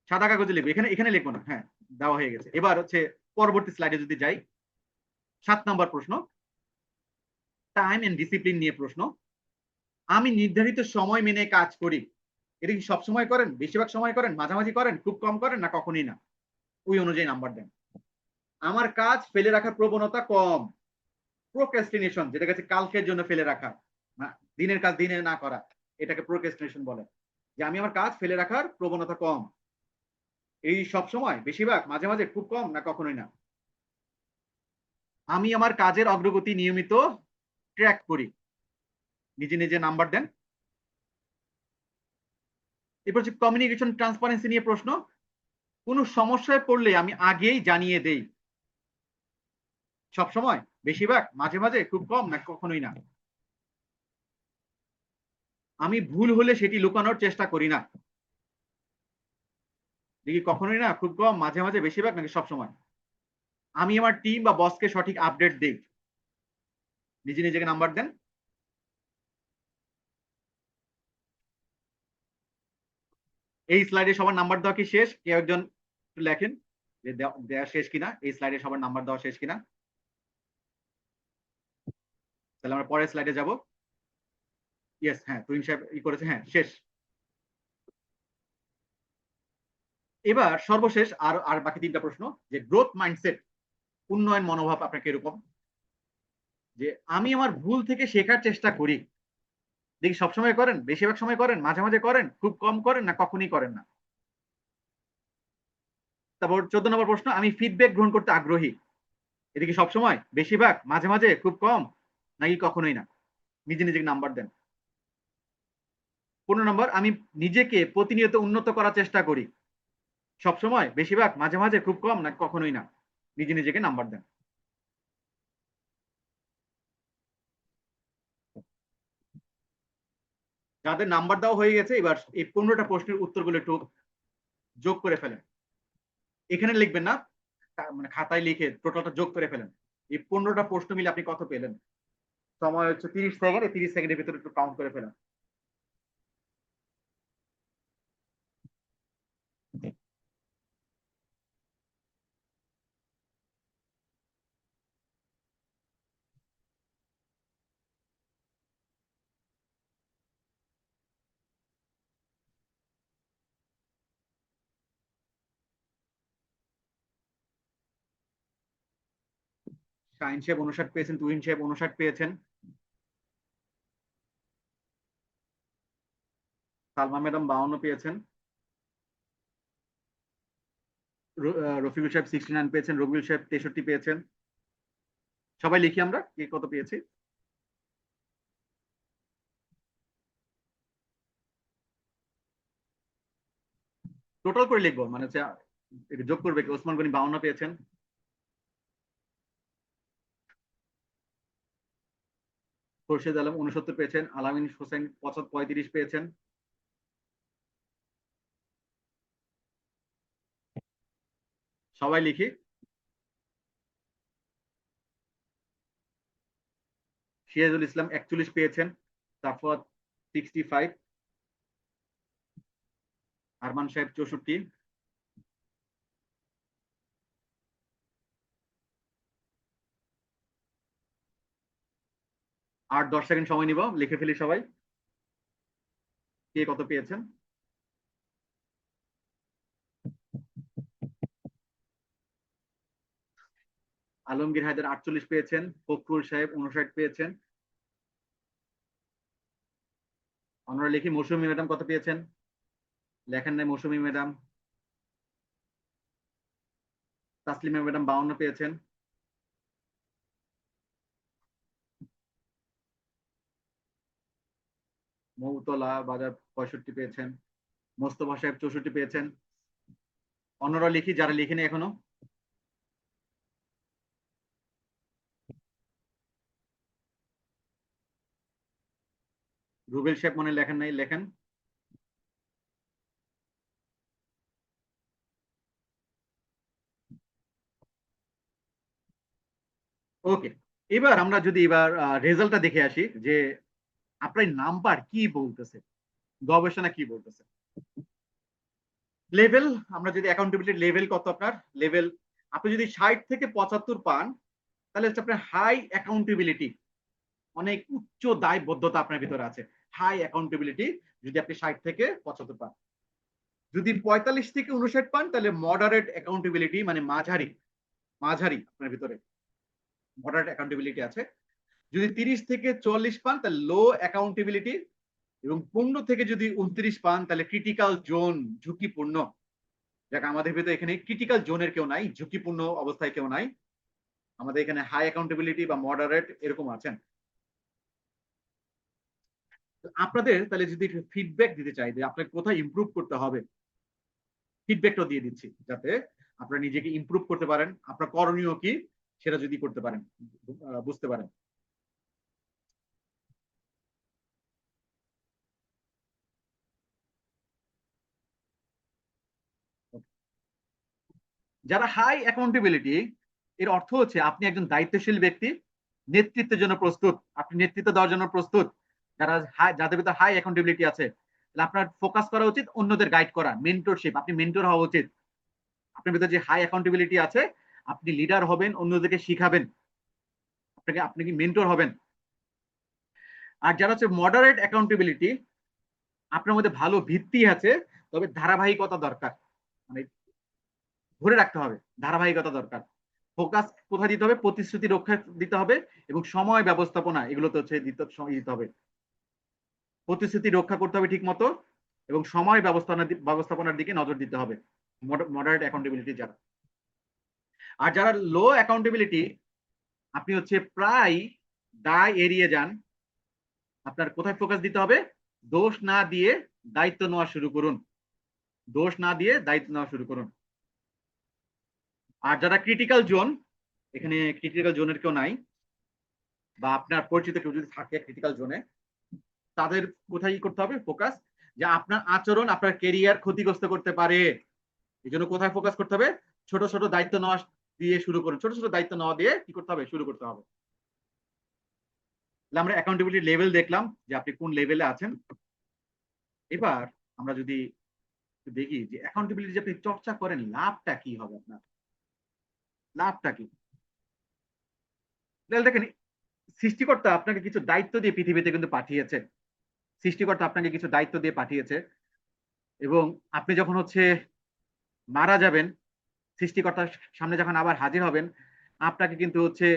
[SPEAKER 1] সাদা কাগজে লিখবো, এখানে এখানে লিখবো না। হ্যাঁ, দেওয়া হয়ে গেছে। এবার হচ্ছে পরবর্তী স্লাইডে যদি যাই, 7 নম্বর প্রশ্ন, টাইম এন্ড ডিসিপ্লিন নিয়ে প্রশ্ন। আমি নির্ধারিত সময় মেনে কাজ করি, এটা কি সবসময় করেন, বেশিরভাগ সময় করেন, মাঝামাঝি করেন, খুব কম করেন, না কখনই না? ওই অনুযায়ী নাম্বার দেন। আমার কাজ ফেলে রাখার প্রবণতা কম, প্রোক্রাস্টিনেশন, যেটা কাছে কালকের জন্য ফেলে রাখা, না দিনের কাজ দিনে না করা, এটাকে প্রোক্রাস্টিনেশন বলে। যে আমি আমার কাজ ফেলে রাখার প্রবণতা কম, এই সব সময়, বেশিরভাগ, মাঝে মাঝে, খুব কম, না কখনোই না? আমি আমার কাজের অগ্রগতি নিয়মিত ট্র্যাক করি, নিজে নিজে নাম্বার দেন। এরপর হচ্ছে কমিউনিকেশন ট্রান্সপারেন্সি নিয়ে প্রশ্ন। কোন সমস্যায় পড়লে আমি আগেই জানিয়ে দেই, সব সময়, বেশিরভাগ, মাঝে মাঝে, খুব কম, না কখনোই না? আমি ভুল হলে সেটি লুকানোর চেষ্টা করি না, দেখি কখনোই না, খুব কম, মাঝে মাঝে, বেশিরভাগ, নাকি সব সময়? আমি আমার টিম বা বসকে সঠিক আপডেট দেই, নিজে নিজেকে নাম্বার দেন। এই স্লাইডে সবার নাম্বার দেওয়া কি শেষ? কেউ একজন লেখেন যে দেওয়া শেষ কিনা, এই স্লাইডে সবার নাম্বার দেওয়া শেষ কিনা। তাহলে আমরা পরের স্লাইডে যাব। ইয়েস, হ্যাঁ, তুহিন সাহেব ই করেছে, হ্যাঁ শেষ। এবার সর্বশেষ আর আর বাকি 3টা প্রশ্ন, যে গ্রোথ মাইন্ডসেট, উন্নয়ন মনোভাব আপনাকে এরকম, যে আমি আমার ভুল থেকে শেখার চেষ্টা করি, দেখি সবসময় করেন, বেশিরভাগ সময় করেন, মাঝে মাঝে করেন, খুব কম করেন, না কখনই করেন না? তারপর 14 নম্বর প্রশ্ন, আমি ফিডব্যাক গ্রহণ করতে আগ্রহী, এটা কি সবসময়, বেশিরভাগ, মাঝে মাঝে, খুব কম, নাকি কখনোই না? নিজে নিজেকে নাম্বার দেন। 15 নম্বর, আমি নিজেকে প্রতিনিয়ত উন্নত করার চেষ্টা করি, সবসময়, বেশিরভাগ, মাঝে মাঝে, খুব কম, না কখনোই না? নিজে নিজেকে নাম্বার দেন। যাদের নাম্বার দেওয়া হয়ে গেছে, এবার এই 15টা প্রশ্নের উত্তরগুলো একটু যোগ করে ফেলেন। এখানে লিখবেন না, মানে খাতায় লিখে টোটালটা যোগ করে ফেলেন। এই 15টা প্রশ্ন মিলে আপনি কত পেলেন? সময় হচ্ছে 30 সেকেন্ড, 30 সেকেন্ডের ভিতরে একটু কাউন্ট করে ফেলেন। শাহিন সাহেব 59 পেয়েছেন, তুহিন সাহেব 59 পেয়েছেন, সালমা ম্যাডাম 52 পেয়েছেন, রফিকুল সাহেব 69 পেয়েছেন, রবিউল সাহেব 63 পেয়েছেন। সবাই লিখি আমরা কে কত পেয়েছি। টোটাল করে লিখবো, মানে হচ্ছে যোগ করবে কি? ওসমান গনি 52 পেয়েছেন, খোরশেদ আলম 69 পেয়েছেন, আলামিন হোসেন 35 পেয়েছেন। সবাই লিখি। সিরাজুল ইসলাম 41 পেয়েছেন, সাফওয়াত 65, আরমান সাহেব 64, 8-10 সেকেন্ড সময় নিব, লিখে ফেলি সবাই কে কত পেয়েছেন। আলমগীর হায়দার 48 পেয়েছেন, ফখরুল সাহেব 59 পেয়েছেন। আমরা লিখি মৌসুমী ম্যাডাম কত পেয়েছেন, লেখেন নাই মৌসুমী ম্যাডাম। তাসলিমা ম্যাডাম 52 পেয়েছেন। মৌতলা বাজার 65 পেয়েছেন। মোস্তফা সাহেব 64 পেয়েছেন। অন্যরা লিখি যারা লিখেনি এখনো। রুবেল সাহেব মনে লেখেন নাই, লেখেন। ওকে, এবার আমরা যদি এবার রেজাল্টটা দেখে আসি যে আপনার নাম্বার কি বলতেছে, গবেষণা কি বলতেছে। লেভেল, আমরা যদি অ্যাকাউন্টেবিলিটি লেভেল কত আপনার লেভেল, আপনি যদি 60 থেকে 75 পান তাহলে হচ্ছে আপনার হাই অ্যাকাউন্টেবিলিটি, অনেক উচ্চ দায়বদ্ধতা আপনার ভিতরে আছে। হাই অ্যাকাউন্টেবিলিটি যদি আপনি 60 থেকে 75 পান। যদি 45 থেকে 59 পান তাহলে মডারেট অ্যাকাউন্টেবিলিটি, মানে মাঝারি মাঝারি আপনার ভিতরে মডারেট অ্যাকাউন্টেবিলিটি আছে। যদি 30 থেকে 44 পান তাহলে লো অ্যাকাউন্টেবিলিটি, এবং 15 থেকে যদি 29 পান তাহলে ক্রিটিক্যাল জোন, ঝুঁকিপূর্ণ। দেখ আমাদের ভিতরে এখানে ক্রিটিক্যাল জোনের কেউ নাই, ঝুঁকিপূর্ণ অবস্থায় কেউ নাই, আমাদের এখানে হাই অ্যাকাউন্টেবিলিটি বা মডারেট এরকম আছেন। আপনাদের তাহলে যদি ফিডব্যাক দিতে চাই যে আপনাকে কোথায় ইমপ্রুভ করতে হবে, ফিডব্যাকটাও দিয়ে দিচ্ছি যাতে আপনারা নিজেকে ইমপ্রুভ করতে পারেন, আপনার করণীয় কি সেটা যদি করতে পারেন, বুঝতে পারেন। যারা হাই অ্যাকাউন্টেবিলিটি, এর অর্থ হচ্ছে আপনি একজন দায়িত্বশীল ব্যক্তি, নেতৃত্বের জন্য প্রস্তুত, আপনি নেতৃত্ব দেওয়ার জন্য প্রস্তুত। যারা যাদের ভিতরে হাই অ্যাকাউন্টেবিলিটি আছে, তাহলে আপনার ফোকাস করা উচিত অন্যদের গাইড করা, মেন্টরশিপ, আপনি মেন্টর হওয়া উচিত। আপনার ভিতরে যে হাই অ্যাকাউন্টেবিলিটি আছে, আপনি লিডার হবেন, অন্যদেরকে শিখাবেন, আপনি কি মেন্টর হবেন। আর যারা হচ্ছে মডারেট অ্যাকাউন্টেবিলিটি, আপনার মধ্যে ভালো ভিত্তি আছে, তবে ধারাবাহিকতা দরকার, মানে ধরে রাখতে হবে, ধারাবাহিকতা দরকার। ফোকাস কোথায় দিতে হবে, প্রতিশ্রুতি রক্ষা দিতে হবে, এবং সময় ব্যবস্থাপনা এগুলোতে হচ্ছে দিতে হবে। প্রতিশ্রুতি রক্ষা করতে হবে ঠিক মতো, এবং সময় ব্যবস্থাপনার দিকে নজর দিতে হবে মডারেট অ্যাকাউন্টেবিলিটি যারা। আর যারা লো অ্যাকাউন্টেবিলিটি, আপনি হচ্ছে প্রায় দায় এড়িয়ে যান। আপনার কোথায় ফোকাস দিতে হবে, দোষ না দিয়ে দায়িত্ব নেওয়া শুরু করুন, দোষ না দিয়ে দায়িত্ব নেওয়া শুরু করুন। আর যারা ক্রিটিক্যাল জোন, এখানে ক্রিটিক্যাল জোনের কেউ নাই, বা আপনার পরিচিত কেউ যদি থাকে ক্রিটিক্যাল জোনে, তাদের কোথায় করতে হবে ফোকাস, যে আপনার আচরণ আপনার কেরিয়ার ক্ষতিগ্রস্ত করতে পারে। এই জন্য কোথায় ফোকাস করতে হবে, ছোট ছোট দায়িত্ব নেওয়া দিয়ে শুরু করুন, ছোট ছোট দায়িত্ব নেওয়া দিয়ে কি করতে হবে, শুরু করতে হবে। আমরা অ্যাকাউন্টেবিলিটি লেভেল দেখলাম যে আপনি কোন লেভেলে আছেন। এবার আমরা যদি দেখি যে অ্যাকাউন্টেবিলিটি যে আপনি চর্চা করেন, লাভটা কি হবে আপনার, লাভটা কি। দেখেন, সৃষ্টিকর্তা আপনাকে কিছু দায়িত্ব দিয়ে পৃথিবীতে কিন্তু পাঠিয়েছে, সৃষ্টিকর্তা আপনাকে কিছু দায়িত্ব দিয়ে পাঠিয়েছে, এবং আপনি যখন হচ্ছে মারা যাবেন, সৃষ্টিকর্তার সামনে যখন আবার হাজির হবেন, আপনাকে কিন্তু হচ্ছে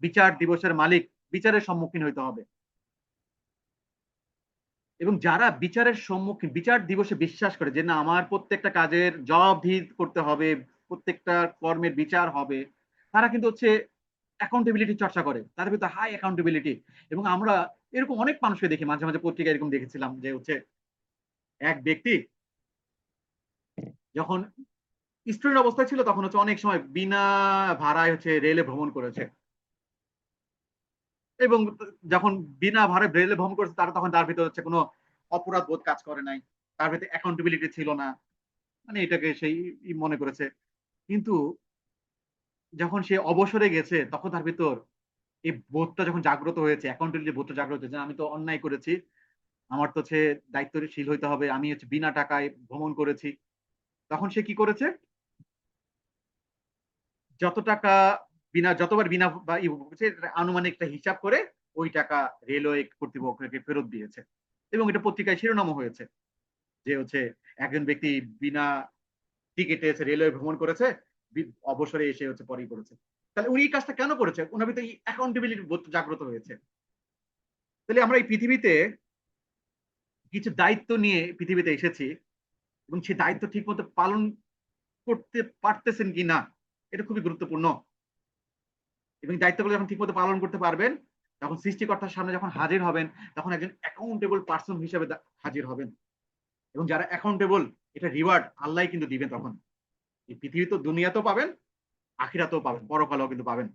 [SPEAKER 1] বিচার দিবসের মালিক, বিচারের সম্মুখীন হইতে হবে। এবং যারা বিচারের সম্মুখীন, বিচার দিবসে বিশ্বাস করে যে না আমার প্রত্যেকটা কাজের জবাবদিহি করতে হবে, প্রত্যেকটা কর্মের বিচার হবে, তারা কিন্তু হচ্ছে অ্যাকাউন্টেবিলিটি চর্চা করে, তাদের ভিতরে হাই অ্যাকাউন্টেবিলিটি। এবং আমরা এরকম অনেক মানুষকে দেখি, মাঝে মাঝে পত্রিকায় এরকম দেখেছিলাম যে হচ্ছে এক ব্যক্তি যখন স্টুডেন্ট অবস্থায় ছিল তখন হচ্ছে অনেক সময় বিনা ভাড়ায় হচ্ছে রেলে ভ্রমণ করেছে, এবং যখন বিনা ভাড়ায় রেলে ভ্রমণ করেছে তারা তখন তার ভিতরে হচ্ছে কোনো অপরাধ বোধ কাজ করে নাই, তার ভিতরে অ্যাকাউন্টেবিলিটি ছিল না, মানে এটাকে সেই মনে করেছে। কিন্তু যখন সে অবসরে গেছে তখন তার ভিতর এই বোধটা যখন জাগ্রত হয়েছে, অ্যাকাউন্টেবিলিটি বোধটা জাগ্রত হয়েছে, আমি তো অন্যায় করেছি, আমার তো হচ্ছে দায়িত্বশীল হইতে হবে, আমি হচ্ছে বিনা টাকায় ভ্রমণ করেছি। তখন সে কি করেছে, যত টাকা বিনা যতবার বিনা বা আনুমানিক একটা হিসাব করে ওই টাকা রেলওয়ে কর্তৃপক্ষকে ফেরত দিয়েছে এবং এটা পত্রিকায় শিরোনামও হয়েছে যে হচ্ছে একজন ব্যক্তি বিনা টিকিটে এসে রেলওয়ে ভ্রমণ করেছে, অবসরে এসে হচ্ছে পরেই করেছে। তাহলে উনি এই কাজটা কেন করেছে? ওনার ভিতরে অ্যাকাউন্টেবিলিটি বোধ জাগ্রত হয়েছে। তাহলে আমরা এই পৃথিবীতে কিছু দায়িত্ব নিয়ে পৃথিবীতে এসেছি এবং সেই দায়িত্ব ঠিক মতো পালন করতে পারতেছেন কি না এটা খুবই গুরুত্বপূর্ণ। এবং দায়িত্বগুলো যখন ঠিকমতো পালন করতে পারবেন তখন সৃষ্টিকর্তার সামনে যখন হাজির হবেন তখন একজন অ্যাকাউন্টেবল পার্সন হিসেবে হাজির হবেন। এবং যারা অ্যাকাউন্টেবল এটা রিওয়ার্ড আল্লাহ কিন্তু দিবেন তখন। এই পৃথিবী তো দুনিয়াতেও পাবেন, আখিরাতেও পাবেন, পরকালেও কিন্তু পাবেন।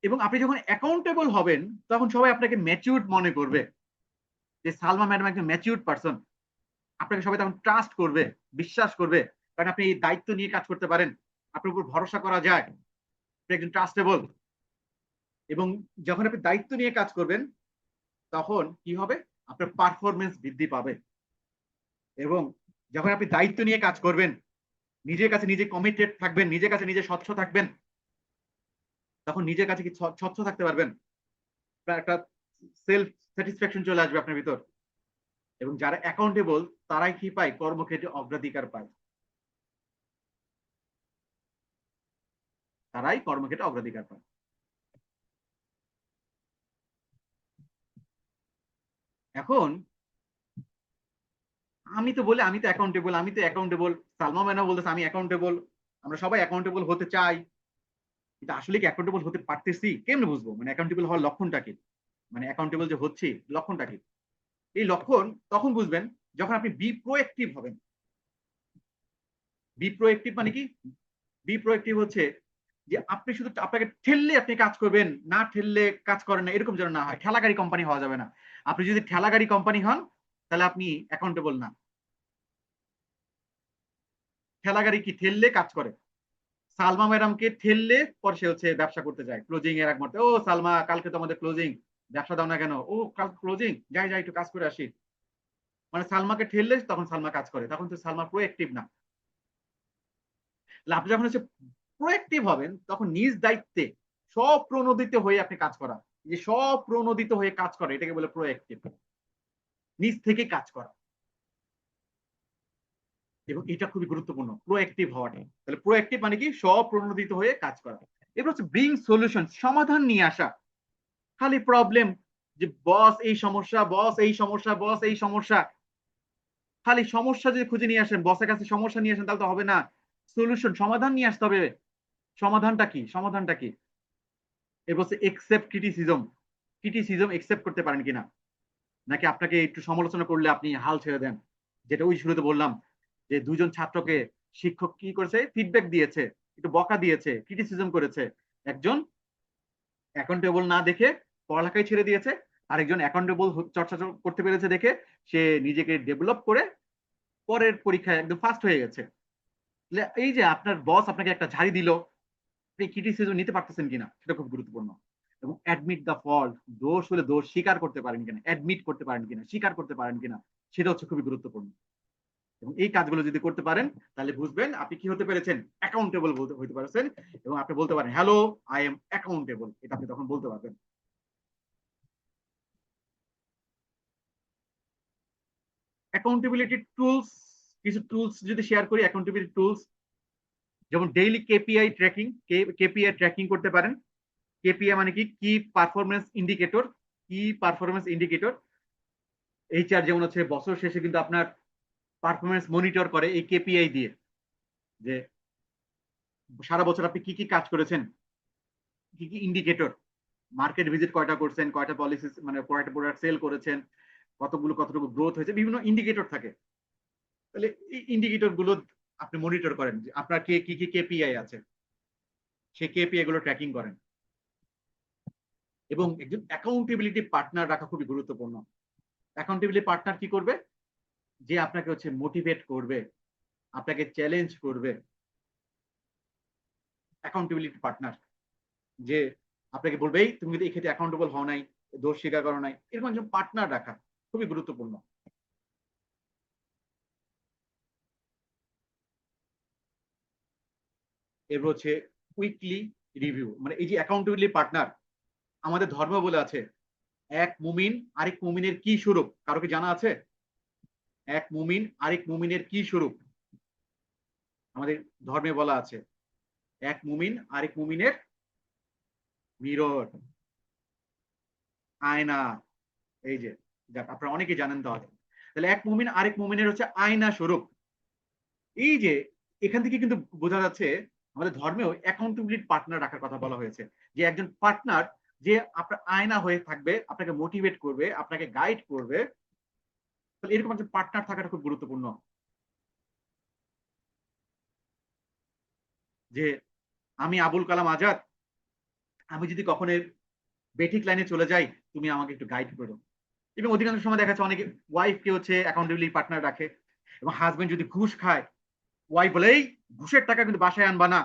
[SPEAKER 1] এবং আপনি যখন অ্যাকাউন্টেবল হবেন তখন সবাই আপনাকে ম্যাচিউরড মনে করবে যে সালমা ম্যাডাম একজন ম্যাচিউরড পার্সন। আপনাকে সবাই তখন ট্রাস্ট করবে, বিশ্বাস করবে, কারণ আপনি এই দায়িত্ব নিয়ে কাজ করতে পারেন, আপনার উপর ভরসা করা যায়, আপনি একজন ট্রাস্টেবল। এবং যখন আপনি দায়িত্ব নিয়ে কাজ করবেন তখন কি হবে? আপনার পারফরমেন্স বৃদ্ধি পাবে। এবং যখন আপনি দায়িত্ব নিয়ে কাজ করবেন, নিজের কাছে নিজে কমিটেড থাকবেন, নিজের কাছে নিজে স্বচ্ছ থাকবেন, তখন নিজের কাছে কি স্বচ্ছ থাকতে পারবেন, একটা সেলফ স্যাটিসফ্যাকশন চলে আসবে আপনার ভিতর। এবং যারা অ্যাকাউন্টেবল তারাই কি পায়? কর্মক্ষেত্রে অগ্রাধিকার পায়, তারাই কর্মক্ষেত্রে অগ্রাধিকার পায়। এখন আমি তো বলি আমি তো অ্যাকাউন্টেবল, আমি তো অ্যাকাউন্টেবল, সালমা ম্যাডাম বলতেছে আমি অ্যাকাউন্টেবল, আমরা সবাই অ্যাকাউন্টেবল হতে চাই, কিন্তু আসলে কি অ্যাকাউন্টেবল হতে পারতেছি? কেমনে বুঝবো মানে অ্যাকাউন্টেবল হওয়ার লক্ষণটা কি? মানে অ্যাকাউন্টেবল যে হচ্ছি লক্ষণটা কি? এই লক্ষণ তখন বুঝবেন যখন আপনি বি প্রোঅ্যাক্টিভ হবেন। বি প্রোঅ্যাক্টিভ মানে কি? বি প্রোঅ্যাক্টিভ হচ্ছে যে আপনি শুধু আপনাকে ঠেললে আপনি কাজ করবেন, না ঠেললে কাজ করেন না, এরকম যেন না হয়। ঠেলাগাড়ি কোম্পানি হওয়া যাবে না। আপনি যদি ঠেলাগাড়ি কোম্পানি হন তাহলে আপনি অ্যাকাউন্টেবল না। ঠেলাগাড়ি কি ঠেললে কাজ করে। সালমা ম্যাডামকে ঠেললে পরে সে হচ্ছে ব্যবসা করতে যায় ক্লোজিং এর এক মুহূর্তে, ও সালমা কালকে তো আমাদের ক্লোজিং, ব্যবসা দাও না কেন? ও কাল ক্লোজিং, যাই যাই একটু কাজ করে আসি। মানে সালমাকে ঠেললে তখন সালমা কাজ করে, তখন তো সালমা প্রোঅ্যাক্টিভ না। আপনি যখন হচ্ছে প্রোঅ্যাক্টিভ হবেন তখন নিজ দায়িত্বে স্বপ্রণোদিত হয়ে আপনি কাজ করা, যে স্বপ্রণোদিত হয়ে কাজ করে এটাকে বলে প্রোঅ্যাক্টিভ, নিজ থেকে কাজ করা। এবং এটা খুবই গুরুত্বপূর্ণ প্রোঅ্যাক্টিভ হওয়াটা। তাহলে প্রোঅ্যাক্টিভ মানে কি? স্বপ্রণোদিত হয়ে কাজ করা। এবার হচ্ছে ব্রিং সলিউশন, সমাধান নিয়ে আসা। খালি প্রবলেম, যে বস এই সমস্যা, বস এই সমস্যা, বস এই সমস্যা, খালি সমস্যা যদি খুঁজে নিয়ে আসেন, বসের কাছে সমস্যা নিয়ে আসেন তাহলে তো হবে না। সলিউশন, সমাধান নিয়ে আসতে হবে। সমাধানটা কি? সমাধানটা কি? এরপর হচ্ছে একসেপ্ট ক্রিটিসিজম। ক্রিটিসিজম একসেপ্ট করতে পারেন কিনা, নাকি আপনাকে একটু সমালোচনা করলে আপনি হাল ছেড়ে দেন। যেটা ওই শুরুতে বললাম যে দুজন ছাত্রকে শিক্ষক কি করেছে? ফিডব্যাক দিয়েছে, একটু বকা দিয়েছে, ক্রিটিসিজম করেছে। একজন অ্যাকাউন্টেবল না দেখে পড়ালেখাই ছেড়ে দিয়েছে, আরেকজন অ্যাকাউন্টেবল চর্চা করতে পেরেছে দেখে সে নিজেকে ডেভেলপ করে পরের পরীক্ষায় একদম ফার্স্ট হয়ে গেছে। এই যে আপনার বস আপনাকে একটা ঝাড়ি দিল, আপনি ক্রিটিসিজম নিতে পারতেছেন কিনা সেটা খুব গুরুত্বপূর্ণ। এবং অ্যাডমিট দ্য ফল্ট, দোষ হলে দোষ স্বীকার করতে পারেন কিনা, অ্যাডমিট করতে পারেন কিনা, স্বীকার করতে পারেন কিনা, সেটা হচ্ছে খুবই গুরুত্বপূর্ণ। এবং এই কাজগুলো যদি করতে পারেন তাহলে বুঝবেন আপনি কি হতে পেরেছেন? অ্যাকাউন্টেবল হতে পারছেন। এবং আপনি বলতে পারেন হ্যালো আই এম অ্যাকাউন্টেবল, এটা আপনি তখন বলতে পারবেন। অ্যাকাউন্টেবিলিটি টুলস, কিছু টুলস যদি শেয়ার করি, অ্যাকাউন্টেবিলিটি টুলস যেমন daily KPI tracking, KPI tracking করতে পারেন। কেপিআই মানে কি? কি পারফরমেন্স ইন্ডিকেটর। কি পারফরমেন্স ইন্ডিকেটর। এইচআর যেমন হচ্ছে বছর শেষে কিন্তু আপনার পারফরমেন্স মনিটর করে এই কেপিআই দিয়ে, যে সারা বছর আপনি কি কি কাজ করেছেন, কি কি ইন্ডিকেটর, মার্কেট ভিজিট কয়টা করছেন, কয়টা পলিসি মানে কয়টা প্রোডাক্ট সেল করেছেন, কতটুকু গ্রোথ হয়েছে, বিভিন্ন ইন্ডিকেটর থাকে। তাহলে এই ইন্ডিকেটর গুলো আপনি মনিটর করেন যে আপনার কি কি কেপিআই আছে, সেই কেপিআই গুলো ট্র্যাকিং করেন। এবং একজন অ্যাকাউন্টেবিলিটি পার্টনার রাখা খুবই গুরুত্বপূর্ণ। অ্যাকাউন্টেবিলিটি পার্টনার কি করবে? যে আপনাকে হচ্ছে মোটিভেট করবে, আপনাকে চ্যালেঞ্জ করবে। অ্যাকাউন্টেবিলিটি পার্টনার যে আপনাকে বলবে এই তুমি কিন্তু এই ক্ষেত্রে অ্যাকাউন্টেবল হও নাই, দোষ স্বীকার করো নাই, এরকম একজন পার্টনার রাখা খুবই গুরুত্বপূর্ণ। এরপর হচ্ছে উইকলি রিভিউ, মানে এই যে অ্যাকাউন্টেবিলিটি পার্টনার আমাদের ধর্ম বলে আছে, এক মুমিন আরেক মুমিনের কি স্বরূপ, কারো কি জানা আছে? এক মুমিন আরেক মুমিনের কি স্বরূপ? আমাদের ধর্মে বলা আছে এক মুমিন আরেক মুমিনের মিরর, আয়না। এই যে যাক আপনারা অনেকেই জানেন তাহলে। তাহলে এক মুমিন আরেক মুমিনের হচ্ছে আয়না স্বরূপ। এই যে এখান থেকে কিন্তু বোঝা যাচ্ছে আমাদের ধর্মেও অ্যাকাউন্টেবিলিটি পার্টনার রাখার কথা বলা হয়েছে, যে একজন পার্টনার যে আপনার আয়না হয়ে থাকবে, আপনাকে মোটিভেট করবে, আপনাকে গাইড করবে। তাহলে এরকম একজন পার্টনার থাকাটা খুব গুরুত্বপূর্ণ। যে আমি আবুল কালাম আজাদ, আমি যদি কখনো বেঠিক লাইনে চলে যাই, তুমি আমাকে একটু গাইড করো। এবং অধিকাংশ সময় দেখা যাচ্ছে অনেকে ওয়াইফকে হচ্ছে অ্যাকাউন্টেবিলিটি পার্টনার রাখে, এবং হাজবেন্ড যদি ঘুষ খায়, ওয়াইফ বলে এই ঘুষের টাকা কিন্তু বাসায় আনবা না,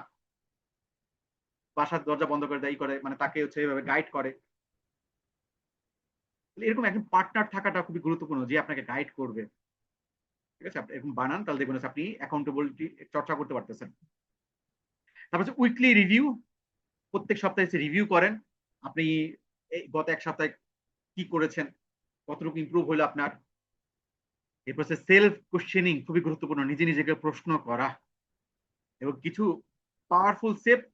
[SPEAKER 1] বাসার দরজা বন্ধ করে দেয়, করে মানে তাকে হচ্ছে এইভাবে গাইড করে। এরকম একজন পার্টনার থাকাটা খুবই গুরুত্বপূর্ণ, যে আপনাকে গাইড করবে। ঠিক আছে, আপনি এরকম বানান, তাহলে দেখবেন হচ্ছে আপনি অ্যাকাউন্টেবিলিটি চর্চা করতে পারতেছেন। তারপর হচ্ছে উইকলি রিভিউ, প্রত্যেক সপ্তাহে রিভিউ করেন আপনি এই গত এক সপ্তাহে কি করেছেন, কতটুকু ইমপ্রুভ হলো আপনার। এরপর হচ্ছে সেলফ কোশ্চেনিং, খুবই গুরুত্বপূর্ণ, নিজে নিজেকে প্রশ্ন করা। এবং কিছু পাওয়ারফুল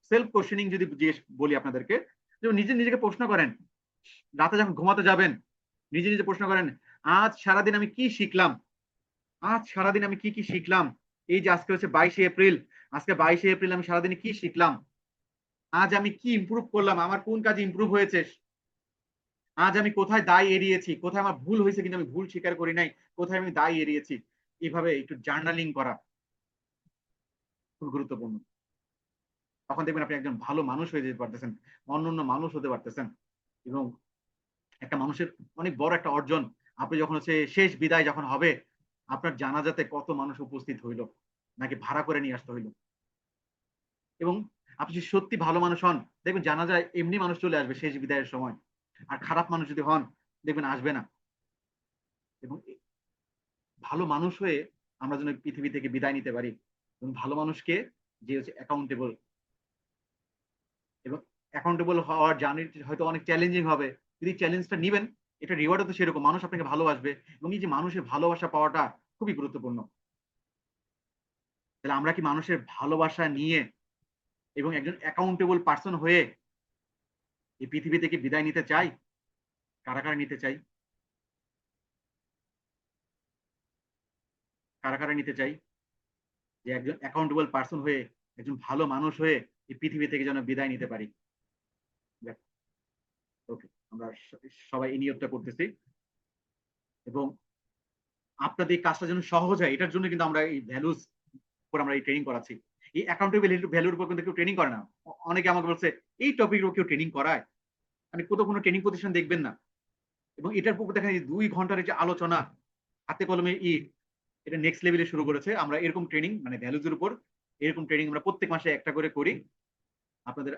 [SPEAKER 1] সেলফ কোশ্চেনিং যদি বলি আপনাদেরকে, যেমন নিজে নিজেকে প্রশ্ন করেন, রাতে যখন ঘুমাতে যাবেন নিজে নিজে প্রশ্ন করেন, আজ সারাদিন আমি কি শিখলাম, আজ সারাদিন আমি কি কি শিখলাম। এই যে আজকে হচ্ছে 22শে এপ্রিল, আজকে 22শে এপ্রিল আমি সারাদিনে কি শিখলাম, আজ আমি কি ইমপ্রুভ করলাম, আমার কোন কাজে ইমপ্রুভ হয়েছে, আজ আমি কোথায় দায় এড়িয়েছি, কোথায় আমার ভুল হয়েছে কিন্তু আমি ভুল স্বীকার করি নাই, কোথায় আমি দায় এড়িয়েছি। এইভাবে একটু জার্নালিং করা খুব গুরুত্বপূর্ণ। তখন দেখবেন আপনি একজন ভালো মানুষ হয়ে যেতে পারতেছেন, অন্যান্য মানুষ হতে পারতেছেন। এবং একটা মানুষের অনেক বড় একটা অর্জন, আপনি যখন হচ্ছে শেষ বিদায় যখন হবে, আপনার জানাজাতে কত মানুষ উপস্থিত হইলো, নাকি ভাড়া করে নিয়ে আসতে হইলো। এবং আপনি যদি সত্যি ভালো মানুষ হন, দেখবেন জানাজায় এমনি মানুষ চলে আসবে শেষ বিদায়ের সময়। আর খারাপ মানুষ যদি হন, দেখবেন আসবে না। এবং ভালো মানুষ হয়ে আমরা যেন পৃথিবী থেকে বিদায় নিতে পারি। এবং ভালো মানুষকে যে হচ্ছে অ্যাকাউন্টেবল, এবং অ্যাকাউন্টেবল হওয়ার জার্নি হয়তো অনেক চ্যালেঞ্জিং হবে, যদি চ্যালেঞ্জটা নিবেন, এটা রিওয়ার্ডও তো সেরকম, মানুষ আপনাকে ভালোবাসবে। এবং এই যে মানুষের ভালোবাসা পাওয়াটা খুবই গুরুত্বপূর্ণ। তাহলে আমরা কি মানুষের ভালোবাসা নিয়ে এবং একজন অ্যাকাউন্টেবল পার্সন হয়ে এই পৃথিবী থেকে বিদায় নিতে চাই? কারা কারা নিতে চাই? কারা কারা নিতে চাই যে একজন অ্যাকাউন্টেবল পার্সন হয়ে, একজন ভালো মানুষ হয়ে এই পৃথিবী থেকে যেন বিদায় নিতে পারি? ওকে, আমরা সবাই এই নিয়োগটা করতেছি। এবং আপনাদের এই কাজটা যেন সহজ হয়, এটার জন্য কিন্তু আমরা এই ভ্যালুস উপর আমরা এই ট্রেনিং করাচ্ছি। এই অ্যাকাউন্টেবিলিটি ভ্যালুর উপর কিন্তু কেউ ট্রেনিং করে না। অনেকে আমাকে বলছে এই টপিকের উপর কেউ ট্রেনিং করায়? মানে কোথাও কোনো ট্রেনিং প্রতিষ্ঠান দেখবেন না। এবং এটার উপর দেখেন এই 2 ঘন্টার যে আলোচনা, হাতে কলমে এটা নেক্সট লেভেলে শুরু করেছে। আমরা এরকম ট্রেনিং মানে ভ্যালুজ এর উপর এরকম ট্রেনিং আমরা প্রত্যেক মাসে একটা করে করি। আপনাদের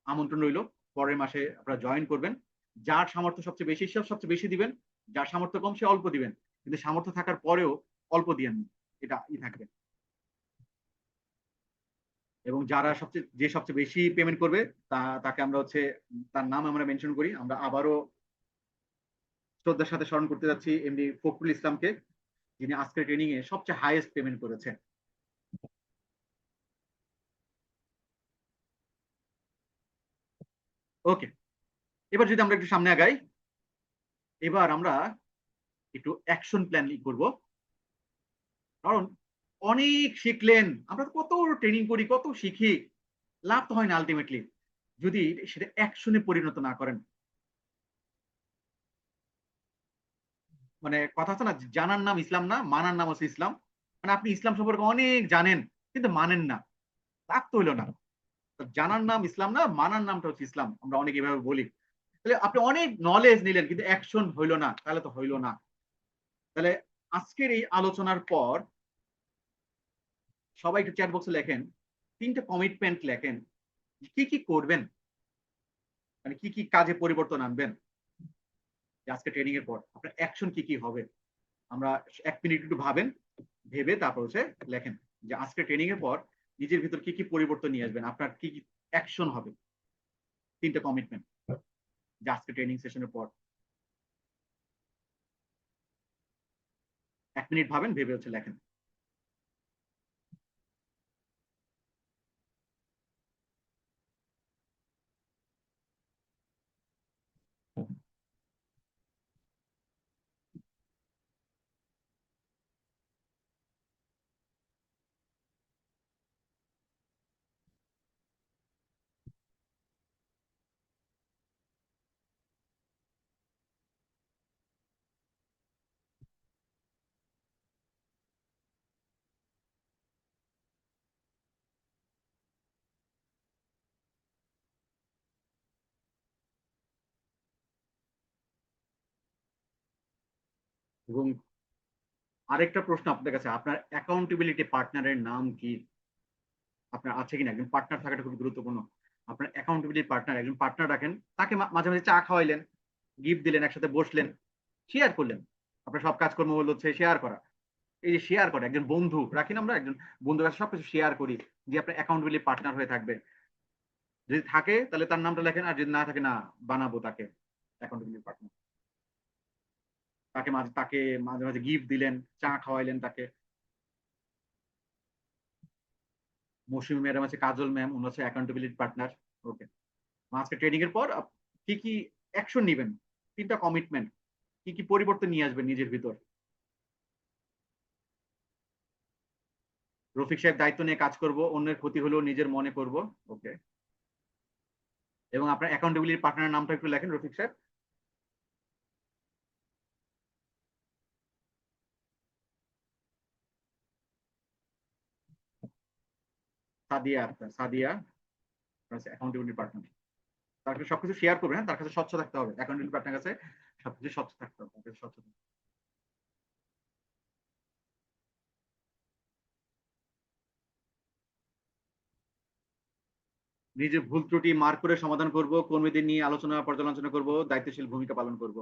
[SPEAKER 1] আমন্ত্রণ রইল, পরের মাসে আপনারা জয়েন করবেন। যার সামর্থ্য সবচেয়ে বেশি সে সবচেয়ে বেশি দিবেন, যার সামর্থ্য কম সে অল্প দিবেন, কিন্তু সামর্থ্য থাকার পরেও অল্প দিয়েন না, এটা থাকবে। এবং যারা সবচেয়ে বেশি পেমেন্ট করবে তাকে আমরা হচ্ছে তার নাম আমরা মেনশন করি। আমরা আবারও শ্রদ্ধার সাথে স্মরণ করতে যাচ্ছি এমডি ফখরুল ইসলামকে, যিনি আজকের ট্রেনিং এ সবচেয়ে হাইয়েস্ট পেমেন্ট করেছেন। ওকে, এবার যদি আমরা একটু সামনে আগাই, এবার আমরা একটু অ্যাকশন প্ল্যান করব। কারণ অনেক শিখলেন, আমরা তো কত ট্রেনিং করি, কত শিখি, লাভ তো হয় না আলটিমেটলি যদি সেটা অ্যাকশনে পরিণত না করেন। মানে কথা আছে না, জানার নাম ইসলাম না, মানার নাম হচ্ছে ইসলাম। মানে আপনি ইসলাম সম্পর্কে অনেক জানেন কিন্তু মানেন না, লাভ তো হইলো না। জানার নাম ইসলাম না, মানার নামটা হচ্ছে ইসলাম, আমরা অনেক এভাবে বলি। তাহলে আপনি অনেক নলেজ নিলেন কিন্তু অ্যাকশন হইলো না, তাহলে তো হইলো না। তাহলে আজকের এই আলোচনার পর সবাই একটু চ্যাট বক্সে লেখেন, 3টে কমিটমেন্ট লেখেন, কি কি করবেন, মানে কি কি কাজে পরিবর্তন আনবেন আজকে ট্রেনিং এর পর, আপনার অ্যাকশন কি কি হবে। আমরা 1 মিনিট একটু ভাবেন, ভেবে তারপর হচ্ছে লেখেন যে আজকে ট্রেনিং এর পর নিজের ভিতর কি কি পরিবর্তন নিয়ে আসবেন, আপনার কি কি অ্যাকশন হবে, 3টা কমিটমেন্ট যে আজকে ট্রেনিং সেশনের পর। 1 মিনিট ভাবেন, ভেবে হচ্ছে লেখেন। এবং আরেকটা প্রশ্ন আপনার কাছে, আপনার অ্যাকাউন্টেবিলিটি পার্টনারের নাম কি? আপনার আছে কিনা? একজন পার্টনার থাকাটা খুব গুরুত্বপূর্ণ। আপনার অ্যাকাউন্টেবিলিটি পার্টনার, একজন পার্টনার রাখেন, তাকে মাঝে মাঝে চা খাওয়াইলেন, গিফট দিলেন, একসাথে বসলেন, শেয়ার করলেন। আপনার সব কাজকর্ম হলো হচ্ছে শেয়ার করা। এই যে শেয়ার করা, একজন বন্ধু রাখি না আমরা, একজন বন্ধুর কাছে সবকিছু শেয়ার করি, যে আপনার অ্যাকাউন্টেবিলিটি পার্টনার হয়ে থাকবে। যদি থাকে তাহলে তার নামটা লেখেন, আর যদি না থাকে, না বানাবো তাকে অ্যাকাউন্টেবিলিটি পার্টনার। তাকে মাঝে মাঝে গিফট দিলেন, চা খাওয়াইলেন তাকে। মৌসুমী ম্যাডাম আছে, কাজল ম্যাম, উনি হচ্ছে অ্যাকাউন্টেবিলিটি পার্টনার। ওকে, আজকে ট্রেনিং এর পর কি কি অ্যাকশন নিবেন, 3টা কমিটমেন্ট, কি কি পরিবর্তন নিয়ে আসবেন নিজের ভিতর। রফিক সাহেব, দায়িত্ব নিয়ে কাজ করব, অন্যের ক্ষতি হলেও নিজের মনে করব। ওকে, এবং আপনার অ্যাকাউন্টেবিলিটি পার্টনারের নামটা একটু লেখেন রফিক সাহেব। Sadia Akter, Sadia accountability partner. তার কাছে সবকিছু শেয়ার করবেন, হ্যাঁ, তার কাছে স্বচ্ছ থাকতে হবে, অ্যাকাউন্টেবিলিটি পার্টনার কাছে সবকিছু স্বচ্ছ থাকতে হবে, তার কাছে স্বচ্ছ থাকতে হবে। নিজের ভুল ত্রুটি মার্ক করে সমাধান করব, কর্মীদের নিয়ে আলোচনা পর্যালোচনা করব, দায়িত্বশীল ভূমিকা পালন করব।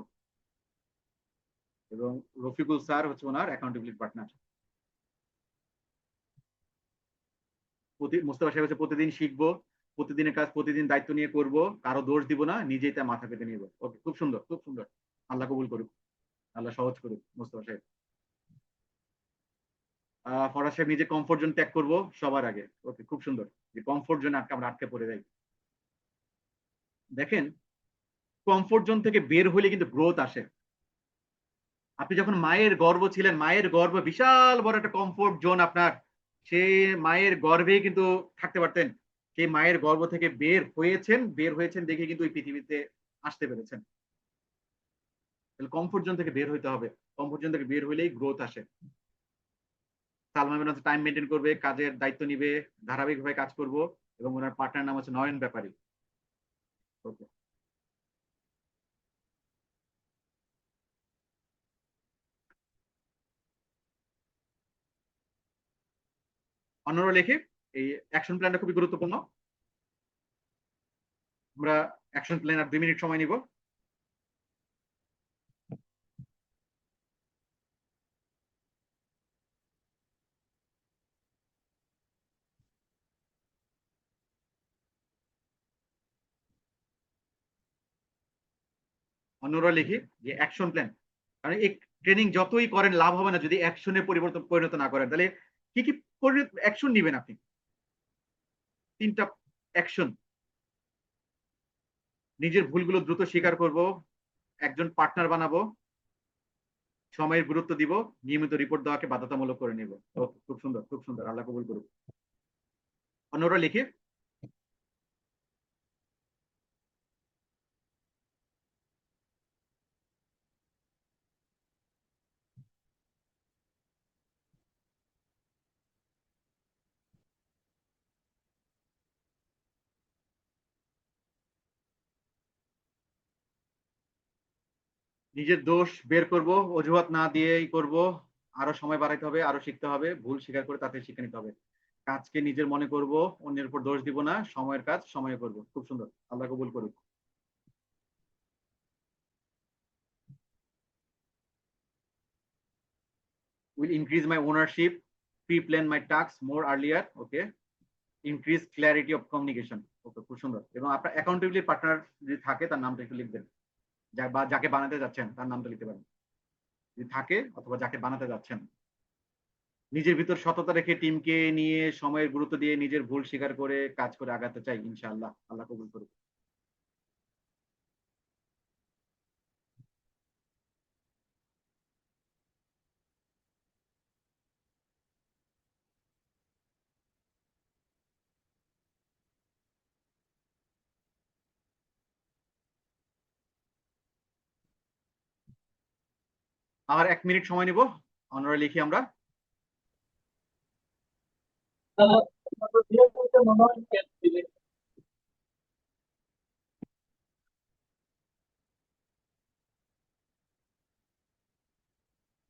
[SPEAKER 1] এবং রফিকুল স্যার হচ্ছে ওনার অ্যাকাউন্টেবিলিটি পার্টনার। মোস্তফা সাহেব হচ্ছে প্রতিদিন শিখবো, প্রতিদিনের কাজ প্রতিদিন দায়িত্ব নিয়ে করব, কারো দোষ দিব না, নিজেই তা মাথা পেতে নিব। ওকে, খুব সুন্দর, খুব সুন্দর। আল্লাহ কবুল করুক, আল্লাহ সহজ করুক মোস্তফা সাহেব। ফরাজ সাহেব, নিজে কমফোর্ট জোন ত্যাগ করব সবার আগে। ওকে, খুব সুন্দর। যে কমফোর্ট জোনে আমরা আটকে পড়ে যাই। দেখেন, কমফোর্ট জোন থেকে বের হলে কিন্তু গ্রোথ আসে। আপনি যখন মায়ের গর্ভ ছিলেন, মায়ের গর্ভ বিশাল বড় একটা কমফোর্ট জোন আপনার, সেই মায়ের গর্ভেই কিন্তু থাকতে পারতেন। সেই মায়ের গর্ভ থেকে বের হয়েছেন দেখে কিন্তু ওই পৃথিবীতে আসতে পেরেছেন। তাহলে কমফোর্ট জোন থেকে বের হইতে হবে, কমফোর্ট জোন থেকে বের হইলেই গ্রোথ আসে। সালমা ম্যাডাম টাইম মেনটেন করবে, কাজের দায়িত্ব নিবে, ধারাবাহিকভাবে কাজ করব। এবং ওনার পার্টনার নাম হচ্ছে নয়ন ব্যাপারী। ওকে, অন্যরা লেখে। এই অ্যাকশন প্ল্যানটা খুবই গুরুত্বপূর্ণ। আমরা অ্যাকশন প্ল্যান আর 2 মিনিট সময় নিব। অন্যরা লিখি যে অ্যাকশন প্ল্যান, কারণ এই ট্রেনিং যতই করেন লাভ হবে না যদি অ্যাকশনে পরিণত না করেন। তাহলে কি কি অ্যাকশন নিবেন আপনি? 3টা অ্যাকশন। নিজের ভুলগুলো দ্রুত স্বীকার করব, একজন পার্টনার বানাবো, সময়ের গুরুত্ব দিব, নিয়মিত রিপোর্ট দেওয়াকে বাধ্যতামূলক করে নিব। ওকে, খুব সুন্দর, খুব সুন্দর, আল্লাহ কবুল করুক। অন্যরা লিখে। নিজের দোষ বের করব, অজুহাত না দিয়েই করব। আরো সময় বাড়াইতে হবে, আরো শিখতে হবে, ভুল স্বীকার করে তাতে শিখে নিতে হবে। কাজকে নিজের মনে করব, অন্যের উপর দোষ দিব না, সময়ের কাজ সময়ে করব। খুব সুন্দর, আল্লাহ কবুল করুক। Will increase my ownership, pre-plan my tasks more earlier. Okay. Increase clarity of communication. Okay, খুব সুন্দর। এবং আপনার অ্যাকাউন্টেবিলিটি পার্টনার যদি থাকে তার নামটা একটু লিখবেন, বা যাকে বানাতে যাচ্ছেন তার নামটা লিখতে পারেন যদি থাকে, অথবা যাকে বানাতে যাচ্ছেন। নিজের ভিতর সততা রেখে টিমকে নিয়ে সময়ের গুরুত্ব দিয়ে নিজের ভুল স্বীকার করে কাজ করে আগাতে চাই, ইনশাআল্লাহ। আল্লাহ কবুল করুক। আর 1 মিনিট সময় নিব, অনরা লিখি আমরা।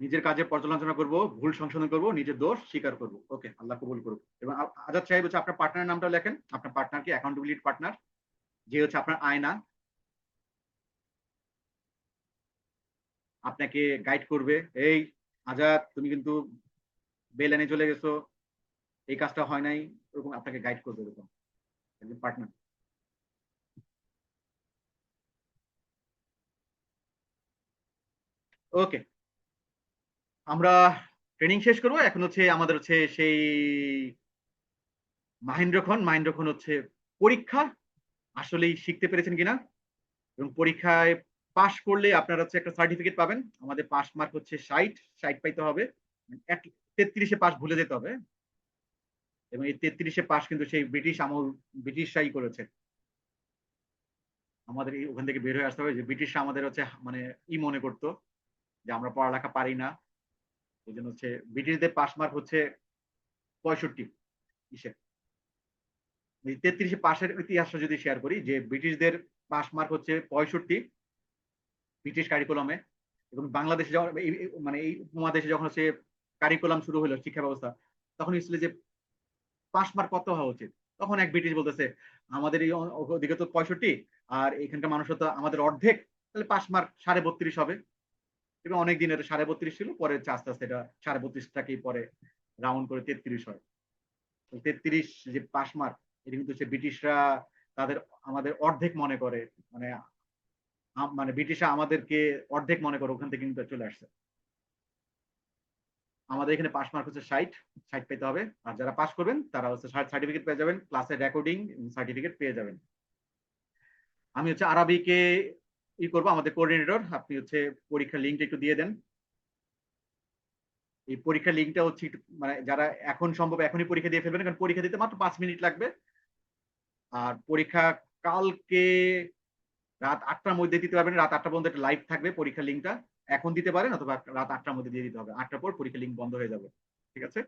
[SPEAKER 1] নিজের কাজে পর্যালোচনা করব, ভুল সংশোধন করব, নিজের দোষ স্বীকার করব। ওকে, আল্লাহ কবুল করুক। এবং আজাদ সাহেব হচ্ছে আপনার পার্টনার নামটা লেখেন, আপনার পার্টনার কি অ্যাকাউন্টেবিলিটি পার্টনার, যে হচ্ছে আপনার আয়না, আপনাকে গাইড করবে। এই আজাদ, তুমি কিন্তু বেলানে চলে গেছো, এই কাজটা হয় নাই, এরকম আপনাকে গাইড করবে, এরকম একজন পার্টনার। ওকে, আমরা ট্রেনিং শেষ করবো। এখন হচ্ছে আমাদের হচ্ছে সেই মাহেন্দ্রক্ষণ হচ্ছে পরীক্ষা, আসলেই শিখতে পেরেছেন কিনা। এবং পরীক্ষায় পাশ করলে আপনারা হচ্ছে একটা সার্টিফিকেট পাবেন। আমাদের পাস মার্ক হচ্ছে 60 পাইতে হবে। 33-এ পাস ভুলে যেতে হবে। এবং এই 33-এ পাস কিন্তু সেই ব্রিটিশরাই করেছে। আমাদের ওখান থেকে বের হয়ে আসতে হবে, যে ব্রিটিশরা আমাদের হচ্ছে মানে মনে করতো যে আমরা পড়ালেখা পারি না। এই জন্য হচ্ছে ব্রিটিশদের পাস মার্ক হচ্ছে 65। ইসে 33-এ পাশের ইতিহাসটা যদি শেয়ার করি, যে ব্রিটিশদের পাস মার্ক হচ্ছে 65 ব্রিটিশ কারিকুলামে। এবং বাংলাদেশে যখন মানে এই উপমহাদেশে যখন হচ্ছে কারিকুলাম শুরু হলো, শিক্ষা ব্যবস্থা, তখন ছিল যে পাস মার্ক কত হওয়া উচিত। তখন এক ব্রিটিশ বলতেছে, আমাদের এই ওদিকে তো 65, আর এখানকার মানুষ তো আমাদের অর্ধেক, তাহলে পাস মার্ক 32.5 হবে। এবং অনেকদিন এটা 32.5 ছিল, পরে আস্তে আস্তে এটা 32.5টাকেই পরে রাউন্ড করে 33 হয়। 33 যে পাস মার্ক, এটা কিন্তু সে ব্রিটিশরা তাদের আমাদের অর্ধেক মনে করে, মানে মানে ব্রিটিশরা আমাদেরকে অর্ধেক মনে করে, ওখান থেকে কিন্তু চলে আসছে। আমাদের এখানে পাস মার্ক হচ্ছে 60 পেতে হবে। আর যারা পাস করবেন তারা হচ্ছে সার্টিফিকেট পেয়ে যাবেন, ক্লাসের রেকর্ডিং সার্টিফিকেট পেয়ে যাবেন। আমি হচ্ছে আরাবিকে করবো, আমাদের কোঅর্ডিনেটর। আপনি হচ্ছে পরীক্ষার লিঙ্কটা একটু দিয়ে দেন। এই পরীক্ষার লিঙ্কটা হচ্ছে মানে যারা এখন সম্ভব এখনই পরীক্ষা দিয়ে ফেলবেন, কারণ পরীক্ষা দিতে মাত্র 5 মিনিট লাগবে। আর পরীক্ষা কালকে রাত 8টার মধ্যে দিতে পারবেন। রাত 8টা পর্যন্ত একটা লাইভ থাকবে, পরীক্ষার লিঙ্কটা এখন দিতে পারেন, অথবা রাত 8টার মধ্যে দিয়ে দিতে হবে। 8টার পর পরীক্ষার লিঙ্ক বন্ধ হয়ে যাবে, ঠিক আছে।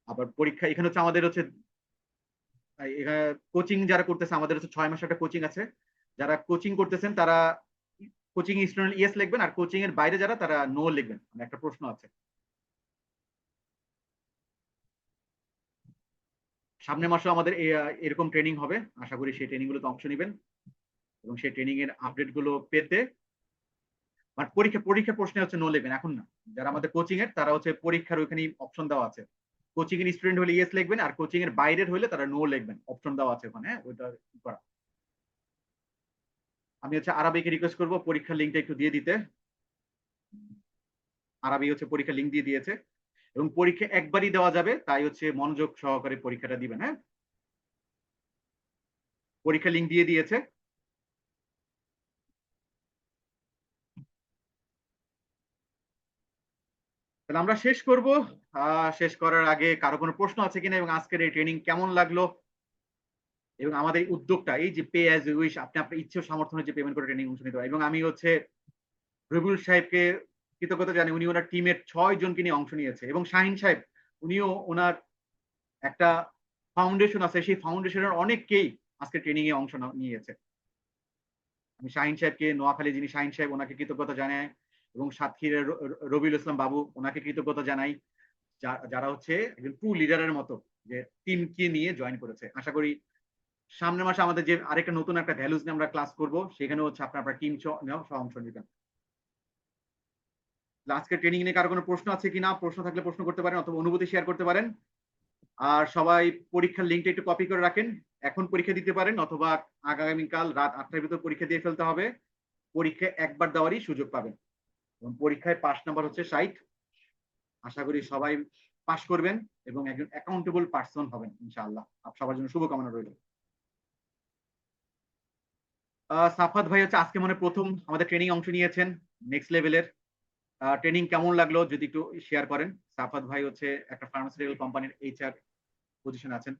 [SPEAKER 1] আবার পরীক্ষা এখানে হচ্ছে আমাদের হচ্ছে এখানে কোচিং যারা করতেছে, আমাদের হচ্ছে 6 মাসের একটা কোচিং আছে। যারা কোচিং করতেছেন তারা কোচিং স্টুডেন্ট ইয়েস লিখবেন, আর কোচিং এর বাইরে যারা তারা নো লিখবেন। মানে একটা প্রশ্ন আছে। সামনের মাসে আমাদের এরকম ট্রেনিং হবে, আশা করি সেই ট্রেনিং গুলোতে অংশ নেবেন। এবং সেই ট্রেনিং এর আপডেট গুলো পেতে আর পরীক্ষা প্রশ্নে হচ্ছে নো লিখবেন এখন না। যারা আমাদের কোচিং এর তারা হচ্ছে পরীক্ষার ওইখানে অপশন দেওয়া আছে। কোচিং এর স্টুডেন্ট হলে ইয়েস লিখবেন, আর কোচিং এর বাইরের হলে তারা নো লিখবেন, অপশন দেওয়া আছে ওখানে। হ্যাঁ, ওইটা করা। আমি হচ্ছে আরাবিকে রিকোয়েস্ট করবো পরীক্ষার লিঙ্কটা একটু দিয়ে দিতে। আরাবি হচ্ছে পরীক্ষার লিঙ্ক দিয়ে দিয়েছে। এবং পরীক্ষা একবারই দেওয়া যাবে, তাই হচ্ছে মনোযোগ সহকারে পরীক্ষাটা দিবেন। হ্যাঁ, পরীক্ষার লিঙ্ক দিয়ে দিয়েছে। তাহলে আমরা শেষ করব। শেষ করার আগে কারো কোনো প্রশ্ন আছে কিনা, এবং আজকের এই ট্রেনিং কেমন লাগলো, এবং আমাদের এই উদ্যোগটা, এই যে পে অ্যাজ ইউ উইশ, আপনি আপনার ইচ্ছে সামর্থ্য যে পেমেন্ট করে ট্রেনিং অংশ নিতে পারেন। এবং আমি হচ্ছে রবিউল সাহেবকে কৃতজ্ঞতা জানি, উনি ওনার টিমের 6 জনকে নিয়ে অংশ নিয়েছে। এবং শাহিন সাহেব, উনিও ওনার একটা ফাউন্ডেশন আছে, সেই ফাউন্ডেশনের অনেককেই আজকে ট্রেনিং এ অংশ নিয়েছে। আমি শাহিন সাহেবকে, নোয়াখালী যিনি শাহিন সাহেব, ওনাকে কৃতজ্ঞতা জানাই। এবং সাতক্ষীরের রবিউল ইসলাম বাবু, ওনাকে কৃতজ্ঞতা জানাই, যারা হচ্ছে একজন ট্রু লিডারের মতো যে টিমকে নিয়ে জয়েন করেছে। আশা করি সামনের মাসে আমাদের যে আরেকটা নতুন একটা ভ্যালুজ নিয়ে আমরা ক্লাস করব, সেখানে হচ্ছে আপনার টিম সহ অংশ নেবেন। আজকে ট্রেনিং নিয়ে কারো কোনো প্রশ্ন আছে কিনা? প্রশ্ন থাকলে প্রশ্ন করতে পারেন, অথবা অনুভূতি শেয়ার করতে পারেন। আর সবাই পরীক্ষার লিঙ্কটা একটু কপি করে রাখেন। এখন পরীক্ষা দিতে পারেন অথবা আগামীকাল রাত 8টার ভিতর পরীক্ষা দিয়ে ফেলতে হবে। পরীক্ষায় একবার দেওয়ারই সুযোগ পাবেন এবং পরীক্ষায় পাস নাম্বার হচ্ছে 60। আশা করি সবাই পাস করবেন এবং একজন অ্যাকাউন্টেবল পার্সন হবেন ইনশাআল্লাহ। সবার জন্য শুভকামনা রইল। সাফাত ভাই হচ্ছে আজকে মনে প্রথম আমাদের ট্রেনিং অংশ নিয়েছেন নেক্সট লেভেলের। ট্রেনিং কেমন লাগলো যদি একটু শেয়ার করেন। সাফাত ভাই হচ্ছে একটা ফার্মাসিউটিক্যাল কোম্পানির এইচআর পজিশন আছেন।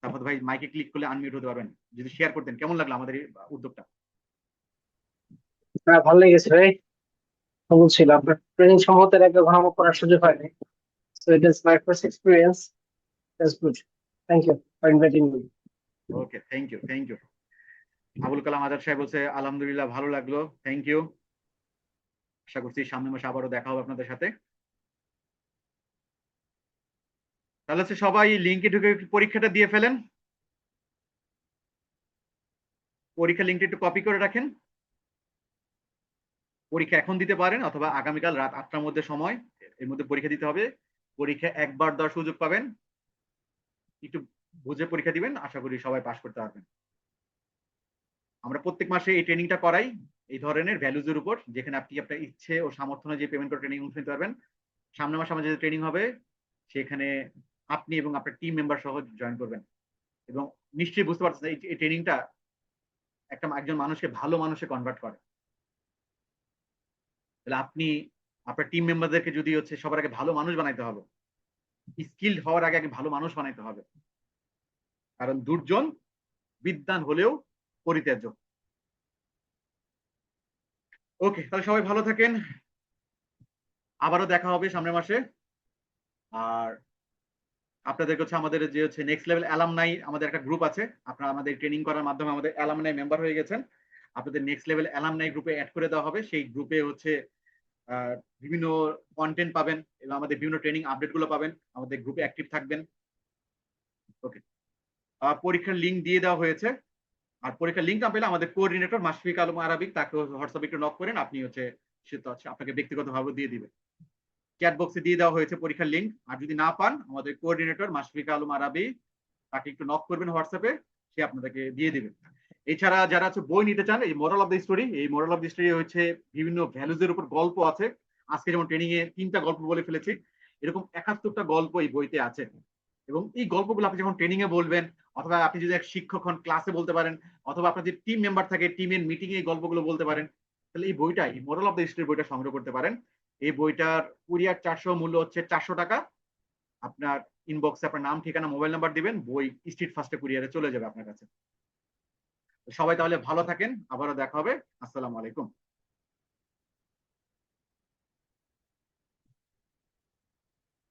[SPEAKER 1] সাফাত ভাই মাইকে ক্লিক করলে আনমিউট হতে পারবেন, যদি শেয়ার করতেন কেমন লাগলো আমাদের এই উদ্যোগটা।
[SPEAKER 4] হ্যাঁ, ভালো লেগেছে ভাই। বলছিল আপনার ট্রেনিং সম্বন্ধে একটা ঘন করার সুযোগ হয়নি, so it is my first experience. That's good. Thank you for inviting me.
[SPEAKER 1] Okay, thank you, thank you. Abul Kalam Azad সাহেব বলছে আলহামদুলিল্লাহ ভালো লাগলো, থ্যাংক ইউ। আশা করছি সামনের মাসে আবারও দেখা হবে আপনাদের সাথে। তাহলে হচ্ছে সবাই লিঙ্কে ঢুকে একটু পরীক্ষাটা দিয়ে ফেলেন। পরীক্ষা লিঙ্কটা একটু কপি করে রাখেন। পরীক্ষা এখন দিতে পারেন অথবা আগামীকাল রাত 8টার মধ্যে সময়, এর মধ্যে পরীক্ষা দিতে হবে। পরীক্ষা একবার দেওয়ার সুযোগ পাবেন, একটু বুঝে পরীক্ষা দিবেন, আশা করি সবাই পাস করতে পারবেন। আমরা প্রত্যেক মাসে এই ট্রেনিংটা করাই এই ধরনের ভ্যালুজের উপর, যেখানে আপনি আপনার ইচ্ছে ও সামর্থ্য অনুযায়ী পেমেন্ট করে ট্রেনিং অংশ নিতে পারবেন। সামনের মাসে আমাদের যে ট্রেনিং হবে সেখানে আপনি এবং আপনার টিম মেম্বার সহ জয়েন করবেন এবং নিশ্চয়ই বুঝতে পারছেন এই ট্রেনিংটা একজন মানুষকে ভালো মানুষে কনভার্ট করে। তাহলে আপনি আপনার টিম মেম্বারদেরকে যদি হচ্ছে সবার আগে ভালো মানুষ বানাইতে হবে, স্কিলড হওয়ার আগে ভালো মানুষ বানাইতে হবে, কারণ দুর্জন বিদ্বান হলেও পরিত্যাজ্য। ওকে, তাহলে সবাই ভালো থাকেন, আবারও দেখা হবে সামনের মাসে। আর আপনাদের হচ্ছে আমাদের যে হচ্ছে নেক্সট লেভেল অ্যালামনাই আমাদের একটা গ্রুপ আছে, আপনারা আমাদের ট্রেনিং করার মাধ্যমে আমাদের অ্যালামনাই মেম্বার হয়ে গেছেন। আপনাদের নেক্সট লেভেল অ্যালামনাই গ্রুপে অ্যাড করে দেওয়া হবে। সেই গ্রুপে হচ্ছে বিভিন্ন কন্টেন্ট পাবেন এবং আমাদের বিভিন্ন ট্রেনিং আপডেট গুলো পাবেন, আমাদের গ্রুপে অ্যাক্টিভ থাকবেন। ওকে, পরীক্ষার লিঙ্ক দিয়ে দেওয়া হয়েছে। আর পরীক্ষার লিঙ্ক না পেলে আমাদের কোঅর্ডিনেটর মাশফিক আলম আরাবিক, তাকে হোয়াটসঅ্যাপে একটু নক করেন, আপনি হচ্ছে সে তো আপনাকে ব্যক্তিগতভাবে দিয়ে দিবে। চ্যাট বক্সে দিয়ে দেওয়া হয়েছে পরীক্ষার লিঙ্ক। আর যদি না পান আমাদের কোঅর্ডিনেটর মাশফিক আলম আরাবি, তাকে একটু নক করবেন হোয়াটসঅ্যাপে, সে আপনাদেরকে দিয়ে দিবে। এছাড়া যারা হচ্ছে বই নিতে চান, এই মোরাল অফ দ্য স্টোরি, এই মোরাল অফ দ্য স্টোরি হচ্ছে বিভিন্ন ভ্যালুজের উপর গল্প আছে। আজকে যেমন ট্রেনিং এ 3টা গল্প বলে ফেলেছি, এরকম 71টা গল্প এই বইতে আছে। এবং এই গল্পগুলো আপনি যখন ট্রেনিং এ বলবেন, অথবা আপনি যদি এক শিক্ষক হন ক্লাসে বলতে পারেন, অথবা আপনার যে টিম মেম্বার থাকে টিমের মিটিং এ এই গল্পগুলো বলতে পারেন, তাহলে এই বইটা, এই মোরাল অফ দ্য স্টোরি বইটা সংগ্রহ করতে পারেন। এই বইটার কুরিয়ার চার্জ মূল্য হচ্ছে 400 টাকা। আপনার ইনবক্সে আপনার নাম, ঠিকানা, মোবাইল নাম্বার দিবেন, বই স্ট্রিট ফার্স্টে কুরিয়ারে চলে যাবে আপনার কাছে। সবাই তাহলে ভালো থাকেন, আবারও দেখা হবে। আসসালামু আলাইকুম।